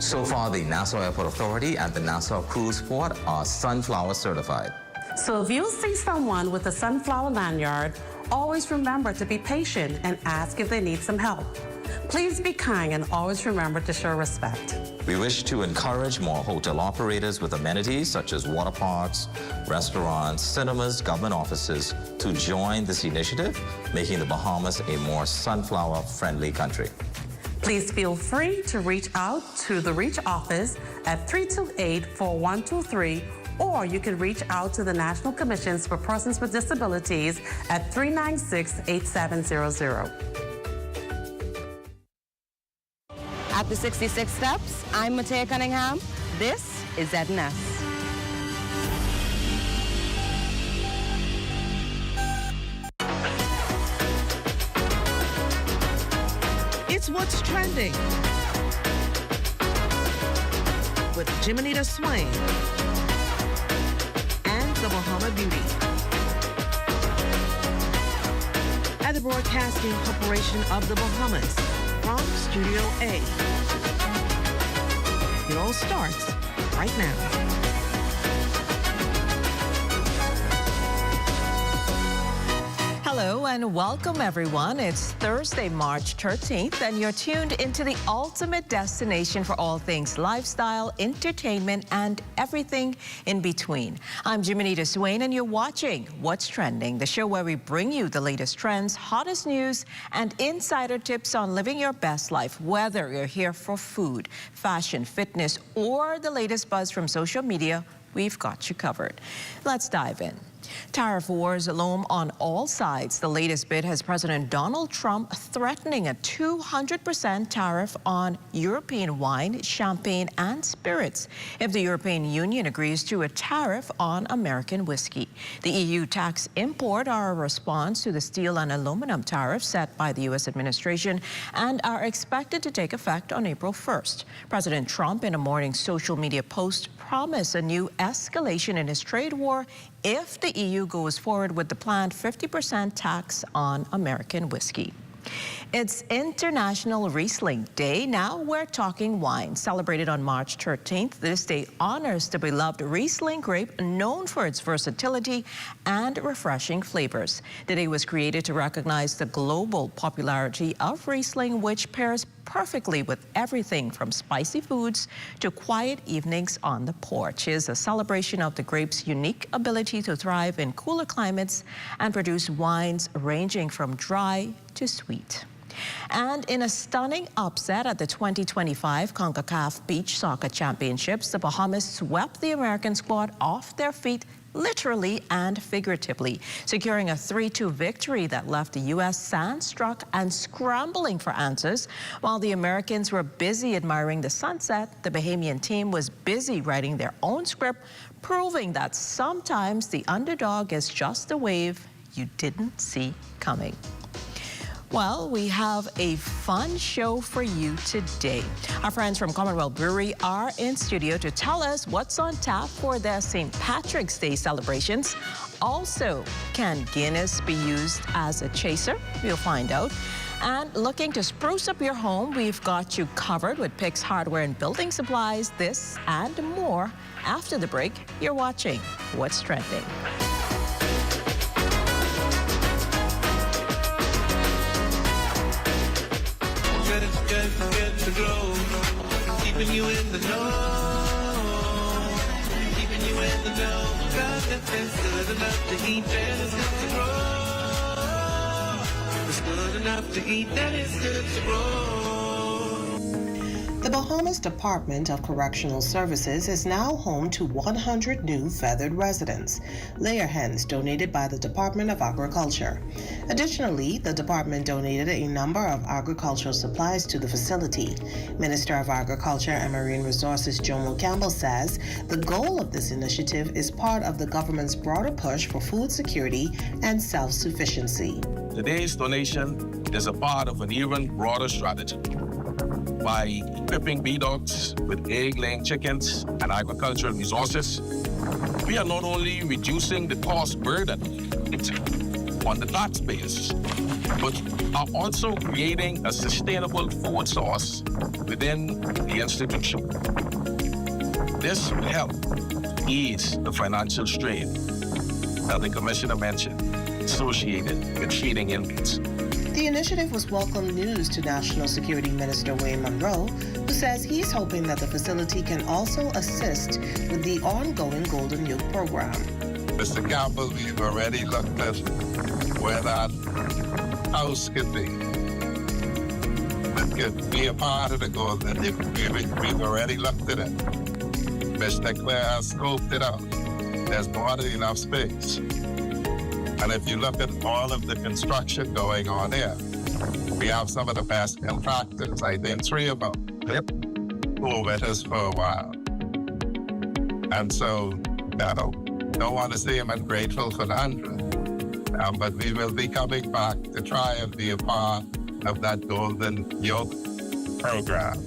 So far, the Nassau Airport Authority and the Nassau Cruise Port are sunflower certified. So if you see someone with a sunflower lanyard, always remember to be patient and ask if they need some help. Please be kind and always remember to show respect. We wish to encourage more hotel operators with amenities such as water parks, restaurants, cinemas, government offices to join this initiative, making the Bahamas a more sunflower-friendly country. Please feel free to reach out to the REACH office at 328-4123, or you can reach out to the National Commissions for Persons with Disabilities at 396-8700. After 66 steps, I'm Matea Cunningham. This is ZNS. It's What's Trending with Jiminita Swain and the Bahama Beauty at the Broadcasting Corporation of the Bahamas from Studio A. It all starts right now. Hello and welcome everyone. It's Thursday, March 13th, and you're tuned into the ultimate destination for all things lifestyle, entertainment, and everything in between. I'm Jiminita Swain, and you're watching What's Trending, the show where we bring you the latest trends, hottest news, and insider tips on living your best life, whether you're here for food, fashion, fitness, or the latest buzz from social media. We've got you covered. Let's dive in. Tariff wars loom on all sides. The latest bit has President Donald Trump threatening a 200% tariff on European wine, champagne, and spirits if the European Union agrees to a tariff on American whiskey. The EU tax import are a response to the steel and aluminum tariffs set by the U.S. administration and are expected to take effect on April 1st. President Trump, in a morning social media post, promised a new escalation in his trade war if the EU goes forward with the planned 50% tax on American whiskey. It's International Riesling Day. Now we're talking wine. Celebrated on March 13th, this day honors the beloved Riesling grape, known for its versatility and refreshing flavors. The day was created to recognize the global popularity of Riesling, which pairs perfectly with everything from spicy foods to quiet evenings on the porch. It is a celebration of the grape's unique ability to thrive in cooler climates and produce wines ranging from dry to sweet. And in a stunning upset at the 2025 CONCACAF Beach Soccer Championships, the Bahamas swept the American squad off their feet, literally and figuratively, securing a 3-2 victory that left the U.S. sand-struck and scrambling for answers. While the Americans were busy admiring the sunset, the Bahamian team was busy writing their own script, proving that sometimes the underdog is just a wave you didn't see coming. Well, we have a fun show for you today. Our friends from Commonwealth Brewery are in studio to tell us what's on tap for their St. Patrick's Day celebrations. Also, can Guinness be used as a chaser? We'll find out. And looking to spruce up your home, we've got you covered with Picks Hardware and Building Supplies. This and more after the break. You're watching What's Trending. Get to glow, keeping you in the know, keeping you in the know. God, that's good enough to eat, that is good to grow. It's good enough to eat, that is good to grow. The Bahamas Department of Correctional Services is now home to 100 new feathered residents, layer hens donated by the Department of Agriculture. Additionally, the department donated a number of agricultural supplies to the facility. Minister of Agriculture and Marine Resources Jomo Campbell says the goal of this initiative is part of the government's broader push for food security and self-sufficiency. Today's donation is a part of an even broader strategy. By equipping bee dogs with egg-laying chickens and agricultural resources, we are not only reducing the cost burden on the taxpayers, but are also creating a sustainable food source within the institution. This will help ease the financial strain that the Commissioner mentioned associated with feeding inmates. The initiative was welcome news to National Security Minister Wayne Monroe, who says he's hoping that the facility can also assist with the ongoing Golden Youth Program. Mr. Campbell, we've already looked at where that house could be. It could be a part of the Golden Youth. We've already looked at it. Mr. Clare has scoped it out. There's more than enough space. And if you look at all of the construction going on here, we have some of the best contractors, I think 3 of them, who were with us for a while. And so, I don't want to say I'm ungrateful for Andrew, but we will be coming back to try and be a part of that Golden Youth Program.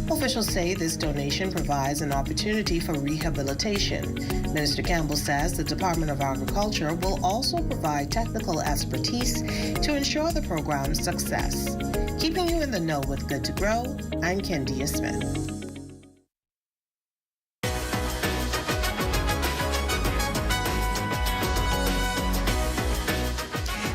Officials say this donation provides an opportunity for rehabilitation. Minister Campbell says the Department of Agriculture will also provide technical expertise to ensure the program's success. Keeping you in the know with Good to Grow, I'm Kendia Smith.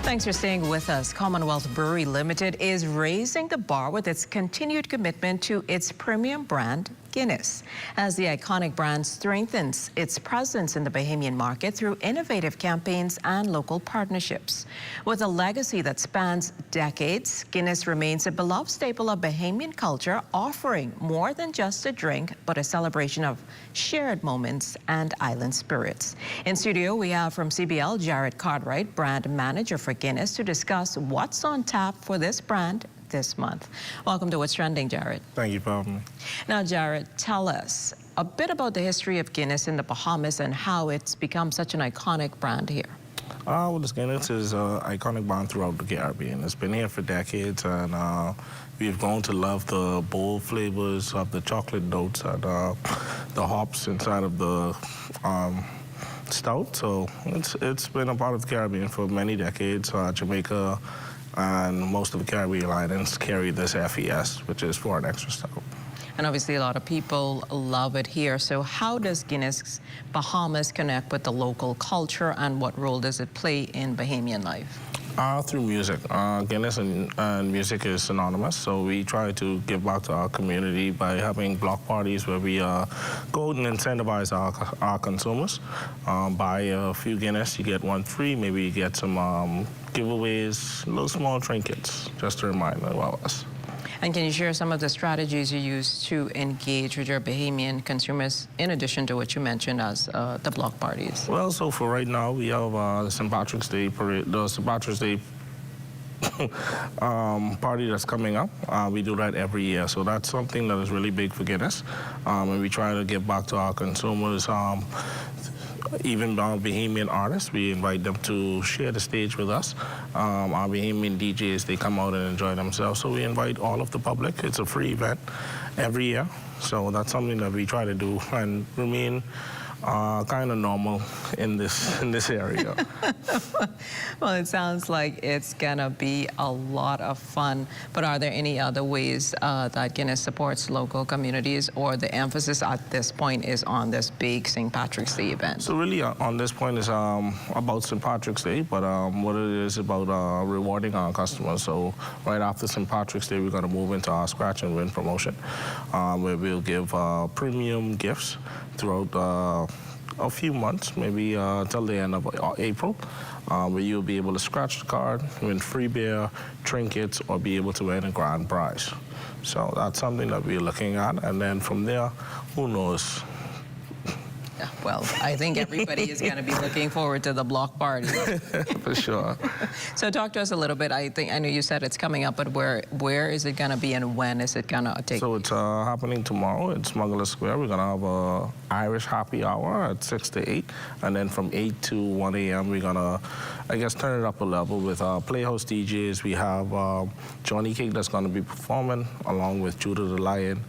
Thanks for staying with us. Commonwealth Brewery Limited is raising the bar with its continued commitment to its premium brand, Guinness, as the iconic brand strengthens its presence in the Bahamian market through innovative campaigns and local partnerships. With a legacy that spans decades, Guinness remains a beloved staple of Bahamian culture, offering more than just a drink, but a celebration of shared moments and island spirits. In studio, we have from CBL, Jared Cartwright, brand manager for Guinness, to discuss what's on tap for this brand this month. Welcome to What's Trending, Jared. Thank you for having me. Now, Jared, tell us a bit about the history of Guinness in the Bahamas and how it's become such an iconic brand here. Well, this Guinness is an iconic brand throughout the Caribbean. It's been here for decades, and we've grown to love the bold flavors of the chocolate notes and the hops inside of the stout. So it's been a part of the Caribbean for many decades. Jamaica and most of the Caribbean islands carry this FES, which is for an extra stout. And obviously a lot of people love it here. So how does Guinness Bahamas connect with the local culture, and what role does it play in Bahamian life? Through music. Guinness and music is synonymous, so we try to give back to our community by having block parties where we go and incentivize our consumers. Buy a few Guinness, you get one free, maybe you get some giveaways, little small trinkets, just to remind about us. And can you share some of the strategies you use to engage with your Bahamian consumers, in addition to what you mentioned as the block parties? Well, so for right now, we have the St. Patrick's Day parade, the St. Patrick's Day party that's coming up. We do that every year, so that's something that is really big for Guinness. And we try to give back to our consumers. Even our Bahamian artists, we invite them to share the stage with us. Our Bahamian DJs, they come out and enjoy themselves. So we invite all of the public. It's a free event every year. So that's something that we try to do and remain kind of normal in this area. Well, it sounds like it's gonna be a lot of fun. But are there any other ways that Guinness supports local communities, or the emphasis at this point is on this big St. Patrick's Day event? So really on this point is about St. Patrick's Day, but what it is about rewarding our customers. So right after St. Patrick's Day, we're gonna move into our Scratch and Win promotion, where we'll give premium gifts throughout a few months, maybe till the end of April, where you'll be able to scratch the card, win free beer, trinkets, or be able to win a grand prize. So that's something that we're looking at, and then from there, who knows? Well, I think everybody is going to be looking forward to the block party. For sure. So talk to us a little bit. I know you said it's coming up, but where is it going to be and when is it going to take? So it's happening tomorrow at Smuggler Square. We're going to have a Irish happy hour at 6 to 8, and then from 8 to 1 a.m. we're going to, I guess, turn it up a level with Playhouse DJs. We have Johnny Cake that's going to be performing along with Judah the Lion,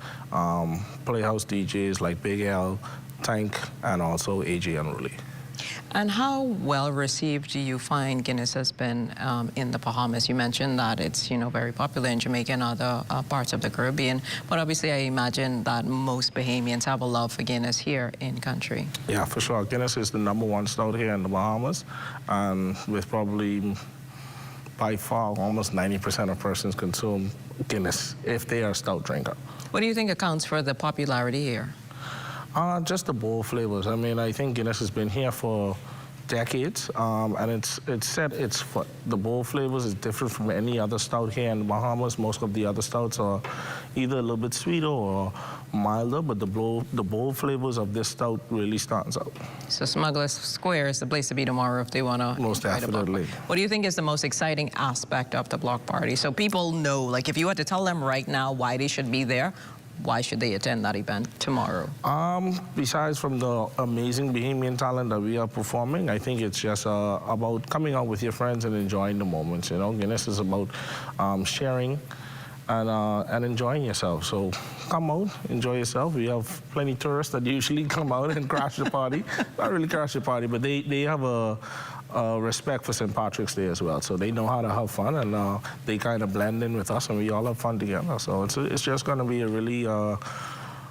Playhouse DJs like Big L, Tank, and also AJ Unruly. And how well received do you find Guinness has been in the Bahamas? You mentioned that it's, you know, very popular in Jamaica and other parts of the Caribbean, but obviously I imagine that most Bahamians have a love for Guinness here in country. Yeah, for sure. Guinness is the #1 stout here in the Bahamas, and with probably by far almost 90% of persons consume Guinness if they are a stout drinker. What do you think accounts for the popularity here? Just the bold flavors. I mean, I think Guinness has been here for decades, and it's set its foot. The bold flavors is different from any other stout here in the Bahamas. Most of the other stouts are either a little bit sweeter or milder, but the bold flavors of this stout really stands out. So Smuggler's Square is the place to be tomorrow if they want to. Most definitely. What do you think is the most exciting aspect of the block party? So people know, like if you had to tell them right now why they should be there, why should they attend that event tomorrow? Besides from the amazing Bahamian talent that we are performing, I think it's just about coming out with your friends and enjoying the moments. You know, Guinness is about sharing and enjoying yourself. So come out, enjoy yourself. We have plenty of tourists that usually come out and crash the party. Not really crash the party, but they have a respect for St. Patrick's Day as well. So they know how to have fun, and they kind of blend in with us, and we all have fun together. So it's just going to be a really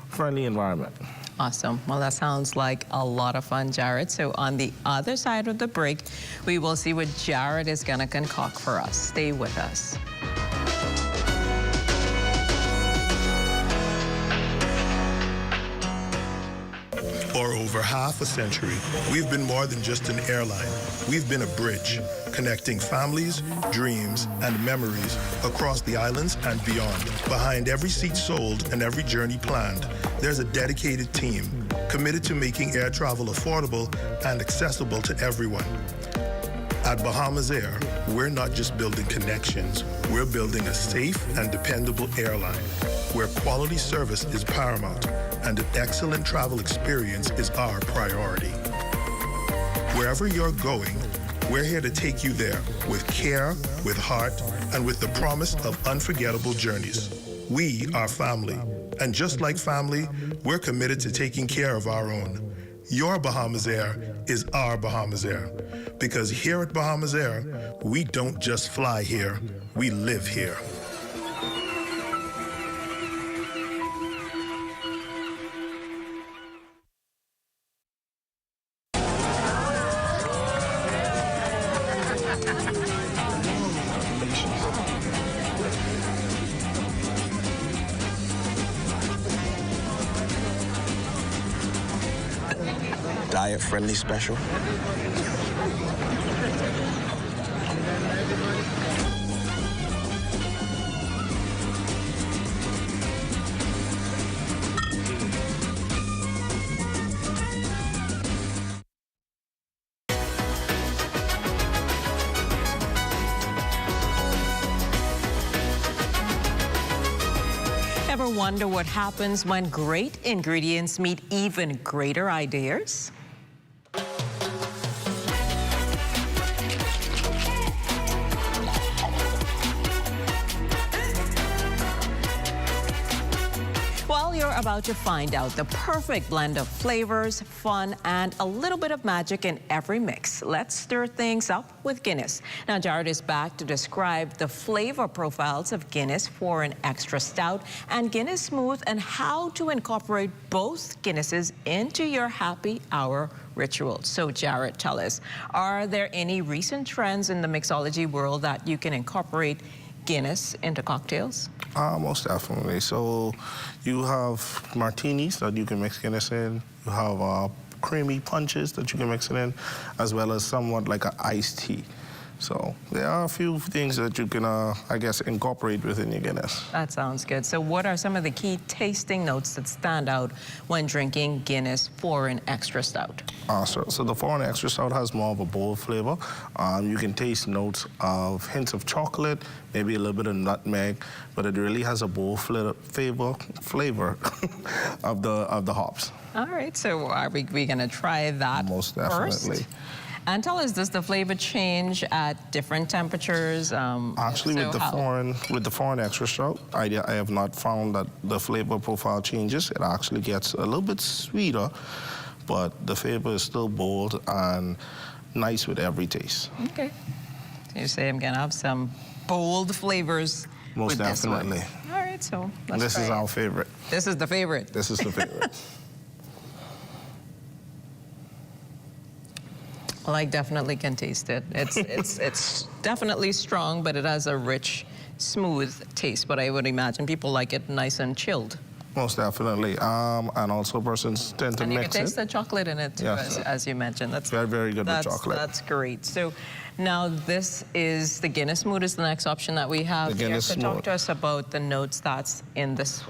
friendly environment. Awesome. Well, that sounds like a lot of fun, Jared. So on the other side of the break, we will see what Jared is going to concoct for us. Stay with us. For over half a century, we've been more than just an airline. We've been a bridge, connecting families, dreams, and memories across the islands and beyond. Behind every seat sold and every journey planned, there's a dedicated team committed to making air travel affordable and accessible to everyone. At Bahamasair, we're not just building connections, we're building a safe and dependable airline where quality service is paramount and an excellent travel experience is our priority. Wherever you're going, we're here to take you there with care, with heart, and with the promise of unforgettable journeys. We are family, and just like family, we're committed to taking care of our own. Your Bahamasair is our Bahamasair, because here at Bahamasair, we don't just fly here, we live here. Diet-friendly special. Ever wonder what happens when great ingredients meet even greater ideas? Well, you're about to find out the perfect blend of flavors, fun, and a little bit of magic in every mix. Let's stir things up with Guinness. Now, Jared is back to describe the flavor profiles of Guinness Foreign Extra Stout and Guinness Smooth and how to incorporate both Guinnesses into your happy hour ritual. So, Jared, tell us, are there any recent trends in the mixology world that you can incorporate Guinness into cocktails? Most definitely. So you have martinis that you can mix Guinness in. You have creamy punches that you can mix it in, as well as somewhat like an iced tea. So there are a few things that you can, I guess, incorporate within your Guinness. That sounds good. So what are some of the key tasting notes that stand out when drinking Guinness Foreign Extra Stout? So the Foreign Extra Stout has more of a bold flavor. You can taste notes of hints of chocolate, maybe a little bit of nutmeg, but it really has a bold flavor of the hops. All right, so are we going to try that Most definitely. First? And tell us, does the flavor change at different temperatures? Actually, with the foreign extra stout, I have not found that the flavor profile changes. It actually gets a little bit sweeter, but the flavor is still bold and nice with every taste. Okay. So you say I'm going to have some bold flavors Most with definitely. this one. All right, so let's This try is it. our favorite. This is the favorite. This is the favorite. Well, I definitely can taste it. It's definitely strong, but it has a rich, smooth taste. But I would imagine people like it nice and chilled. Most definitely. And also persons tend to And you mix can taste it. the chocolate in it, too, Yes. as you mentioned. That's Very, very good with chocolate. That's great. So now this is the Guinness Smooth is the next option that we have The here. Guinness So talk Smooth. to us about the notes that's in this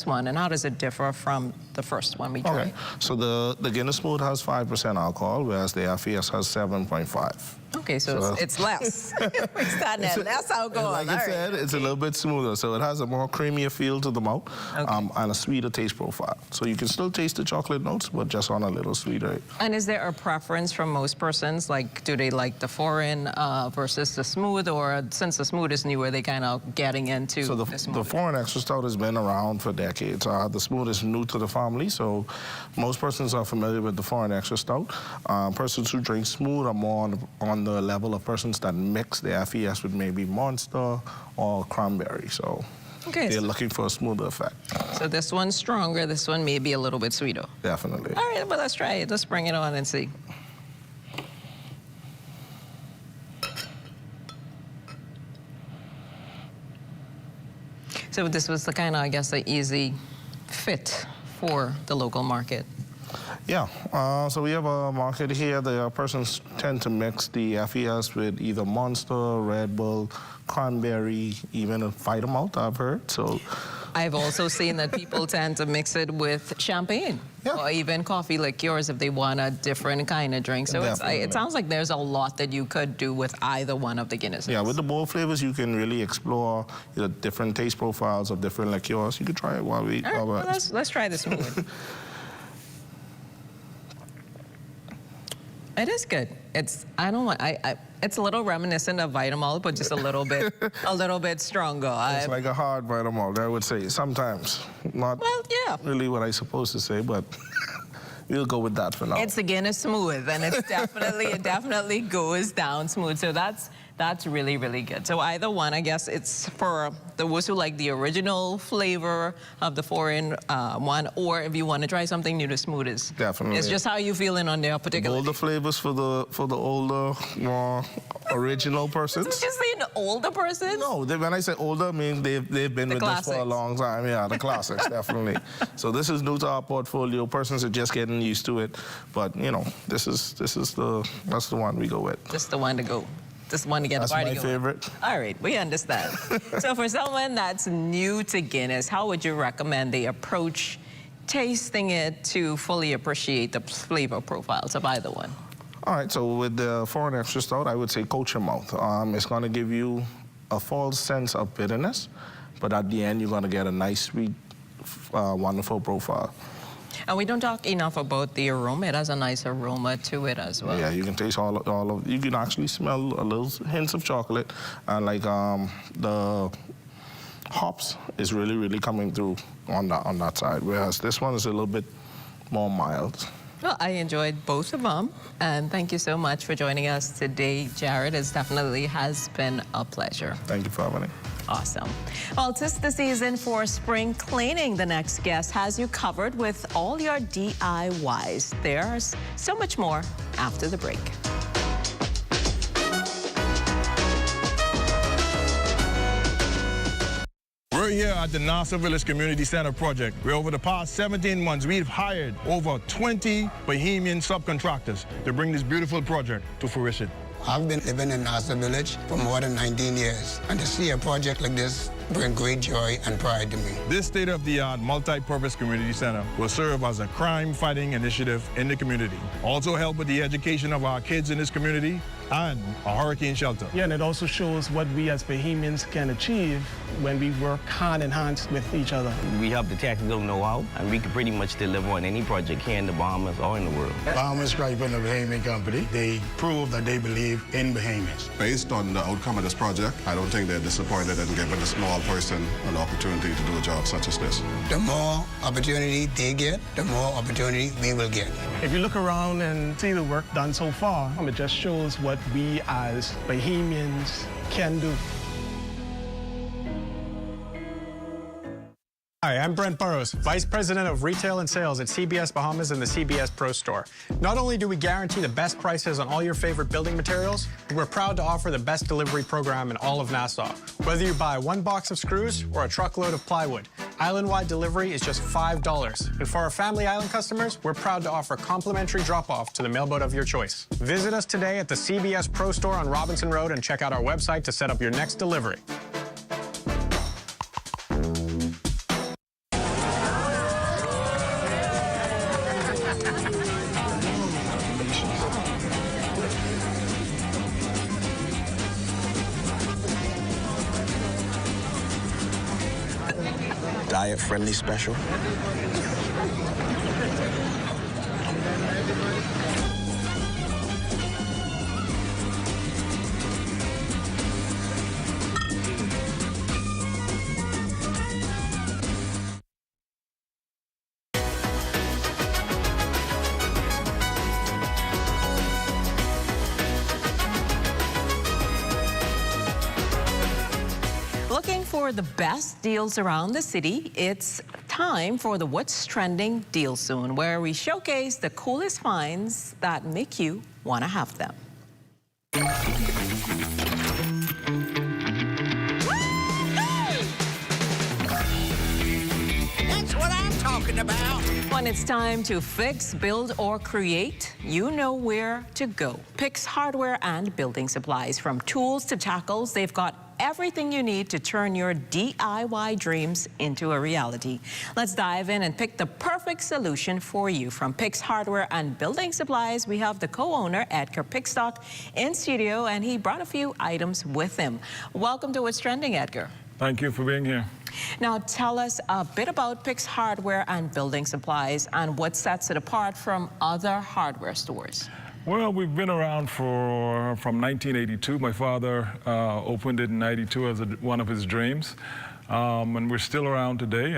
one, and how does it differ from the first one we tried? Okay. So the Guinness Smooth has 5% alcohol, whereas the FES has 7.5. Okay, so it's less. We're starting at less alcohol. Like I said, it's a little bit smoother, so it has a more creamier feel to the mouth and a sweeter taste profile. So you can still taste the chocolate notes, but just on a little sweeter. And is there a preference from most persons? Like, do they like the foreign versus the smooth, or since the smooth is newer, they kind of getting into So the smooth? the foreign extra stout has been around for decades. The smooth is new to the family, so most persons are familiar with the foreign extra stout. Persons who drink smooth are more on the level of persons that mix the FES with maybe Monster or Cranberry. So Okay, they're so- looking for a smoother effect. So this one's stronger, this one may be a little bit sweeter. Definitely. All right, well, let's try it. Let's bring it on and see. So this was the kind of, I guess, an easy fit for the local market. Yeah, so we have a market here. The persons tend to mix the FES with either Monster, Red Bull, Cranberry, even a Vitamout, I've heard. So I've also seen that people tend to mix it with champagne or even coffee liqueurs if they want a different kind of drink. So it sounds like there's a lot that you could do with either one of the Guinnesses. yeah, with the bold flavors, you can really explore the different taste profiles of different liqueurs. You could try it while we... All right, well, let's try this smooth. It is good. It's it's a little reminiscent of Vitamalt, but just a little bit stronger. It's like a hard Vitamout, I would say, sometimes. Not really what I'm supposed to say, but we'll go with that for now. It's a Guinness Smooth, and it's it definitely goes down smooth. So that's really, really good. So either one, I guess it's for those who like the original flavor of the foreign one, or if you want to try something new, the smooth is. Definitely. It's just how you feeling on their particular. Bolder flavors for the older, more original persons. Did you say the older person? No, when I say older, I mean they've been with this for a long time. Yeah, the classics, definitely. So this is new to our portfolio. Persons are just getting used to it, but you know, that's the one we go with. Just the one to go. Just one to get the party going. That's my favorite. All right, we understand. So for someone that's new to Guinness, how would you recommend they approach tasting it to fully appreciate the flavor profiles of either one? All right, so with the foreign extra stout, I would say coat your mouth. It's going to give you a false sense of bitterness, but at the end, you're going to get a nice, sweet, wonderful profile. And we don't talk enough about the aroma. It has a nice aroma to it as well. Yeah, you can taste all of. You can actually smell a little hints of chocolate, and like the hops is really, really coming through on that side. Whereas this one is a little bit more mild. Well, I enjoyed both of them, and thank you so much for joining us today, Jared. It definitely has been a pleasure. Thank you for having me. Awesome. Well, 'tis the season for spring cleaning. The next guest has you covered with all your DIYs. There's so much more after the break. We're here at the Nassau Village Community Center project, where over the past 17 months, we've hired over 20 Bahamian subcontractors to bring this beautiful project to fruition. I've been living in Nassau Village for more than 19 years, and to see a project like this bring great joy and pride to me. This state-of-the-art multi-purpose community center will serve as a crime-fighting initiative in the community. Also help with the education of our kids in this community and a hurricane shelter. Yeah, and it also shows what we as Bahamians can achieve when we work hand in hand with each other. We have the technical know-how, and we can pretty much deliver on any project here in the Bahamas or in the world. Bahamas Stripe and the Bahamian Company, they prove that they believe in Bahamians. Based on the outcome of this project, I don't think they're disappointed in giving a small person an opportunity to do a job such as this. The more opportunity they get, the more opportunity we will get. If you look around and see the work done so far, it just shows what we as Bahamians can do. Hi, I'm Brent Burrows, Vice President of Retail and Sales at CBS Bahamas and the CBS Pro Store. Not only do we guarantee the best prices on all your favorite building materials, we're proud to offer the best delivery program in all of Nassau. Whether you buy one box of screws or a truckload of plywood, island-wide delivery is just $5. And for our Family Island customers, we're proud to offer complimentary drop-off to the mailboat of your choice. Visit us today at the CBS Pro Store on Robinson Road and check out our website to set up your next delivery. Diet-friendly special. Looking for the best deals around the city, it's time for the What's Trending Deal Soon, where we showcase the coolest finds that make you want to have them. That's what I'm talking about. When it's time to fix, build, or create, you know where to go. Pix Hardware and Building Supplies. From tools to tackles, they've got everything you need to turn your DIY dreams into a reality. Let's dive in and pick the perfect solution for you. From Pix Hardware and Building Supplies, we have the co-owner, Edgar Pixstock, in studio, and he brought a few items with him. Welcome to What's Trending, Edgar. Thank you for being here. Now, tell us a bit about Pix Hardware and Building Supplies and what sets it apart from other hardware stores. Well, we've been around from 1982. My father opened it in 92 as one of his dreams, and we're still around today.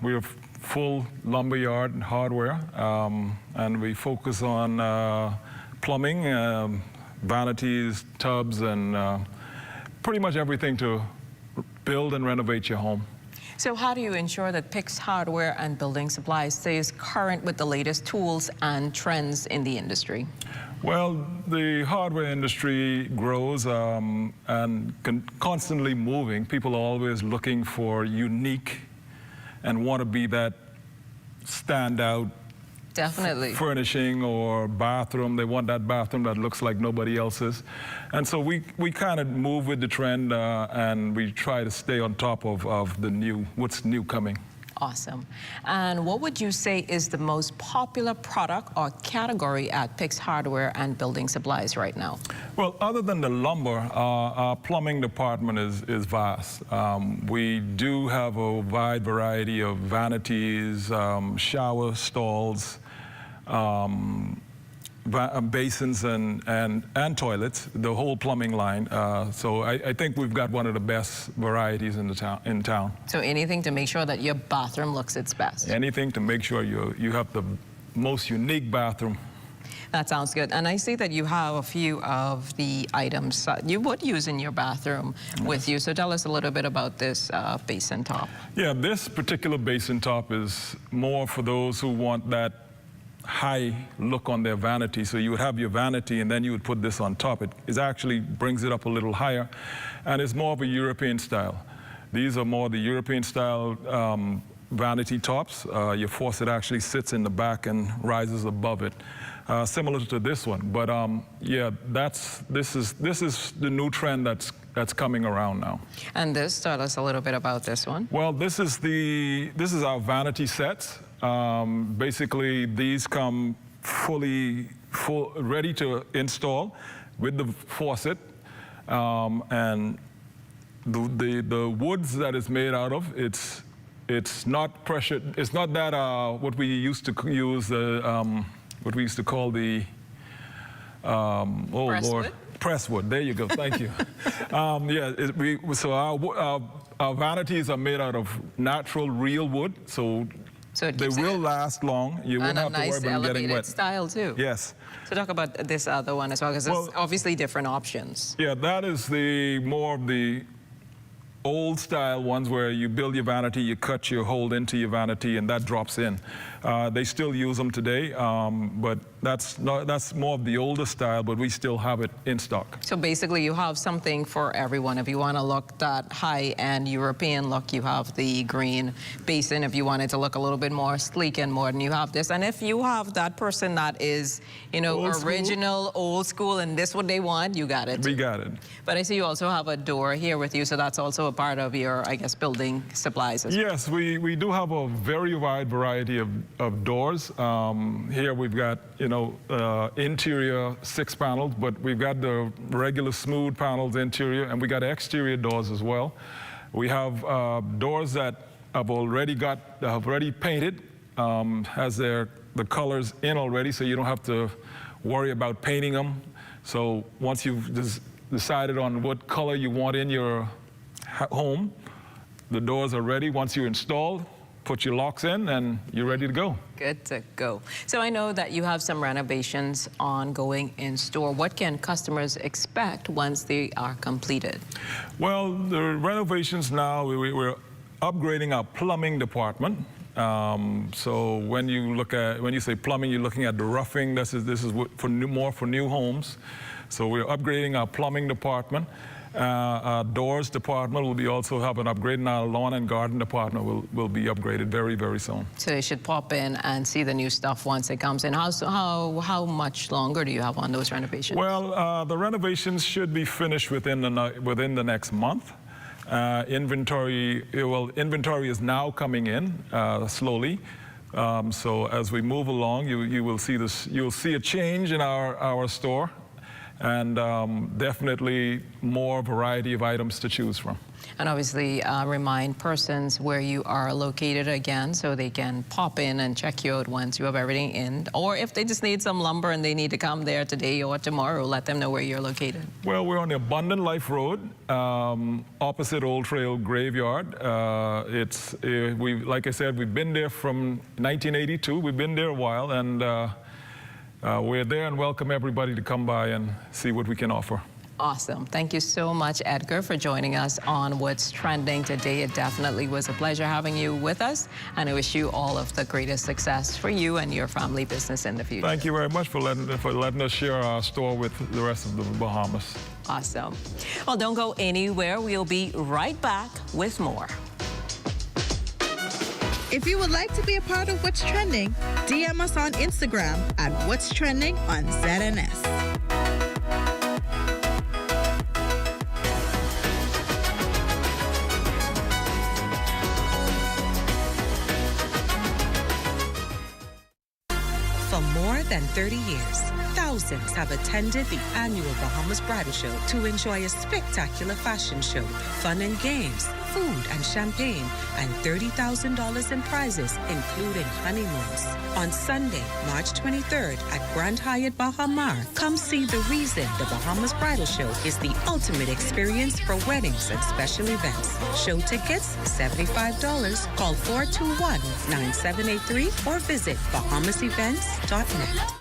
We're a full lumberyard and hardware, and we focus on plumbing, vanities, tubs, and pretty much everything to build and renovate your home. So how do you ensure that Pix Hardware and Building Supplies stays current with the latest tools and trends in the industry? Well, the hardware industry grows and constantly moving. People are always looking for unique and want to be that standout definitely furnishing or bathroom. They want that bathroom that looks like nobody else's. And so we kind of move with the trend and we try to stay on top of the new, what's new coming. Awesome. And what would you say is the most popular product or category at Pix Hardware and Building Supplies right now? Well, other than the lumber, our plumbing department is vast. We do have a wide variety of vanities, shower stalls, basins and toilets, the whole plumbing line. So I think we've got one of the best varieties in town. So anything to make sure that your bathroom looks its best? Anything to make sure you have the most unique bathroom. That sounds good. And I see that you have a few of the items you would use in your bathroom with you. So tell us a little bit about this basin top. Yeah, this particular basin top is more for those who want that high look on their vanity. So you would have your vanity and then you would put this on top. It actually brings it up a little higher, and it's more of a European style. These are more the European style vanity tops. Your faucet actually sits in the back and rises above it, similar to this one. But yeah, this is the new trend that's coming around now. And tell us a little bit about this one. Well, this is our vanity sets. Basically, these come ready to install with the faucet, and the woods that it's made out of, it's not pressure. It's not that what we used to use what we used to call the Pressed wood, there you go, thank you. So our vanities are made out of natural, real wood, so they will last long. You won't have to worry about getting wet. Style too. Yes. So talk about this other one as well, because there's obviously different options. Yeah, that is the more of the old style ones where you build your vanity, you cut your hole into your vanity, and that drops in. They still use them today, but that's more of the older style, but we still have it in stock. So basically you have something for everyone. If you want to look that high-end European look, you have the green basin. If you wanted to look a little bit more sleek and modern, you have this. And if you have that person that is, you know, original, old school, and this what they want, you got it. We got it. But I see you also have a door here with you, so that's also a part of your, I guess, building supplies as well. Yes, we do have a very wide variety of doors. Here we've got, you know, interior 6 panels, but we've got the regular smooth panels interior, and we got exterior doors as well. We have doors that have already painted, has the colors in already, so you don't have to worry about painting them. So once you've decided on what color you want in your home, the doors are ready. Once you're installed, put your locks in and you're ready to go. Good to go. So I know that you have some renovations ongoing in store. What can customers expect once they are completed? Well, the renovations now, we're upgrading our plumbing department. So when you say plumbing, you're looking at the roughing. This is more for new homes. So we're upgrading our plumbing department. Our doors department will be also have an upgrade, and our lawn and garden department will be upgraded very, very soon. So they should pop in and see the new stuff once it comes in. How much longer do you have on those renovations? Well, the renovations should be finished within the next month. Inventory is now coming in slowly. So as we move along, you will see this. You'll see a change in our store. And definitely more variety of items to choose from. And obviously remind persons where you are located again so they can pop in and check you out once you have everything in. Or if they just need some lumber and they need to come there today or tomorrow, let them know where you're located. Well, we're on the Abundant Life Road, opposite Old Trail Graveyard. Like I said, we've been there from 1982. We've been there a while, and we're there and welcome everybody to come by and see what we can offer. Awesome. Thank you so much, Edgar, for joining us on What's Trending today. It definitely was a pleasure having you with us, and I wish you all of the greatest success for you and your family business in the future. Thank you very much for letting us share our store with the rest of the Bahamas. Awesome. Well, don't go anywhere. We'll be right back with more. If you would like to be a part of What's Trending, DM us on Instagram at What's Trending on ZNS. For more than 30 years, thousands have attended the annual Bahamas Bridal Show to enjoy a spectacular fashion show, fun and games, food and champagne, and $30,000 in prizes, including honeymoons. On Sunday, March 23rd at Grand Hyatt Bahamasair, come see the reason the Bahamas Bridal Show is the ultimate experience for weddings and special events. Show tickets, $75. Call 421-9783 or visit bahamasevents.net.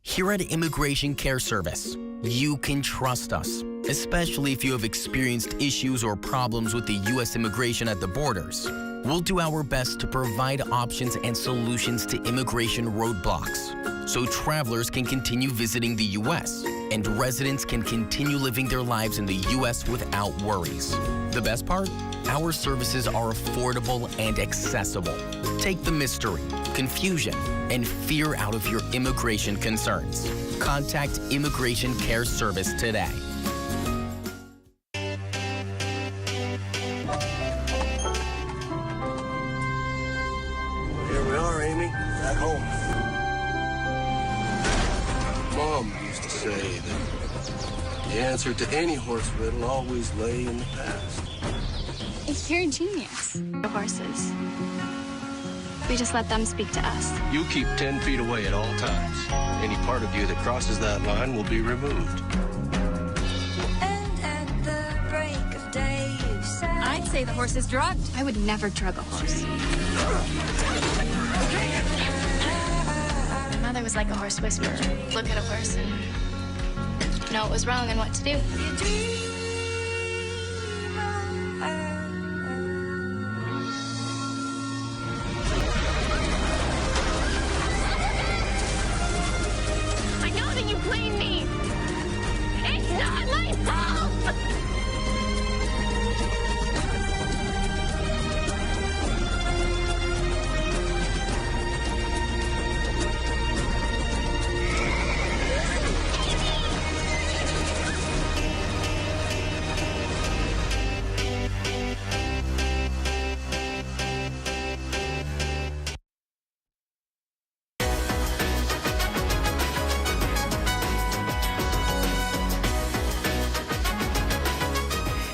Here at Immigration Care Service, you can trust us, especially if you have experienced issues or problems with the U.S. immigration at the borders. We'll do our best to provide options and solutions to immigration roadblocks so travelers can continue visiting the U.S. and residents can continue living their lives in the U.S. without worries. The best part? Our services are affordable and accessible. Take the mystery, confusion, and fear out of your immigration concerns. Contact Immigration Care Service today. Here we are, Amy, back home. Mom used to say that the answer to any horse riddle always lay in the past. You're a genius. The horses. We just let them speak to us. You keep 10 feet away at all times. Any part of you that crosses that line will be removed. say the horse is drugged. I would never drug a horse. My mother was like a horse whisperer. Look at a horse and know what was wrong and what to do. I know that you blamed me. It's not my fault.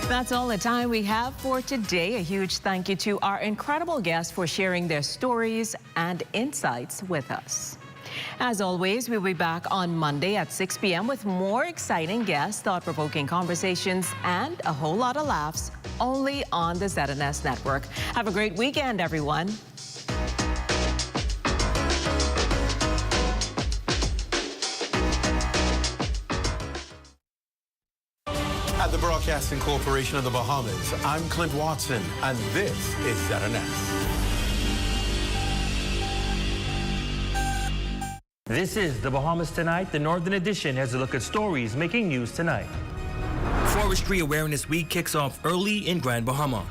That's all the time we have for today. A huge thank you to our incredible guests for sharing their stories and insights with us. As always, we'll be back on Monday at 6 p.m. with more exciting guests, thought-provoking conversations, and a whole lot of laughs only on the ZNS network. Have a great weekend, everyone. At the Broadcasting Corporation of the Bahamas, I'm Clint Watson, and this is ZNS. This is the Bahamas Tonight. The Northern Edition has a look at stories making news tonight. Forestry Awareness Week kicks off early in Grand Bahama.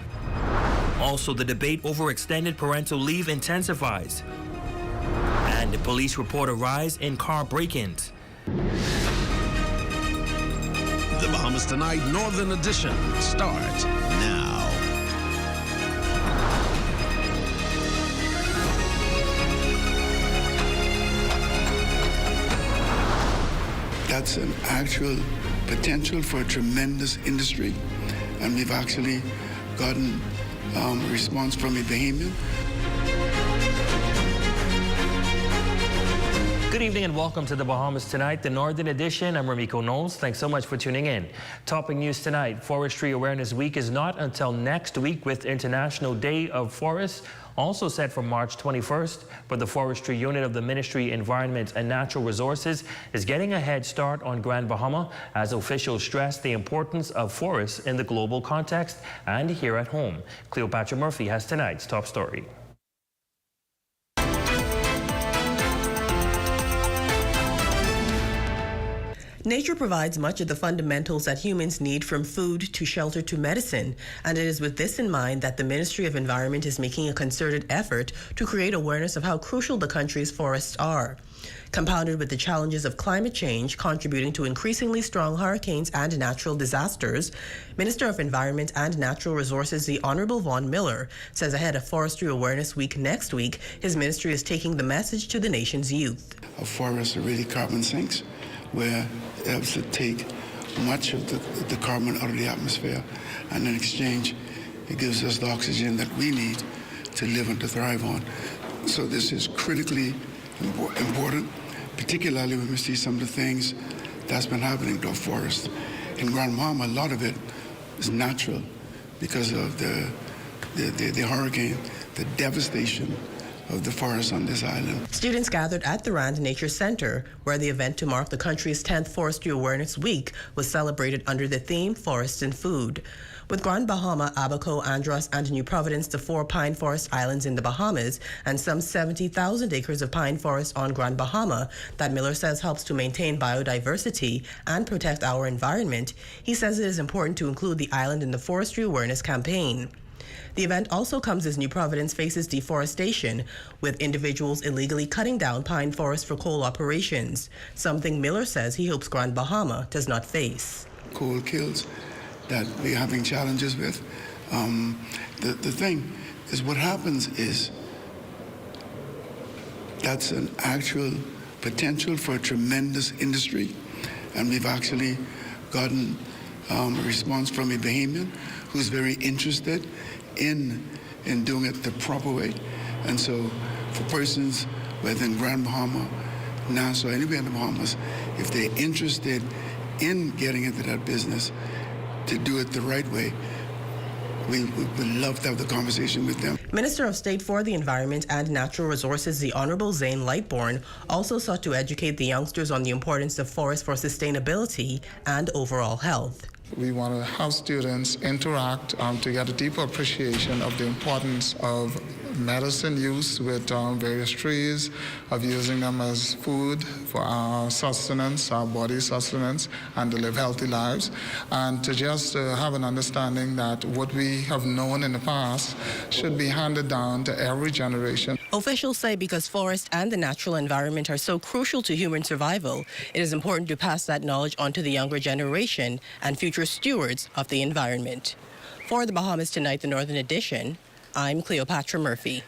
Also, the debate over extended parental leave intensifies. And the police report a rise in car break-ins. The Bahamas Tonight Northern Edition starts now. That's an actual potential for a tremendous industry, and we've actually gotten a response from a Bahamian. Good evening and welcome to the Bahamas Tonight, the Northern Edition. I'm Ramiko Knowles. Thanks so much for tuning in. Topping news tonight, Forestry Awareness Week is not until next week, with International Day of Forests also set for March 21st, but the Forestry Unit of the Ministry Environment and Natural Resources is getting a head start on Grand Bahama as officials stress the importance of forests in the global context and here at home. Cleopatra Murphy has tonight's top story. Nature provides much of the fundamentals that humans need, from food to shelter to medicine, and it is with this in mind that the Ministry of Environment is making a concerted effort to create awareness of how crucial the country's forests are. Compounded with the challenges of climate change contributing to increasingly strong hurricanes and natural disasters, Minister of Environment and Natural Resources, the Honorable Vaughn Miller, says ahead of Forestry Awareness Week next week, his ministry is taking the message to the nation's youth. Our forests are really carbon sinks, where it helps to take much of the carbon out of the atmosphere, and in exchange, it gives us the oxygen that we need to live and to thrive on. So this is critically important, particularly when we see some of the things that's been happening to our forests. In Grand Bahama, a lot of it is natural because of the hurricane, the devastation of the forests on this island. Students gathered at the Rand Nature Center, where the event to mark the country's 10th Forestry Awareness Week was celebrated under the theme Forests and Food. With Grand Bahama, Abaco, Andros, and New Providence, the 4 pine forest islands in the Bahamas, and some 70,000 acres of pine forest on Grand Bahama that Miller says helps to maintain biodiversity and protect our environment, he says it is important to include the island in the Forestry Awareness campaign. The event also comes as New Providence faces deforestation, with individuals illegally cutting down pine forests for coal operations, something Miller says he hopes Grand Bahama does not face. Coal kills that we're having challenges with. The thing is, what happens is that's an actual potential for a tremendous industry, and we've actually gotten a response from a Bahamian who's very interested in doing it the proper way. And so for persons, whether in Grand Bahama, Nassau, anywhere in the Bahamas, if they're interested in getting into that business, to do it the right way, we would love to have the conversation with them. Minister of State for the Environment and Natural Resources, the Honorable Zane Lightbourne, also sought to educate the youngsters on the importance of forests for sustainability and overall health. We want to have students interact to get a deeper appreciation of the importance of medicine use with various trees, of using them as food for our sustenance, our body sustenance, and to live healthy lives, and to just have an understanding that what we have known in the past should be handed down to every generation. Officials say because forests and the natural environment are so crucial to human survival, it is important to pass that knowledge on to the younger generation and future stewards of the environment. For the Bahamas Tonight, the Northern Edition, I'm Cleopatra Murphy.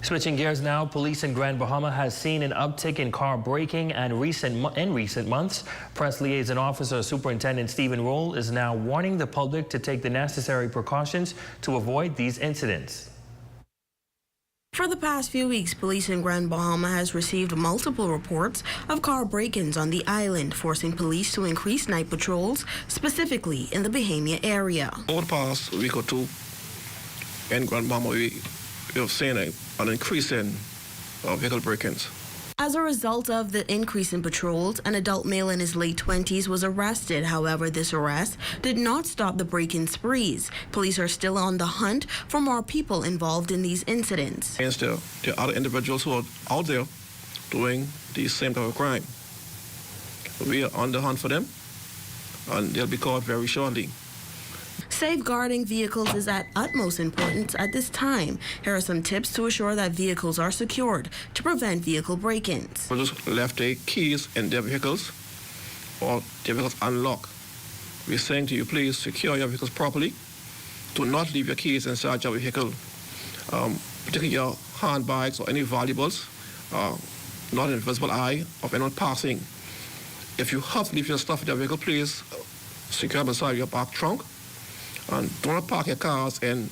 Switching gears now, police in Grand Bahama has seen an uptick in car breaking in recent months. Press liaison officer Superintendent Stephen Roll is now warning the public to take the necessary precautions to avoid these incidents. For the past few weeks, police in Grand Bahama has received multiple reports of car break-ins on the island, forcing police to increase night patrols, specifically in the Bahamian area. Over the past week or two, in Grand Bahama, we have seen an increase in vehicle break-ins. As a result of the increase in patrols, an adult male in his late 20s was arrested. However, this arrest did not stop the break-in sprees. Police are still on the hunt for more people involved in these incidents. Against the other individuals who are out there doing the same type of crime. We are on the hunt for them, and they'll be caught very shortly. Safeguarding vehicles is at utmost importance at this time. Here are some tips to ensure that vehicles are secured to prevent vehicle break-ins. People just left their keys in their vehicles or their vehicles unlocked. We're saying to you, please secure your vehicles properly. Do not leave your keys inside your vehicle, particularly your handbags or any valuables, not in the visible eye of anyone passing. If you have to leave your stuff in your vehicle, please secure them inside your back trunk. And do not park your cars in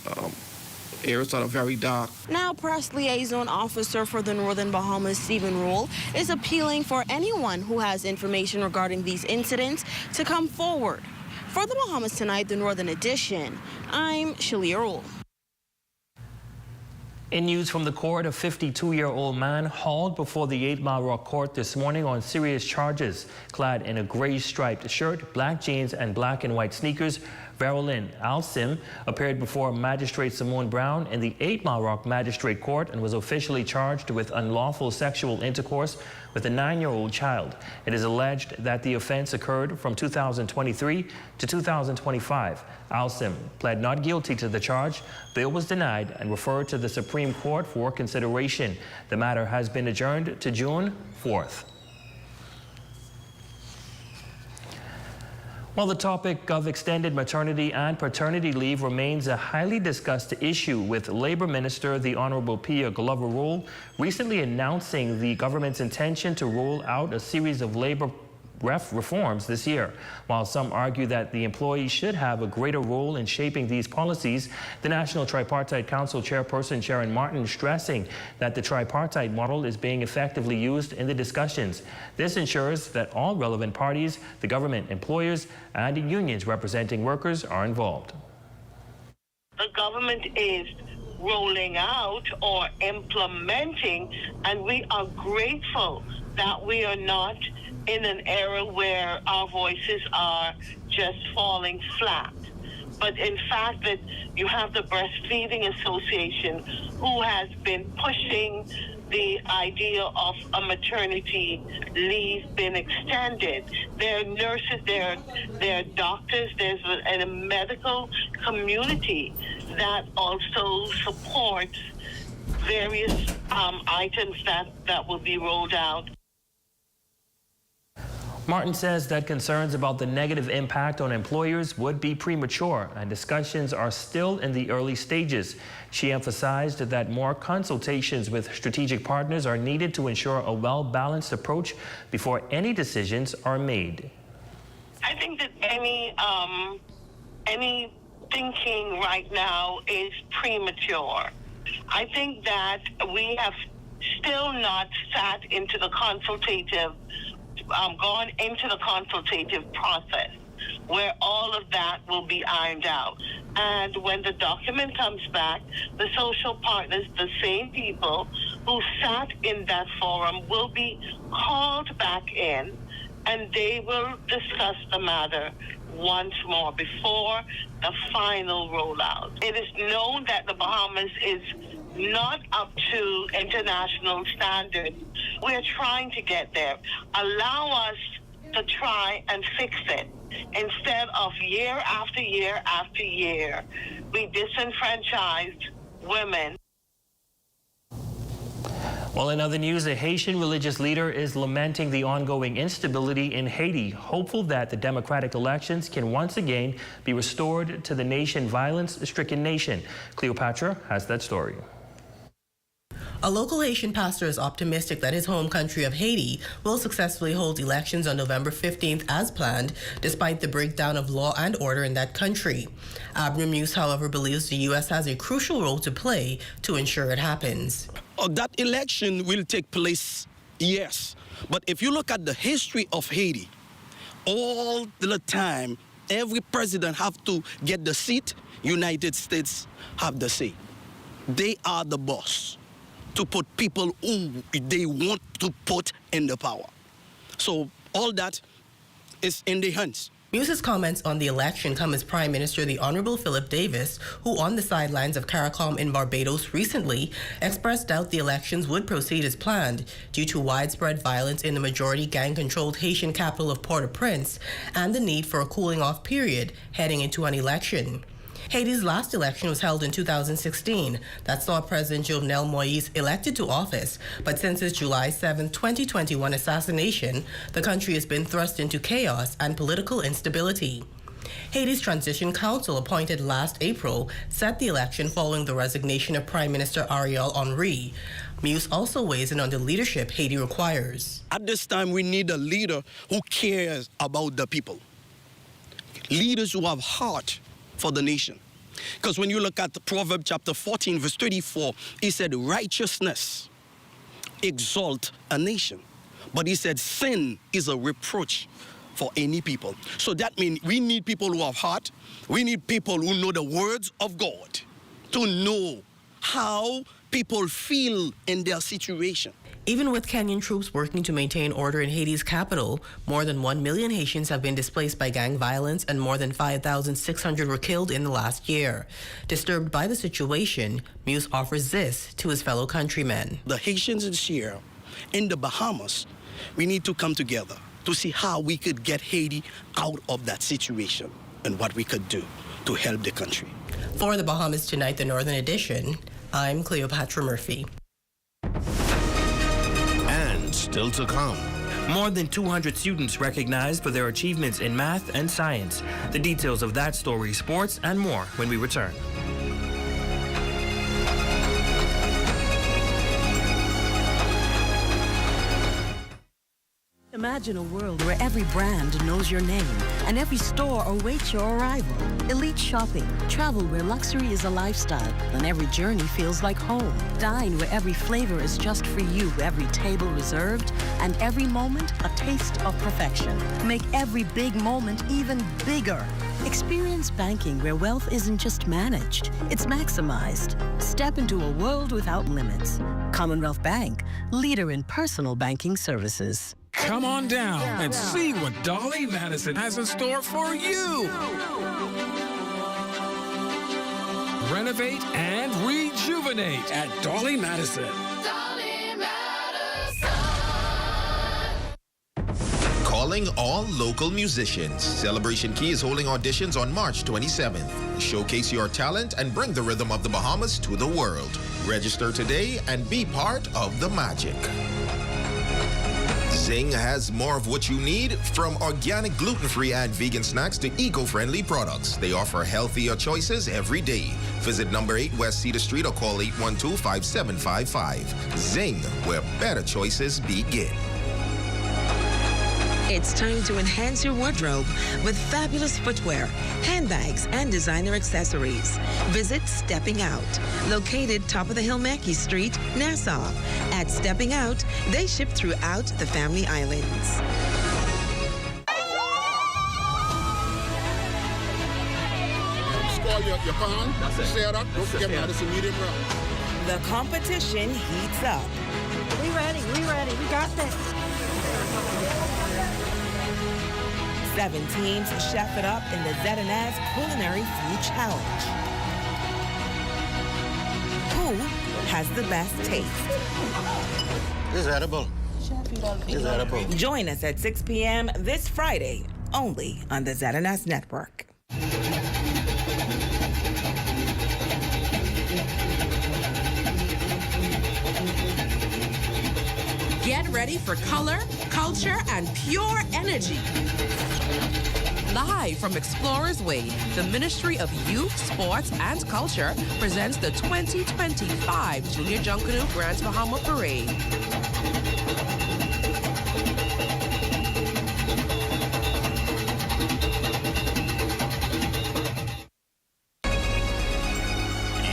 areas that are very dark. Now, Press Liaison Officer for the Northern Bahamas, Stephen Roll, is appealing for anyone who has information regarding these incidents to come forward. For the Bahamas Tonight, the Northern Edition, I'm Shalia Roll. In news from the court, a 52-year-old man hauled before the 8 Mile Rock court this morning on serious charges. Clad in a gray striped shirt, black jeans, and black and white sneakers, Verolyn Alsim appeared before Magistrate Simone Brown in the 8 Mile Rock Magistrate Court and was officially charged with unlawful sexual intercourse with a 9-year-old child. It is alleged that the offense occurred from 2023 to 2025. Alsim pled not guilty to the charge. Bail was denied and referred to the Supreme Court for consideration. The matter has been adjourned to June 4th. Well, the topic of extended maternity and paternity leave remains a highly discussed issue, with Labor Minister the Honorable Pia Glover-Roll recently announcing the government's intention to roll out a series of labor reforms this year. While some argue that the employee should have a greater role in shaping these policies, the National Tripartite Council Chairperson Sharon Martin stressing that the tripartite model is being effectively used in the discussions. This ensures that all relevant parties, the government, employers, and unions representing workers are involved. The government is rolling out or implementing, and we are grateful that we are not in an era where our voices are just falling flat. But in fact, that you have the Breastfeeding Association who has been pushing the idea of a maternity leave been extended. There are nurses, there are doctors, there's a medical community that also supports various items that will be rolled out. Martin says that concerns about the negative impact on employers would be premature, and discussions are still in the early stages. She emphasized that more consultations with strategic partners are needed to ensure a well-balanced approach before any decisions are made. I think that any thinking right now is premature. I think that we have still not sat into the consultative gone into the consultative process. where all of that will be ironed out. And when the document comes back, the social partners, the same people who sat in that forum, will be called back in, and they will discuss the matter once more before the final rollout. It is known that the Bahamas is not up to international standards. We're trying to get there. Allow us to try and fix it. Instead of year after year after year, we disenfranchised women. Well, in other news, a Haitian religious leader is lamenting the ongoing instability in Haiti, hopeful that the democratic elections can once again be restored to the violence-stricken nation. Cleopatra has that story. A local Haitian pastor is optimistic that his home country of Haiti will successfully hold elections on November 15th as planned, despite the breakdown of law and order in that country. Abner Muse, however, believes the U.S. has a crucial role to play to ensure it happens. That election will take place, yes. But if you look at the history of Haiti, all the time, every president have to get the seat. United States have the say. They are the boss to put people who they want to put in the power. So all that is in their hands. Muse's comments on the election come as Prime Minister the Honorable Philip Davis, who on the sidelines of CARICOM in Barbados recently expressed doubt the elections would proceed as planned due to widespread violence in the majority gang-controlled Haitian capital of Port-au-Prince and the need for a cooling-off period heading into an election. Haiti's last election was held in 2016 that saw President Jovenel Moïse elected to office, but since his July 7, 2021 assassination, the country has been thrust into chaos and political instability. Haiti's Transition Council, appointed last April, set the election following the resignation of Prime Minister Ariel Henry. Muse also weighs in on the leadership Haiti requires. At this time, we need a leader who cares about the people. Leaders who have heart for the nation. Because when you look at the Proverbs chapter 14, verse 34, he said, righteousness exalt a nation. But he said, sin is a reproach for any people. So that means we need people who have heart. We need people who know the words of God to know how people feel in their situation. Even with Kenyan troops working to maintain order in Haiti's capital, more than 1 million Haitians have been displaced by gang violence and more than 5,600 were killed in the last year. Disturbed by the situation, Muse offers this to his fellow countrymen. The Haitians this year in the Bahamas, we need to come together to see how we could get Haiti out of that situation and what we could do to help the country. For the Bahamas Tonight, the Northern Edition, I'm Cleopatra Murphy. Still to come. More than 200 students recognized for their achievements in math and science. The details of that story, sports, and more when we return. Imagine a world where every brand knows your name and every store awaits your arrival. Elite shopping, travel where luxury is a lifestyle and every journey feels like home. Dine where every flavor is just for you, every table reserved, and every moment a taste of perfection. Make every big moment even bigger. Experience banking where wealth isn't just managed, it's maximized. Step into a world without limits. Commonwealth Bank, leader in personal banking services. Come on down and see what Dolly Madison has in store for you. Renovate and rejuvenate at Dolly Madison. Calling all local musicians. Celebration Key is holding auditions on March 27th. Showcase your talent and bring the rhythm of the Bahamas to the world. Register today and be part of the magic. Zing has more of what you need, from organic, gluten-free and vegan snacks to eco-friendly products. They offer healthier choices every day. Visit number 8 West Cedar Street or call 812-5755. Zing, where better choices begin. It's time to enhance your wardrobe with fabulous footwear, handbags, and designer accessories. Visit Stepping Out, located top of the hill Mackey Street, Nassau. At Stepping Out, they ship throughout the Family Islands. your pan, sear that, don't forget Madison medium rare. The competition heats up. We ready, we got this. 7 teams chef it up in the ZNS Culinary Food Challenge. Who has the best taste? This is edible. This is edible. Join us at 6 p.m. this Friday, only on the ZNS Network. Get ready for color, culture, and pure energy. Live from Explorers Way, the Ministry of Youth, Sports, and Culture presents the 2025 Junior Junkanoo Grand Bahama Parade.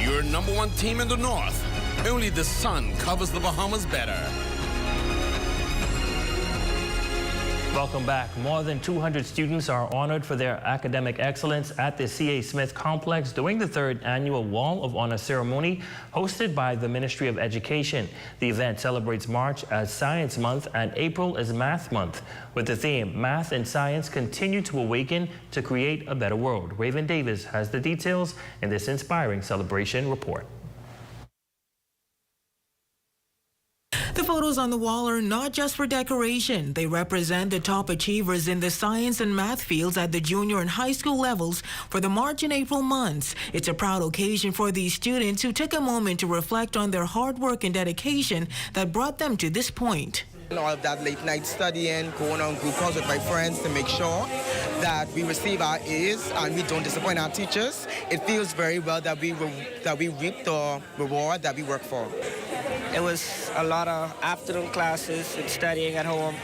Your #1 team in the North. Only the sun covers the Bahamas better. Welcome back. More than 200 students are honored for their academic excellence at the C.A. Smith Complex during the 3rd annual Wall of Honor ceremony hosted by the Ministry of Education. The event celebrates March as Science Month and April as Math Month, with the theme Math and Science Continue to Awaken to Create a Better World. Raven Davis has the details in this inspiring celebration report. The photos on the wall are not just for decoration. They represent the top achievers in the science and math fields at the junior and high school levels for the March and April months. It's a proud occasion for these students who took a moment to reflect on their hard work and dedication that brought them to this point. All of that late night studying, going on group calls with my friends to make sure that we receive our A's and we don't disappoint our teachers. It feels very well that we reap the reward that we work for. It was a lot of afternoon classes and studying at home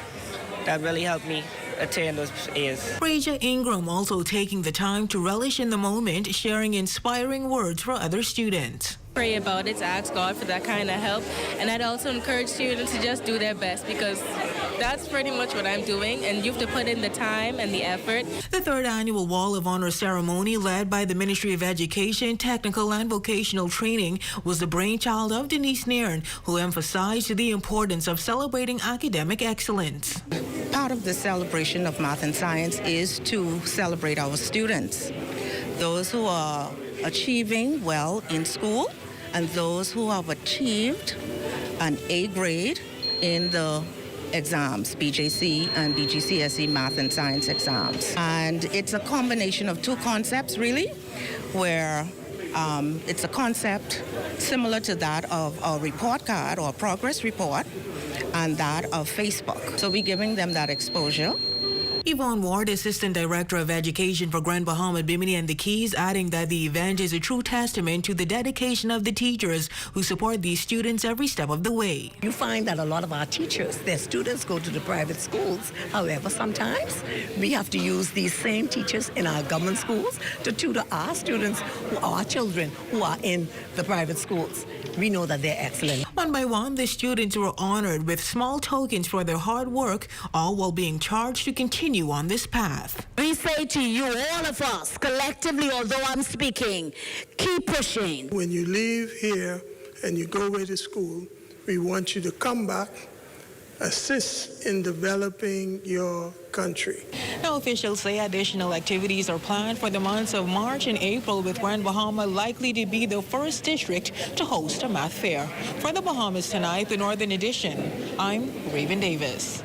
that really helped me attain those A's. Raja Ingram also taking the time to relish in the moment, sharing inspiring words for other students. Pray about it, to ask God for that kind of help, and I'd also encourage students to just do their best, because that's pretty much what I'm doing, and you have to put in the time and the effort. The 3rd annual Wall of Honor ceremony, led by the Ministry of Education, Technical and Vocational Training, was the brainchild of Denise Nairn, who emphasized the importance of celebrating academic excellence. Part of the celebration of math and science is to celebrate our students, those who are achieving well in school and those who have achieved an A grade in the exams, BJC and BGCSE math and science exams. And it's a combination of 2 concepts, really, where it's a concept similar to that of a report card or progress report and that of Facebook. So we're giving them that exposure. Yvonne Ward, Assistant Director of Education for Grand Bahama, Bimini and the Keys, adding that the event is a true testament to the dedication of the teachers who support these students every step of the way. You find that a lot of our teachers, their students go to the private schools. However, sometimes we have to use these same teachers in our government schools to tutor our students, our children who are in the private schools. We know that they're excellent. One by one, the students were honored with small tokens for their hard work, all while being charged to continue on this path. We say to you, all of us, collectively, although I'm speaking, keep pushing. When you leave here and you go away to school, we want you to come back, assist in developing your country. Now, officials say additional activities are planned for the months of March and April, with Grand Bahama likely to be the first district to host a math fair. For the Bahamas Tonight, the Northern Edition, I'm Raven Davis.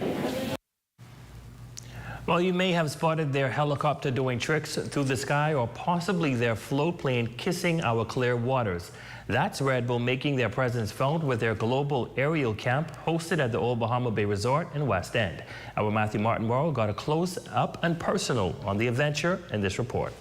Well, you may have spotted their helicopter doing tricks through the sky, or possibly their float plane kissing our clear waters. That's Red Bull making their presence felt with their global aerial camp hosted at the Old Bahama Bay Resort in West End. Our Matthew Martinborough got a close-up and personal on the adventure in this report.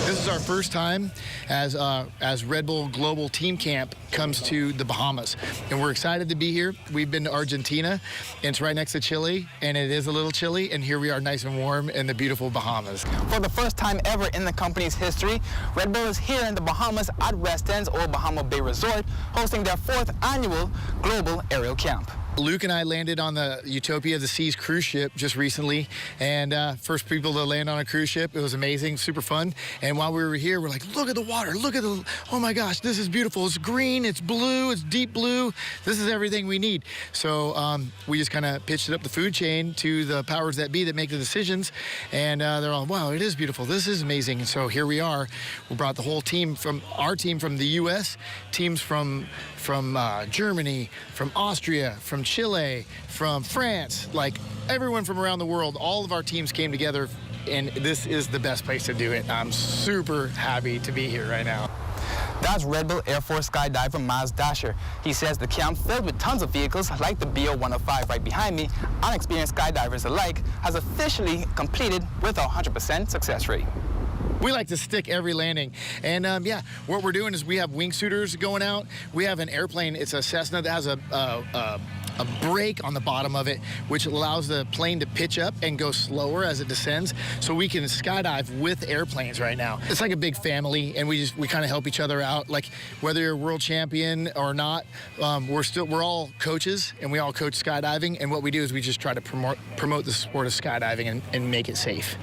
This is our first time as Red Bull Global Team Camp comes to the Bahamas, and we're excited to be here. We've been to Argentina, and it's right next to Chile, and it is a little chilly, and here we are nice and warm in the beautiful Bahamas. For the first time ever in the company's history, Red Bull is here in the Bahamas at West End's Old Bahama Bay Resort, hosting their 4th annual Global Aerial Camp. Luke and I landed on the Utopia of the Seas cruise ship just recently, and first people to land on a cruise ship. It was amazing, super fun. And while we were here, we're like, look at the water, look at the, oh my gosh, this is beautiful. It's green, it's blue, it's deep blue. This is everything we need. So we just kind of pitched it up the food chain to the powers that be that make the decisions, and they're all, wow, it is beautiful. This is amazing. And so here we are. We brought the whole team from our team from the U.S., teams from Germany, from Austria, from Chile, from France, like everyone from around the world. All of our teams came together, and this is the best place to do it. I'm super happy to be here right now. That's Red Bull Air Force skydiver Miles Dasher. He says the camp, filled with tons of vehicles like the BO-105 right behind me, unexperienced skydivers alike, has officially completed with a 100% success rate. We like to stick every landing. And yeah, what we're doing is we have wingsuiters going out. We have an airplane. It's a Cessna that has a brake on the bottom of it, which allows the plane to pitch up and go slower as it descends. So we can skydive with airplanes right now. It's like a big family, and we kind of help each other out. Like whether you're a world champion or not, we're all coaches, and we all coach skydiving. And what we do is we just try to promote the sport of skydiving and make it safe.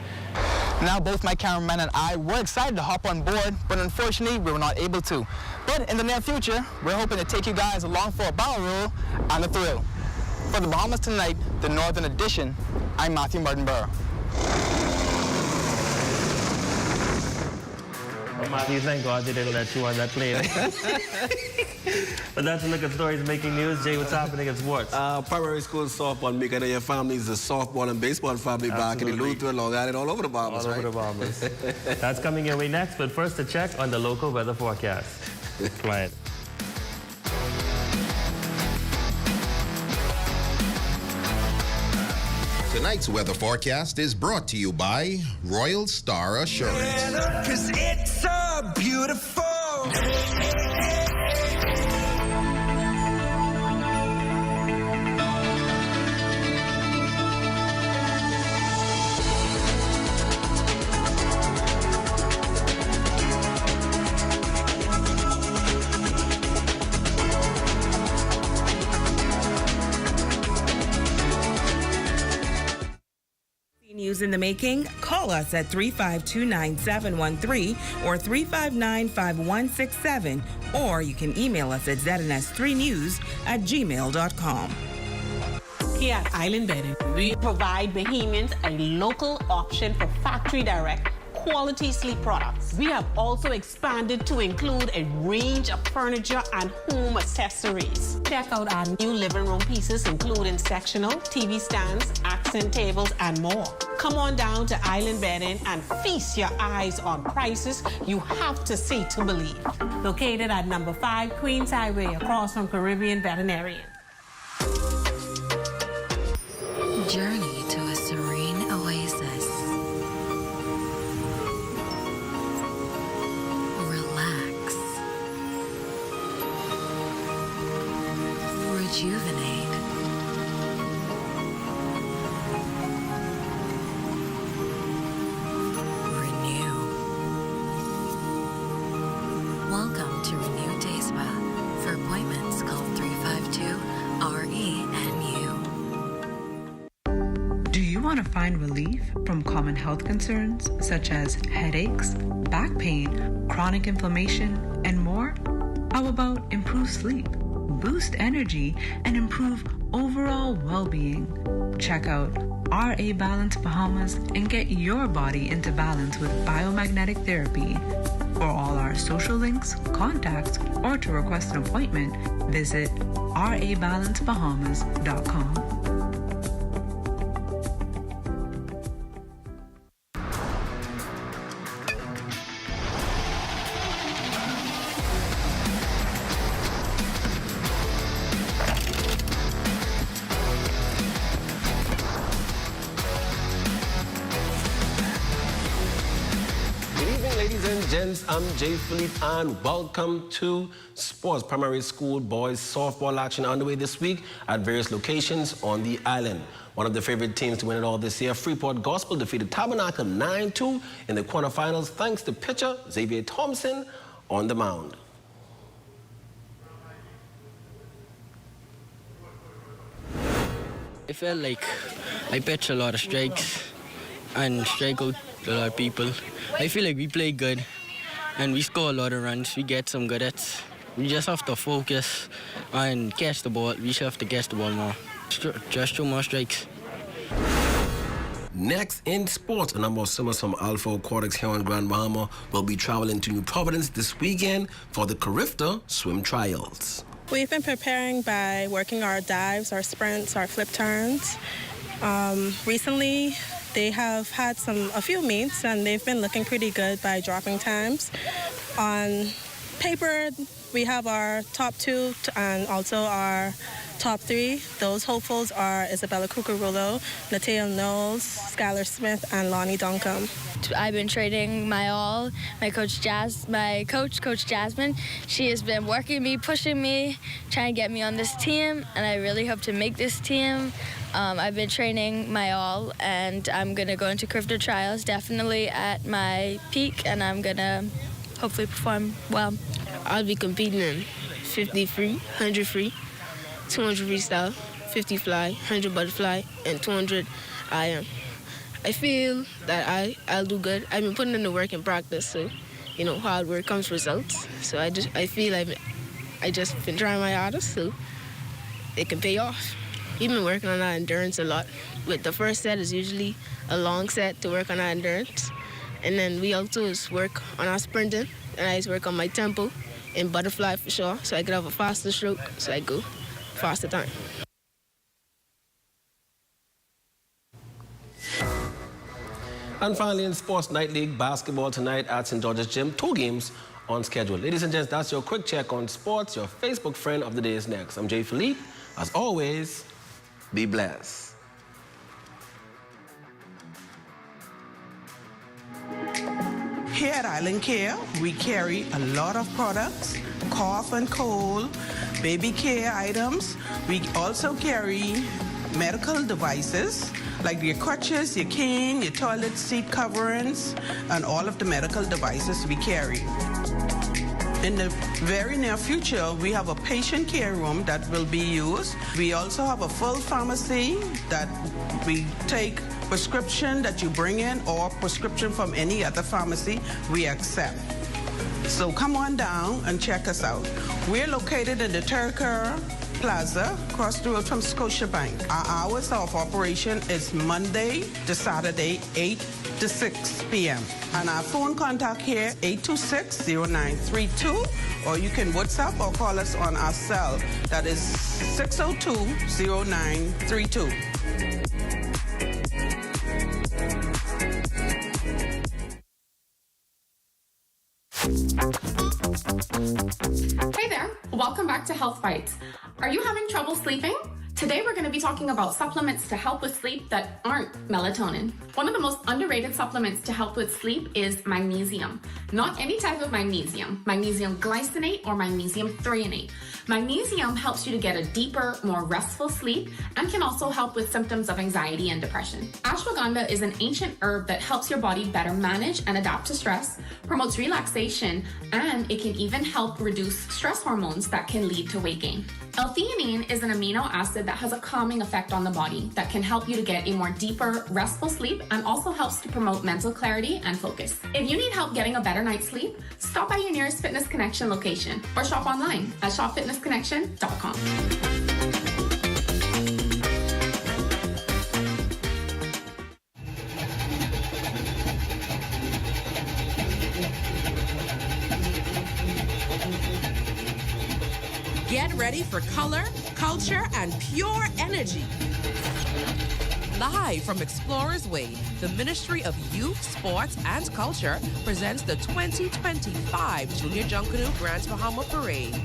Now both my cameraman and I were excited to hop on board, but unfortunately we were not able to. But in the near future, we're hoping to take you guys along for a barrel roll and a thrill. For the Bahamas Tonight, the Northern Edition, I'm Matthew Martinborough. Well, Matthew, thank God they didn't let you on that plane. But that's a look at stories making news. Jay, what's happening at sports? Primary school softball, making your families a softball and baseball family. Absolutely. Back in the Luther, Long Island, all over the Bahamas, all over the Bahamas. That's coming your way next, but first a check on the local weather forecast. Client. Tonight's weather forecast is brought to you by Royal Star Assurance. 'Cause it's so beautiful. News in the making? Call us at 352-9713 or 359-5167, or you can email us at ZNS3news@gmail.com. Here at Island Bedding, we provide Bahamians a local option for factory direct quality sleep products. We have also expanded to include a range of furniture and home accessories. Check out our new living room pieces, including sectional, TV stands, accent tables, and more. Come on down to Island Bedding and feast your eyes on prices you have to see to believe. Located at number 5 Queens Highway, across from Caribbean Veterinarian. Journey to a serene oasis. Relax. Rejuvenate. Renew. Welcome to Renew Day Spa. For appointments, call 352-RENU. Do you want to find relief from common health concerns such as headaches, back pain, chronic inflammation, and more? How about improved sleep, boost energy, and improve overall well-being? Check out RA Balance Bahamas and get your body into balance with biomagnetic therapy. For all our social links, contacts, or to request an appointment, visit rabalancebahamas.com. I'm Jay Philippe, and welcome to Sports. Primary school boys softball action underway this week at various locations on the island. One of the favorite teams to win it all this year, Freeport Gospel, defeated Tabernacle 9-2 in the quarterfinals thanks to pitcher Xavier Thompson on the mound. I felt like I pitched a lot of strikes and strike out a lot of people. I feel like we play good and we score a lot of runs. We get some good hits. We just have to focus and catch the ball. We just have to catch the ball more. Just 2 more strikes. Next in sports, a number of swimmers from Alpha Aquatics here on Grand Bahama will be traveling to New Providence this weekend for the Carifta Swim Trials. We've been preparing by working our dives, our sprints, our flip turns. Recently, they have had a few meets, and they've been looking pretty good by dropping times. On paper, we have our top 2 and also our top 3. Those hopefuls are Isabella Cucarulo, Natea Knowles, Skylar Smith, and Lonnie Duncombe. I've been training my all. My coach, Coach Jasmine, she has been working me, pushing me, trying to get me on this team, and I really hope to make this team. I've been training my all, and I'm going to go into Carifta trials definitely at my peak, and I'm going to hopefully perform well. I'll be competing in 50 free, 100 free, 200 freestyle, 50 fly, 100 butterfly, and 200 IM. I feel that I'll do good. I've been putting in the work in practice, so hard work comes results. So I feel I just been trying my hardest, so it can pay off. We've been working on our endurance a lot. With the first set is usually a long set to work on our endurance, and then we also work on our sprinting, and I work on my tempo in butterfly for sure, so I could have a faster stroke, so I go faster time. And finally in sports, Night League basketball tonight at St. George's Gym. 2 games on schedule. Ladies and gents, that's your quick check on sports. Your Facebook friend of the day is next. I'm Jay Philippe. As always, be blessed. Here at Island Care, we carry a lot of products, cough and cold, baby care items. We also carry medical devices like your crutches, your cane, your toilet seat coverings, and all of the medical devices we carry. In the very near future, we have a patient care room that will be used. We also have a full pharmacy that we take prescription that you bring in or prescription from any other pharmacy we accept. So come on down and check us out. We're located in the Turker Plaza, across the road from Scotiabank. Our hours of operation is Monday to Saturday, 8 to 6 p.m. And our phone contact here, 826-0932, or you can WhatsApp or call us on our cell. That is 602-0932. Hey there, welcome back to Health Bites. Are you having trouble sleeping? Today we're going to be talking about supplements to help with sleep that aren't melatonin. One of the most underrated supplements to help with sleep is magnesium. Not any type of magnesium, magnesium glycinate or magnesium threonate. Magnesium helps you to get a deeper, more restful sleep and can also help with symptoms of anxiety and depression. Ashwagandha is an ancient herb that helps your body better manage and adapt to stress, promotes relaxation, and it can even help reduce stress hormones that can lead to weight gain. L-theanine is an amino acid that has a calming effect on the body that can help you to get a more deeper, restful sleep and also helps to promote mental clarity and focus. If you need help getting a better night's sleep, stop by your nearest Fitness Connection location or shop online at shopfitnessconnection.com. Get ready for color, culture, and pure energy. Live from Explorers Way, the Ministry of Youth, Sports, and Culture presents the 2025 Junior Junkanoo Grand Bahama Parade.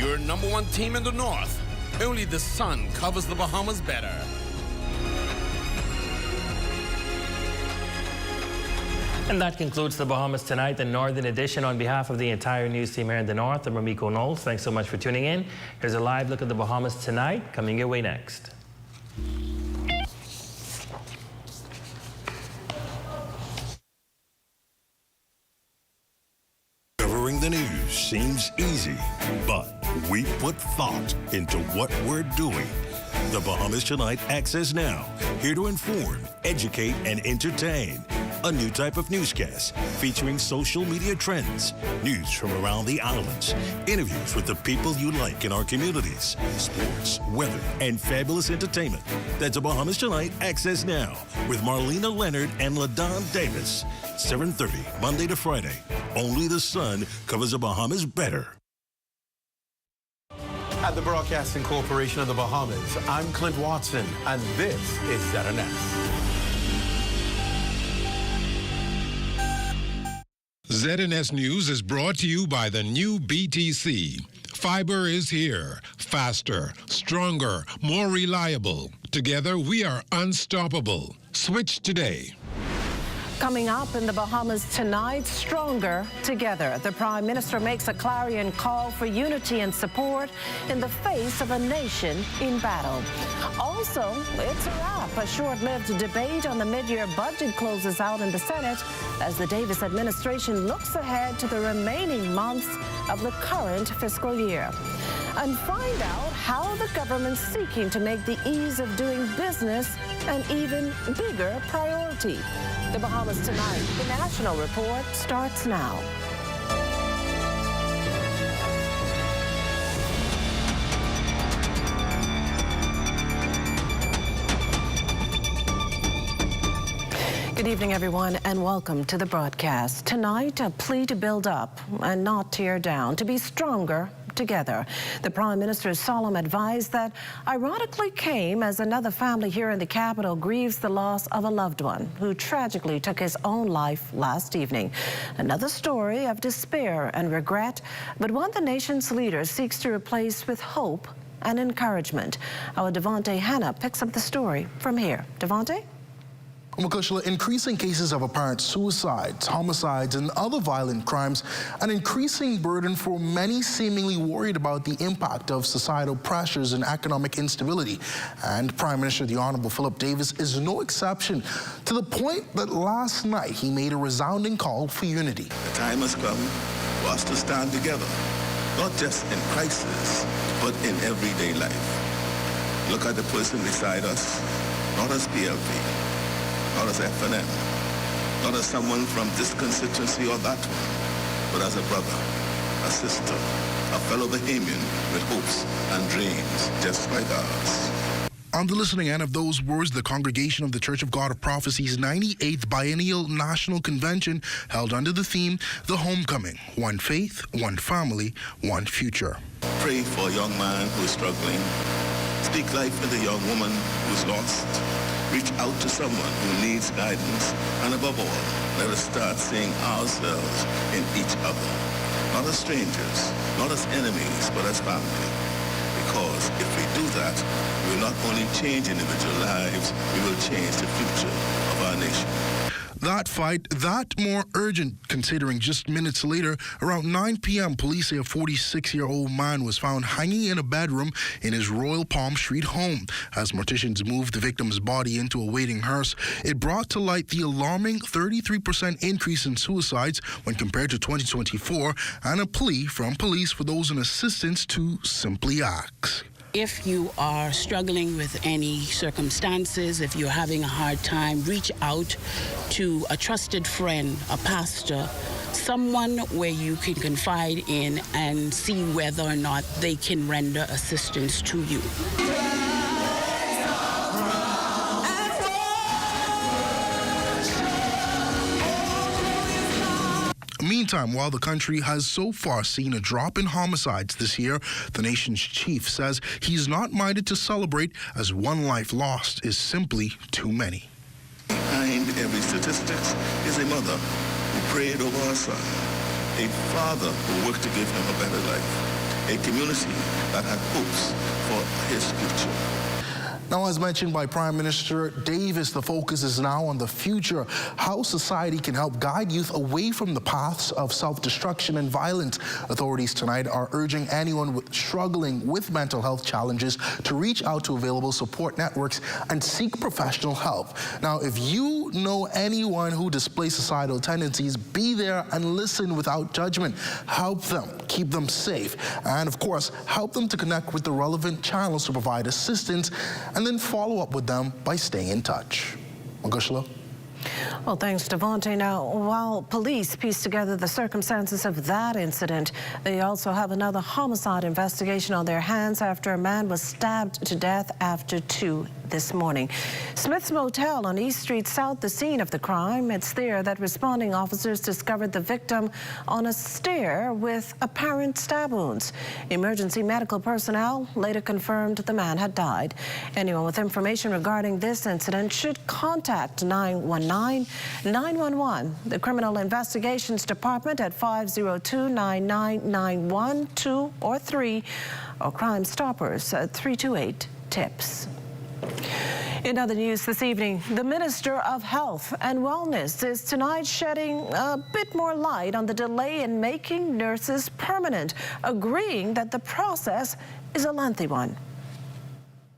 Your number 1 team in the North. Only the sun covers the Bahamas better. And that concludes the Bahamas Tonight, the Northern Edition. On behalf of the entire news team here in the North, I'm Ramiko Knowles. Thanks so much for tuning in. Here's a live look at the Bahamas Tonight, coming your way next. the news seems easy, but we put thought into what we're doing. The Bahamas Tonight Access Now, here to inform, educate, and entertain. A new type of newscast featuring social media trends, news from around the islands, interviews with the people you like in our communities, sports, weather, and fabulous entertainment. That's a Bahamas Tonight Access Now with Marlena Leonard and LaDon Davis. 7:30, Monday to Friday. Only the sun covers the Bahamas better. At the Broadcasting Corporation of the Bahamas, I'm Clint Watson, and this is ZNS. ZNS News is brought to you by the new BTC. Fiber is here, faster, stronger, more reliable. Together, we are unstoppable. Switch today. Coming up in the Bahamas tonight, stronger together. The Prime Minister makes a clarion call for unity and support in the face of a nation in battle. Also, it's a wrap. A short-lived debate on the mid-year budget closes out in the Senate as the Davis administration looks ahead to the remaining months of the current fiscal year. And find out how the government's seeking to make the ease of doing business an even bigger priority. The Bahamas Tonight, the National Report starts now. Good evening, everyone, and welcome to the broadcast. Tonight, a plea to build up and not tear down, to be stronger together. The Prime Minister's solemn advice that ironically came as another family here in the capital grieves the loss of a loved one who tragically took his own life last evening. Another story of despair and regret, but one the nation's leader seeks to replace with hope and encouragement. Our Devontae Hanna picks up the story from here. Devontae? Makushla, increasing cases of apparent suicides, homicides, and other violent crimes, an increasing burden for many seemingly worried about the impact of societal pressures and economic instability. And Prime Minister the Honorable Philip Davis is no exception, to the point that last night he made a resounding call for unity. The time has come for us to stand together, not just in crisis, but in everyday life. Look at the person beside us, not as PLP, not as FNM, not as someone from this constituency or that one, but as a brother, a sister, a fellow Bahamian with hopes and dreams just like ours. On the listening end of those words, the Congregation of the Church of God of Prophecy's 98th Biennial National Convention held under the theme, The Homecoming, One Faith, One Family, One Future. Pray for a young man who is struggling. Speak life into a young woman who is lost. Reach out to someone who needs guidance. And above all, let us start seeing ourselves in each other. Not as strangers, not as enemies, but as family. Because if we do that, we will not only change individual lives, we will change the future of our nation. That fight, that more urgent, considering just minutes later, around 9 p.m., police say a 46-year-old man was found hanging in a bedroom in his Royal Palm Street home. As morticians moved the victim's body into a waiting hearse, it brought to light the alarming 33% increase in suicides when compared to 2024, and a plea from police for those in assistance to simply act. If you are struggling with any circumstances, if you're having a hard time, reach out to a trusted friend, a pastor, someone where you can confide in and see whether or not they can render assistance to you. Meantime, while the country has so far seen a drop in homicides this year, the nation's chief says he's not minded to celebrate, as one life lost is simply too many. Behind every statistic is a mother who prayed over her son, a father who worked to give him a better life, a community that had hopes for his future. Now, as mentioned by Prime Minister Davis, the focus is now on the future, how society can help guide youth away from the paths of self-destruction and violence. Authorities tonight are urging anyone struggling with mental health challenges to reach out to available support networks and seek professional help. Now, if you know anyone who displays suicidal tendencies, be there and listen without judgment. Help them, keep them safe, and of course, help them to connect with the relevant channels to provide assistance, and then follow up with them by staying in touch. Magushla? Well, thanks, Devontae. Now, while police piece together the circumstances of that incident, they also have another homicide investigation on their hands after a man was stabbed to death after 2 this morning. Smith's Motel on East Street South, the scene of the crime. It's there that responding officers discovered the victim on a stair with apparent stab wounds. Emergency medical personnel later confirmed the man had died. Anyone with information regarding this incident should contact 911-911, the Criminal Investigations Department at 502-9991, 2 or 3, or Crime Stoppers at 328-TIPS. In other news this evening, the Minister of Health and Wellness is tonight shedding a bit more light on the delay in making nurses permanent, agreeing that the process is a lengthy one.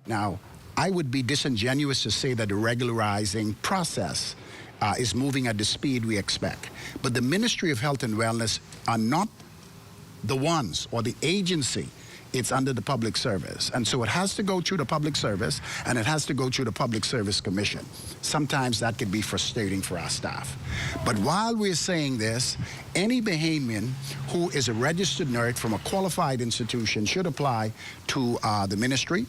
Now, I would be disingenuous to say that the regularizing process is moving at the speed we expect. But the Ministry of Health and Wellness are not the ones or the agency. It's under the Public Service. And so it has to go through the Public Service, and it has to go through the Public Service Commission. Sometimes that could be frustrating for our staff. But while we're saying this, any Bahamian who is a registered nurse from a qualified institution should apply to the ministry.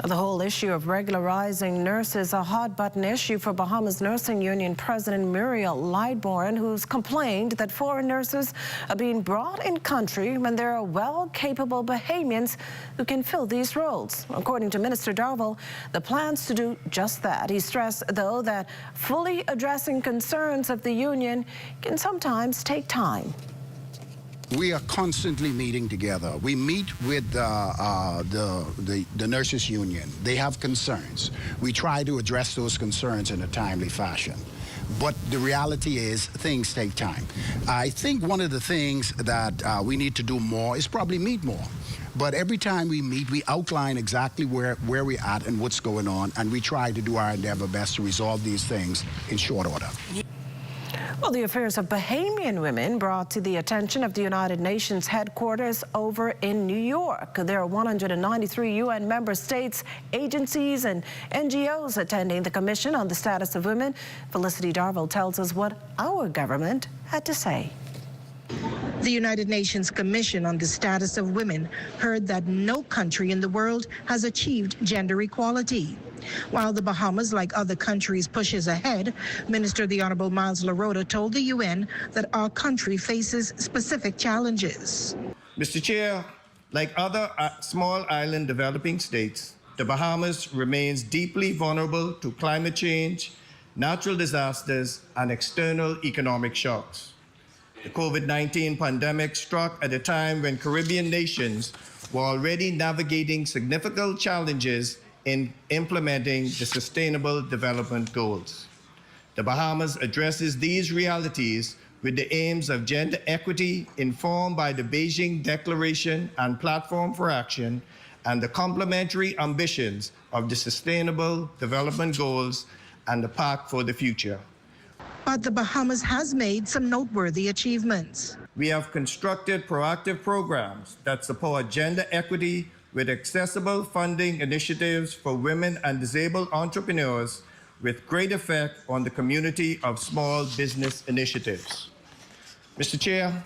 The whole issue of regularizing nurses, a hot-button issue for Bahamas Nursing Union President Muriel Lightbourne, who's complained that foreign nurses are being brought in country when there are well-capable Bahamians who can fill these roles. According to Minister Darville, the plans to do just that. He stressed, though, that fully addressing concerns of the union can sometimes take time. We are constantly meeting together. We meet with the nurses union. They have concerns. We try to address those concerns in a timely fashion. But the reality is things take time. I think one of the things that we need to do more is probably meet more. But every time we meet, we outline exactly where we're at and what's going on, and we try to do our endeavor best to resolve these things in short order. Well, the affairs of Bahamian women brought to the attention of the United Nations headquarters over in New York. There are 193 UN member states, agencies, and NGOs attending the Commission on the Status of Women. Felicity Darville tells us what our government had to say. The United Nations Commission on the Status of Women heard that no country in the world has achieved gender equality. While the Bahamas, like other countries, pushes ahead, Minister the Honorable Miles LaRota told the UN that our country faces specific challenges. Mr. Chair, like other small island developing states, the Bahamas remains deeply vulnerable to climate change, natural disasters, and external economic shocks. The COVID-19 pandemic struck at a time when Caribbean nations were already navigating significant challenges in implementing the Sustainable Development Goals. The Bahamas addresses these realities with the aims of gender equity informed by the Beijing Declaration and Platform for Action and the complementary ambitions of the Sustainable Development Goals and the Pact for the Future. But the Bahamas has made some noteworthy achievements. We have constructed proactive programs that support gender equity with accessible funding initiatives for women and disabled entrepreneurs with great effect on the community of small business initiatives. Mr. Chair,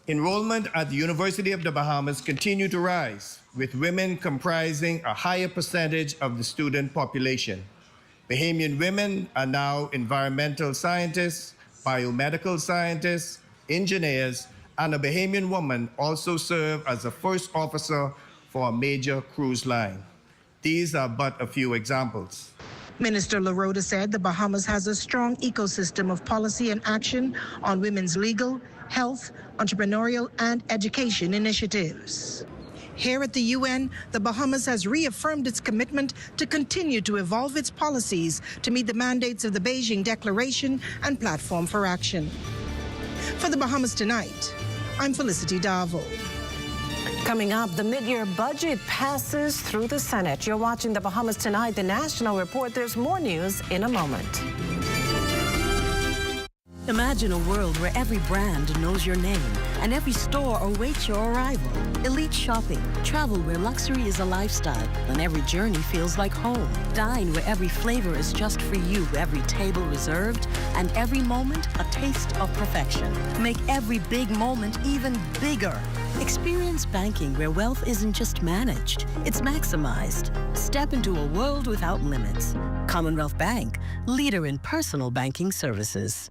enrollment at the University of the Bahamas continue to rise, with women comprising a higher percentage of the student population. Bahamian women are now environmental scientists, biomedical scientists, engineers, and a Bahamian woman also serves as a first officer for a major cruise line. These are but a few examples. Minister LaRota said the Bahamas has a strong ecosystem of policy and action on women's legal, health, entrepreneurial, and education initiatives. Here at the UN, the Bahamas has reaffirmed its commitment to continue to evolve its policies to meet the mandates of the Beijing Declaration and Platform for Action. For the Bahamas Tonight, I'm Felicity Darvo. Coming up, the mid-year budget passes through the Senate. You're watching the Bahamas Tonight, the National Report. There's more news in a moment. Imagine a world where every brand knows your name and every store awaits your arrival. Elite shopping, travel where luxury is a lifestyle and every journey feels like home. Dine where every flavor is just for you, every table reserved, and every moment a taste of perfection. Make every big moment even bigger. Experience banking where wealth isn't just managed, it's maximized. Step into a world without limits. Commonwealth Bank, leader in personal banking services.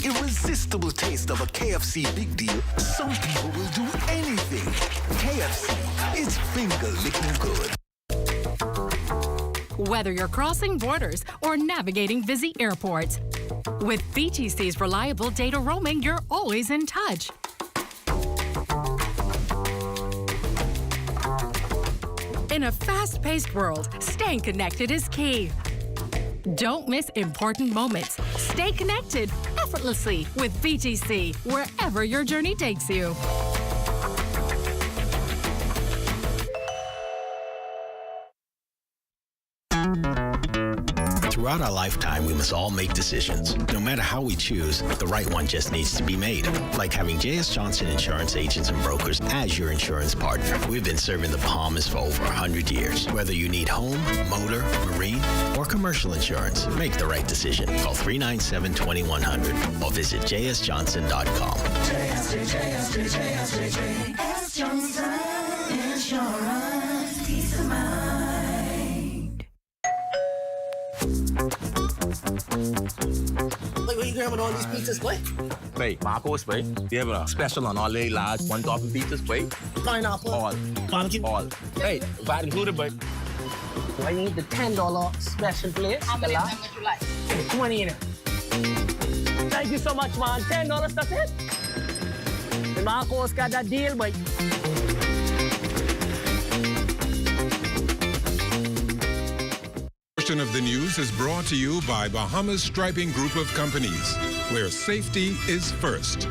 Irresistible taste of a KFC big deal, some people will do anything. KFC is finger-licking good. Whether you're crossing borders or navigating busy airports, with BTC's reliable data roaming, you're always in touch. In a fast-paced world, staying connected is key. Don't miss important moments. Stay connected effortlessly with BTC, wherever your journey takes you. Throughout our lifetime, we must all make decisions. No matter how we choose, the right one just needs to be made. Like having J.S. Johnson Insurance Agents and Brokers as your insurance partner. We've been serving the Bahamas for over 100 years. Whether you need home, motor, marine, or commercial insurance, make the right decision. Call 397-2100 or visit jsjohnson.com. JS Johnson Insurance, peace of mind. Like, where you grabbing all these pizzas, boy? Wait, Marcos, wait. We have a special on all the large one-topping pizzas, wait. Pineapple. All. Barbecue. All. Hey, VAT included, boy. I need the $10 special place. How many of them would you like? 20 in it. Thank you so much, man. $10, that's it. The Marcos got that deal, boy. Of the news is brought to you by Bahamas Striping Group of Companies, where safety is first.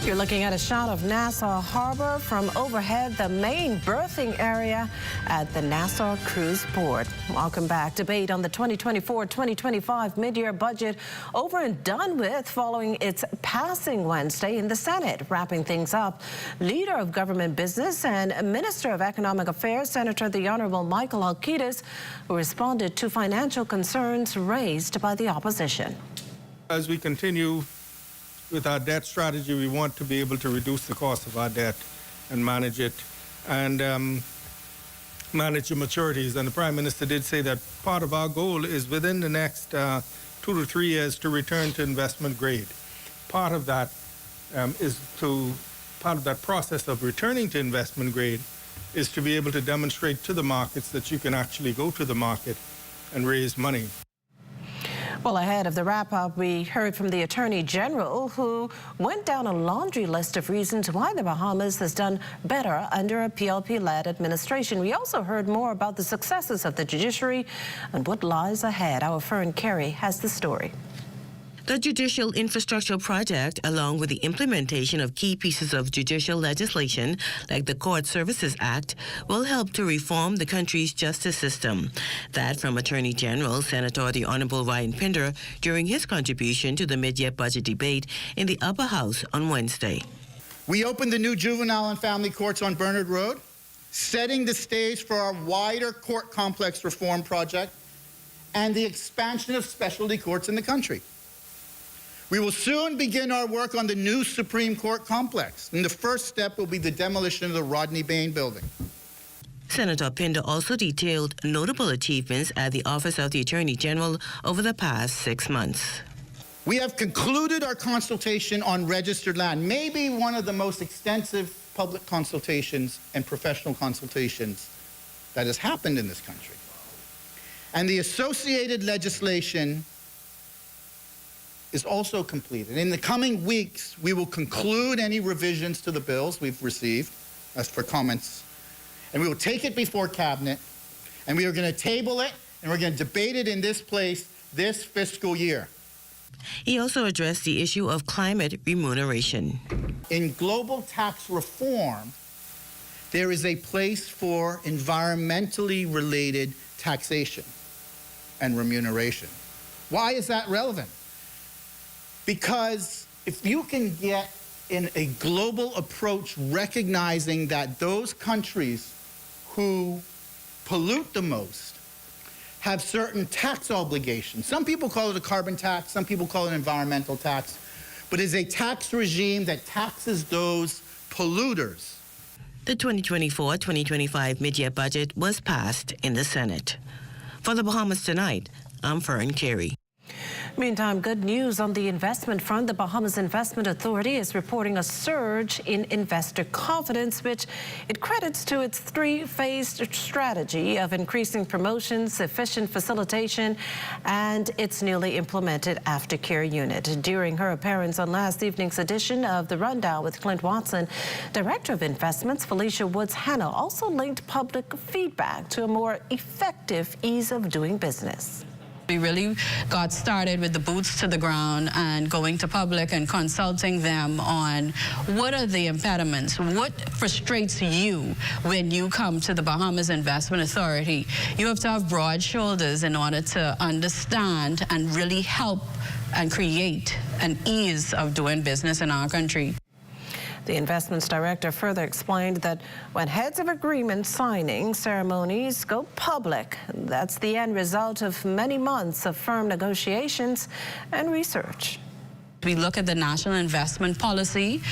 You're looking at a shot of Nassau Harbor from overhead, the main berthing area at the Nassau Cruise Port. Welcome back. Debate on the 2024-2025 mid-year budget over and done with following its passing Wednesday in the Senate. Wrapping things up, Leader of Government Business and Minister of Economic Affairs, Senator the Honorable Michael Alcides, who responded to financial concerns raised by the opposition. As we continue with our debt strategy, we want to be able to reduce the cost of our debt and manage it and manage the maturities. And the Prime Minister did say that part of our goal is within the next 2 to 3 years to return to investment grade. Part of that part of that process of returning to investment grade is to be able to demonstrate to the markets that you can actually go to the market and raise money. Well, ahead of the wrap-up, we heard from the Attorney General, who went down a laundry list of reasons why the Bahamas has done better under a PLP-led administration. We also heard more about the successes of the judiciary and what lies ahead. Our Fern Carey has the story. The Judicial Infrastructure Project, along with the implementation of key pieces of judicial legislation like the Court Services Act, will help to reform the country's justice system. That from Attorney General Senator the Honorable Ryan Pinder during his contribution to the mid-year budget debate in the Upper House on Wednesday. We opened the new juvenile and family courts on Bernard Road, setting the stage for our wider court complex reform project and the expansion of specialty courts in the country. We will soon begin our work on the new Supreme Court complex, and the first step will be the demolition of the Rodney Bain building. Senator Pinder also detailed notable achievements at the Office of the Attorney General over the past 6 months. We have concluded our consultation on registered land, maybe one of the most extensive public consultations and professional consultations that has happened in this country. And the associated legislation is also completed. In the coming weeks, we will conclude any revisions to the bills we've received, as for comments, and we will take it before Cabinet, and we are going to table it, and we're going to debate it in this place this fiscal year. He also addressed the issue of climate remuneration. In global tax reform, there is a place for environmentally related taxation and remuneration. Why is that relevant? Because if you can get in a global approach recognizing that those countries who pollute the most have certain tax obligations. Some people call it a carbon tax, some people call it an environmental tax, but it's a tax regime that taxes those polluters. The 2024-2025 mid-year budget was passed in the Senate. For the Bahamas Tonight, I'm Fern Carey. Meantime, good news on the investment front. The Bahamas Investment Authority is reporting a surge in investor confidence, which it credits to its three-phased strategy of increasing promotions, efficient facilitation, and its newly implemented aftercare unit. During her appearance on last evening's edition of The Rundown with Clint Watson, Director of Investments Felicia Woods-Hanna also linked public feedback to a more effective ease of doing business. We really got started with the boots to the ground and going to public and consulting them on what are the impediments, what frustrates you when you come to the Bahamas Investment Authority. You have to have broad shoulders in order to understand and really help and create an ease of doing business in our country. The investments director further explained that when heads of agreement signing ceremonies go public, that's the end result of many months of firm negotiations and research. We look at the national investment policy.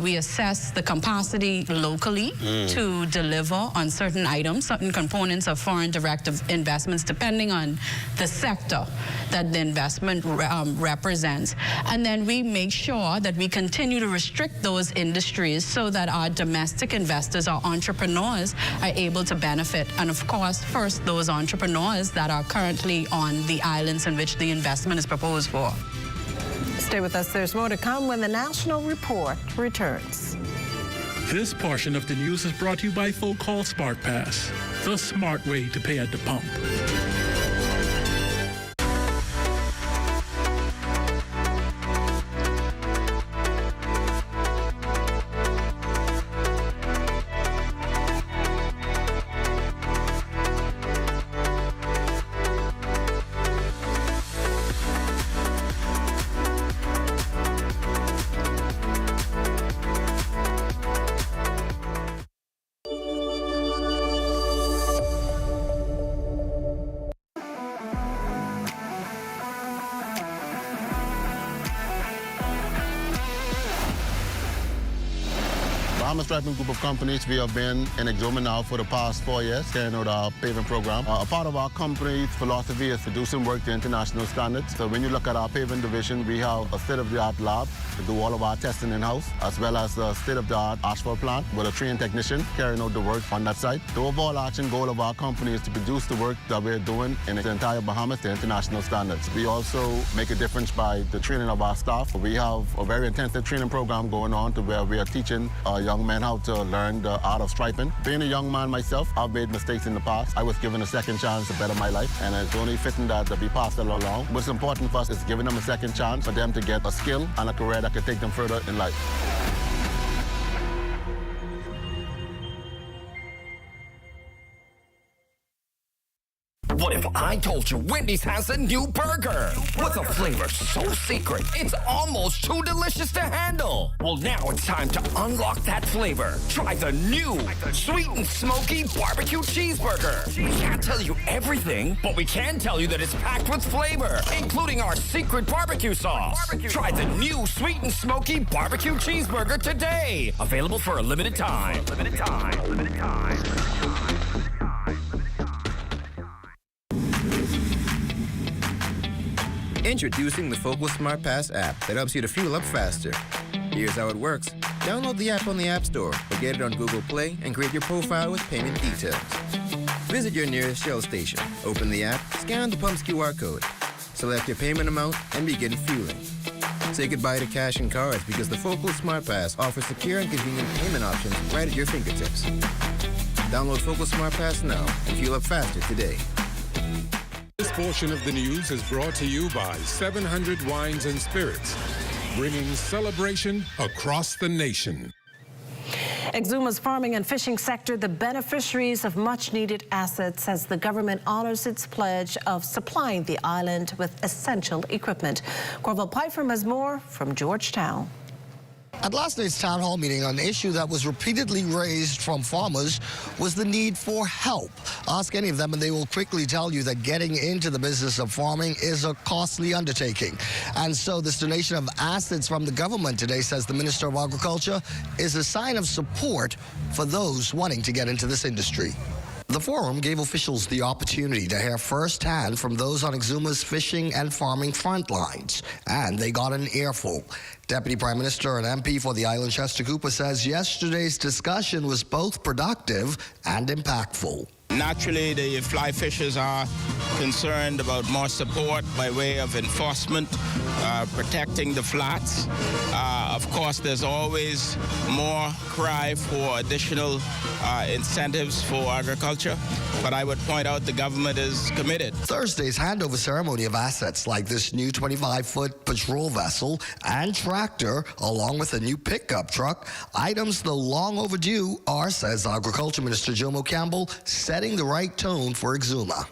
We assess the capacity locally to deliver on certain items, certain components of foreign direct investments, depending on the sector that the investment represents. And then we make sure that we continue to restrict those industries so that our domestic investors, our entrepreneurs, are able to benefit. And of course, first, those entrepreneurs that are currently on the islands in which the investment is proposed for. Stay with us. There's more to come when the National Report returns. This portion of the news is brought to you by Folk Call Smart Pass, the smart way to pay at the pump. Bahamas Striping Group of Companies, we have been in Exuma now for the past 4 years, carrying out our paving program. A part of our company's philosophy is to do some work to international standards. So when you look at our paving division, we have a state-of-the-art lab to do all of our testing in-house, as well as a state-of-the-art asphalt plant with a trained technician carrying out the work on that site. The overarching goal of our company is to produce the work that we're doing in the entire Bahamas to international standards. We also make a difference by the training of our staff. We have a very intensive training program going on to where we are teaching young men how to learn the art of striping. Being a young man myself, I've made mistakes in the past. I was given a second chance to better my life, and it's only fitting that we pass it along. What's important for us is giving them a second chance for them to get a skill and a career that could take them further in life. What if I told you Wendy's has a new burger with a flavor so secret, it's almost too delicious to handle. Well, now it's time to unlock that flavor. Try the new sweet and smoky barbecue cheeseburger. We can't tell you everything, but we can tell you that it's packed with flavor, including our secret barbecue sauce. Try the new sweet and smoky barbecue cheeseburger today. Available for a limited time. Introducing the Focal Smart Pass app that helps you to fuel up faster. Here's how it works. Download the app on the App Store or get it on Google Play and create your profile with payment details. Visit your nearest Shell station. Open the app, scan the pump's QR code, select your payment amount, and begin fueling. Say goodbye to cash and cards because the Focal Smart Pass offers secure and convenient payment options right at your fingertips. Download Focal Smart Pass now and fuel up faster today. This portion of the news is brought to you by 700 Wines and Spirits, bringing celebration across the nation. Exuma's farming and fishing sector, the beneficiaries of much-needed assets as the government honors its pledge of supplying the island with essential equipment. Corval Pyfrom has more from Georgetown. At last night's town hall meeting, an issue that was repeatedly raised from farmers was the need for help. Ask any of them and they will quickly tell you that getting into the business of farming is a costly undertaking. And so this donation of assets from the government today, says the Minister of Agriculture, is a sign of support for those wanting to get into this industry. The forum gave officials the opportunity to hear firsthand from those on Exuma's fishing and farming front lines, and they got an earful. Deputy Prime Minister and MP for the island, Chester Cooper, says yesterday's discussion was both productive and impactful. Naturally, the fly fishers are concerned about more support by way of enforcement, protecting the flats. Of course, there's always more cry for additional incentives for agriculture, but I would point out the government is committed. Thursday's handover ceremony of assets like this new 25-foot patrol vessel and tractor, along with a new pickup truck, items though long overdue, are, says Agriculture Minister Jomo Campbell, setting the right tone for Exuma.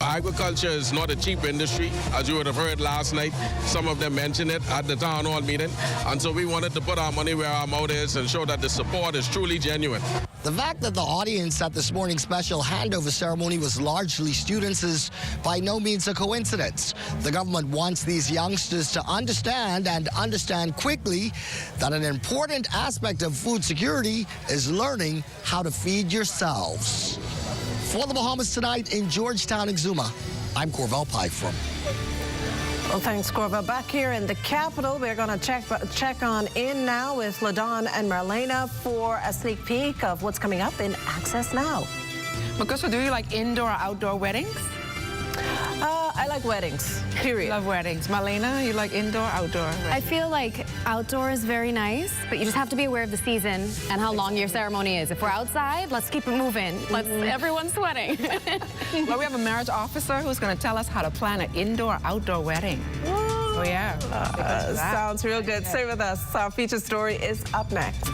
Agriculture is not a cheap industry, as you would have heard last night. Some of them mentioned it at the town hall meeting. And so we wanted to put our money where our mouth is and show that the support is truly genuine. The fact that the audience at this morning's special handover ceremony was largely students is by no means a coincidence. The government wants these youngsters to understand, and understand quickly, that an important aspect of food security is learning how to feed yourselves. For the Bahamas Tonight in Georgetown, Exuma, I'm Corval Pyfrom. Well, thanks, Corva. Back here in the capital, we're going to check on in now with LaDon and Marlena for a sneak peek of what's coming up in Access Now. Because do you like indoor or outdoor weddings? I like weddings, period. Love weddings. Marlena, you like indoor, outdoor? Weddings? I feel like outdoor is very nice, but you just have to be aware of the season and how long your ceremony is. If we're outside, let's keep it moving. Everyone's sweating. Well, we have a marriage officer who's going to tell us how to plan an indoor, outdoor wedding. Oh, yeah. Sounds real good. Stay with us. Our feature story is up next.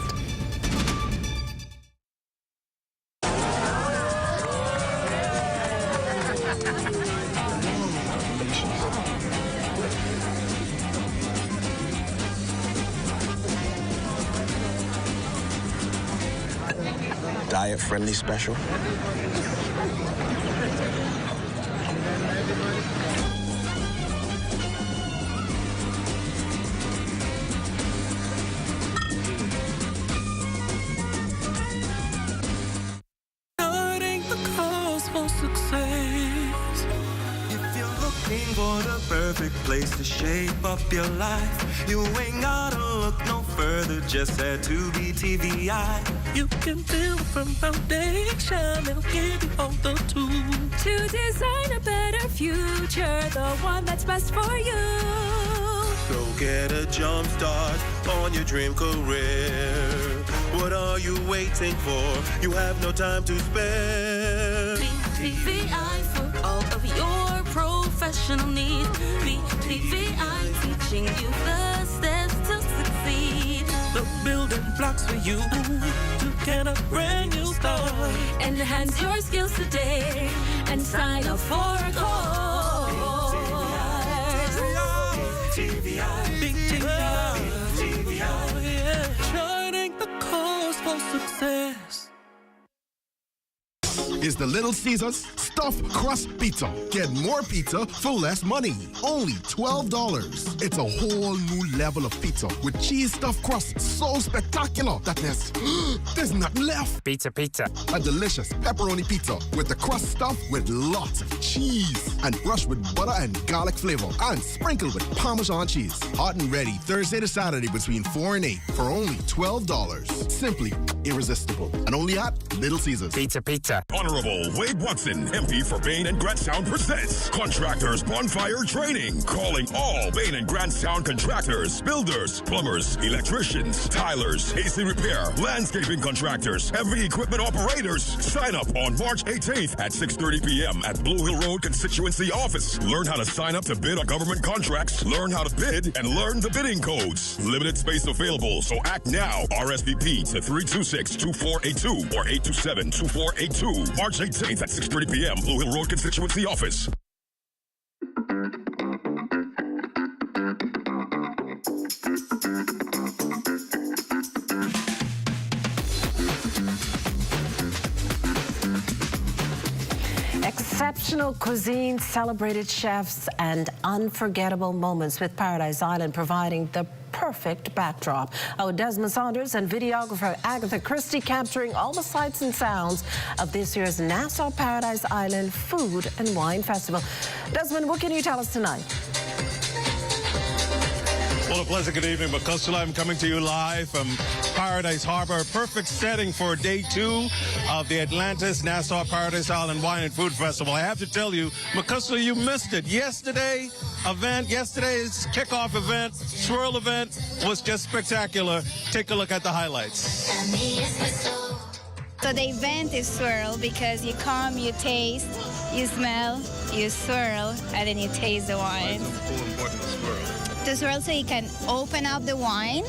Diet-friendly special. For the perfect place to shape up your life, you ain't gotta look no further, just head to BTVI. You can build from foundation, they'll give you all the tools to design a better future, the one that's best for you. Go get a jump start on your dream career. What are you waiting for? You have no time to spare. BTVI for all of your professional needs. BTVI teaching you the steps to succeed. the building blocks for you to get a brand new start. Enhance your skills today and sign up for a course. Big TVI, yeah. Charting the course for success. Is the Little Caesars Stuffed Crust Pizza. Get more pizza for less money. Only $12. It's a whole new level of pizza with cheese stuffed crust so spectacular that there's nothing left. Pizza. A delicious pepperoni pizza with the crust stuffed with lots of cheese and brushed with butter and garlic flavor and sprinkled with Parmesan cheese. Hot and ready Thursday to Saturday between 4 and 8 for only $12. Simply irresistible. And only at Little Caesars. Pizza. Honorable Wade Watson, MP for Bain and Grant Sound presents Contractors Bonfire Training. Calling all Bain and Grant Sound contractors, builders, plumbers, electricians, tilers, AC repair, landscaping contractors, heavy equipment operators. Sign up on March 18th at 6:30 p.m. at Blue Hill Road Constituency Office. Learn how to sign up to bid on government contracts, learn how to bid, and learn the bidding codes. Limited space available, so act now. RSVP to 326-2482 or 827-2482. March 18th at 6:30 p.m. Blue Hill Road Constituency Office. Exceptional cuisine, celebrated chefs, and unforgettable moments with Paradise Island providing the perfect backdrop. Our Desmond Saunders and videographer Agatha Christie capturing all the sights and sounds of this year's Nassau Paradise Island Food and Wine Festival. Desmond, what can you tell us tonight? Well, a pleasant good evening, Mixology. I'm coming to you live from Paradise Harbor. Perfect setting for day 2 of the Atlantis Nassau Paradise Island Wine and Food Festival. I have to tell you, Mixology, you missed it. Yesterday's kickoff event, swirl event, was just spectacular. Take a look at the highlights. So the event is swirl because you come, you taste, you smell, you swirl, and then you taste the wine. What's so important to swirl? To swirl so you can open up the wine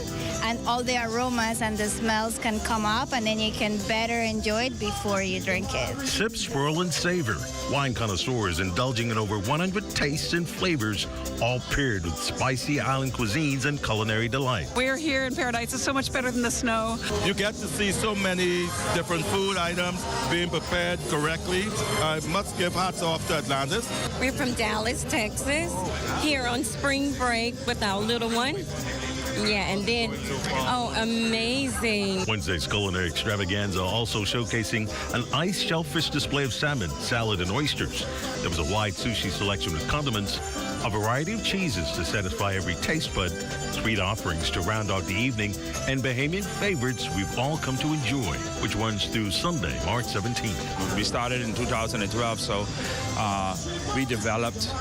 and all the aromas and the smells can come up, and then you can better enjoy it before you drink it. Sip, swirl, and savor. Wine connoisseurs indulging in over 100 tastes and flavors, all paired with spicy island cuisines and culinary delight. We're here in Paradise. It's so much better than the snow. You get to see so many different food items being prepared correctly. I must give hats off to Atlantis. We're from Dallas, Texas, here on spring break with our little one. Yeah, and then, amazing. Wednesday's culinary extravaganza also showcasing an ice shellfish display of salmon, salad, and oysters. There was a wide sushi selection with condiments, a variety of cheeses to satisfy every taste bud, sweet offerings to round out the evening, and Bahamian favorites we've all come to enjoy, which runs through Sunday, March 17th. We started in 2012, so we developed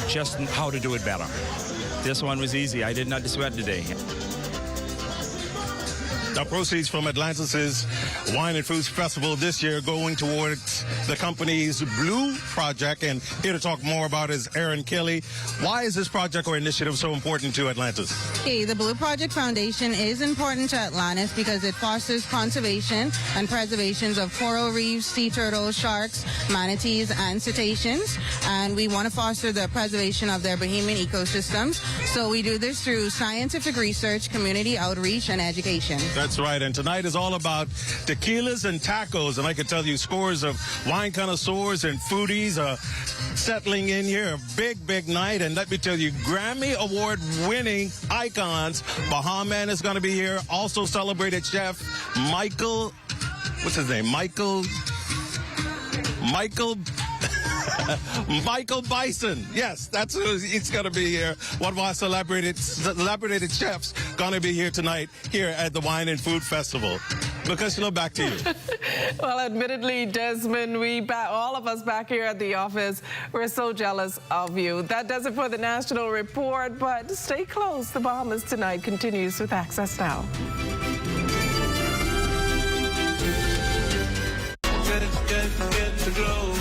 just how to do it better. This one was easy. I did not sweat today. Now, proceeds from Atlantis' Wine and Foods Festival this year going towards the company's Blue Project. And here to talk more about is Erin Kelly. Why is this project or initiative so important to Atlantis? Okay, the Blue Project Foundation is important to Atlantis because it fosters conservation and preservation of coral reefs, sea turtles, sharks, manatees, and cetaceans. And we want to foster the preservation of their Bahamian ecosystems. So we do this through scientific research, community outreach, and education. That's right. And tonight is all about tequilas and tacos. And I can tell you scores of wine connoisseurs and foodies are settling in here. A big, big night. And let me tell you, Grammy Award winning icons. Bahamasair is going to be here. Also celebrated chef Michael, what's his name? Michael Bison. Yes, that's who he's going to be here. One of our celebrated chefs going to be here tonight here at the Wine and Food Festival. Lucas, back to you. Well, admittedly, Desmond, all of us back here at the office, we're so jealous of you. That does it for the National Report, but stay close. The Bahamas Tonight continues with Access Now. Get the glow.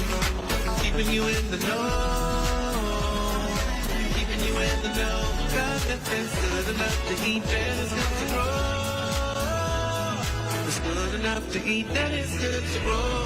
Keeping you in the know. Keeping you in the know. God, that's good enough to eat. Better to grow. enough to eat, then it's good to roll.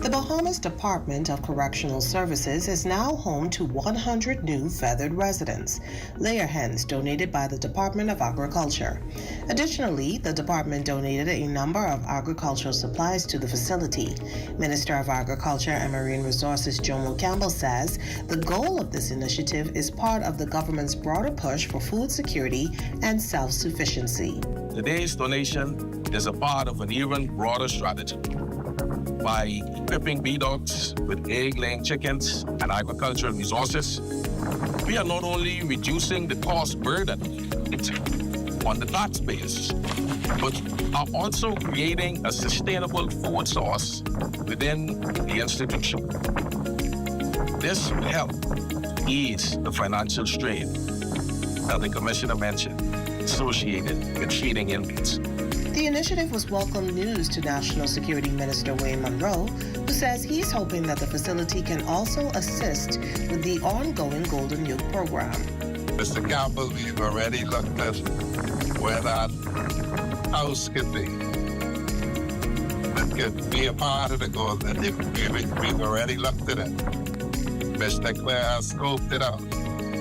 The Bahamas Department of Correctional Services is now home to 100 new feathered residents, layer hens donated by the Department of Agriculture. Additionally, the department donated a number of agricultural supplies to the facility. Minister of Agriculture and Marine Resources Jomo Campbell says the goal of this initiative is part of the government's broader push for food security and self-sufficiency. Today's donation is a part of an even broader strategy. By equipping bee dogs with egg-laying chickens and agricultural resources, we are not only reducing the cost burden on the taxpayers, but are also creating a sustainable food source within the institution. This will help ease the financial strain that the Commissioner mentioned associated with feeding inmates. The initiative was welcome news to National Security Minister Wayne Monroe, who says he's hoping that the facility can also assist with the ongoing Golden Youth Program. Mr. Campbell, we've already looked at where that house could be. That could be a part of the Golden Youth. We've already looked at it. Mr. Clare has scoped it out.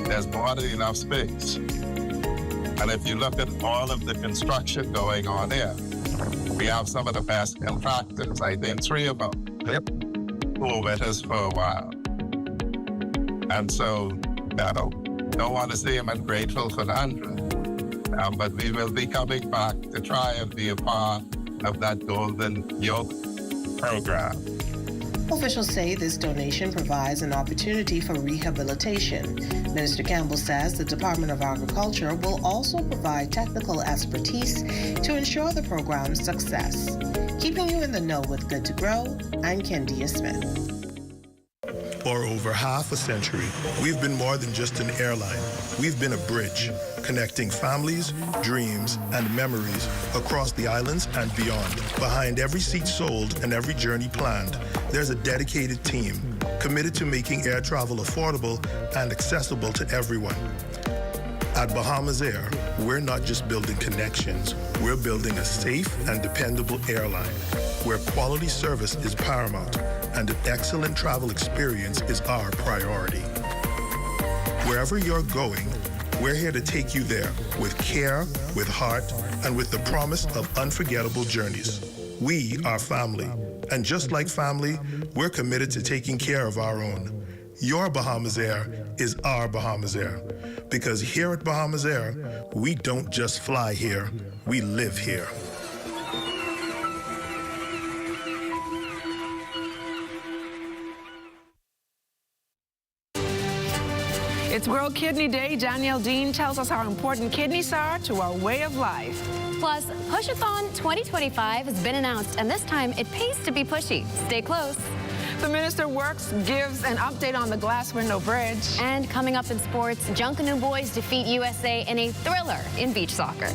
There's more than enough space. And if you look at all of the construction going on there, we have some of the best contractors, I think 3 of them, who were with us for a while. And so, I don't want to say I'm ungrateful for the 100, but we will be coming back to try and be a part of that Golden Youth Program. Officials say this donation provides an opportunity for rehabilitation. Minister Campbell says the Department of Agriculture will also provide technical expertise to ensure the program's success. Keeping you in the know with Good to Grow, I'm Kendia Smith. For over half a century, we've been more than just an airline. We've been a bridge, connecting families, dreams, and memories across the islands and beyond. Behind every seat sold and every journey planned, there's a dedicated team committed to making air travel affordable and accessible to everyone. At Bahamasair, we're not just building connections, we're building a safe and dependable airline where quality service is paramount and an excellent travel experience is our priority. Wherever you're going, we're here to take you there with care, with heart, and with the promise of unforgettable journeys. We are family, and just like family, we're committed to taking care of our own. Your Bahamasair is our Bahamasair, because here at Bahamasair, we don't just fly here, we live here. It's World Kidney Day. Danielle Dean tells us how important kidneys are to our way of life. Plus, Pushathon 2025 has been announced, and this time it pays to be pushy. Stay close. The Minister gives an update on the Glass Window Bridge. And coming up in sports, Junkanoo boys defeat USA in a thriller in beach soccer.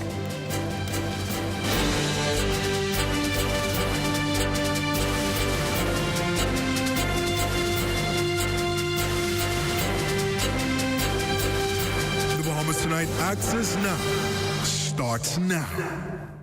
Tonight, access now starts now.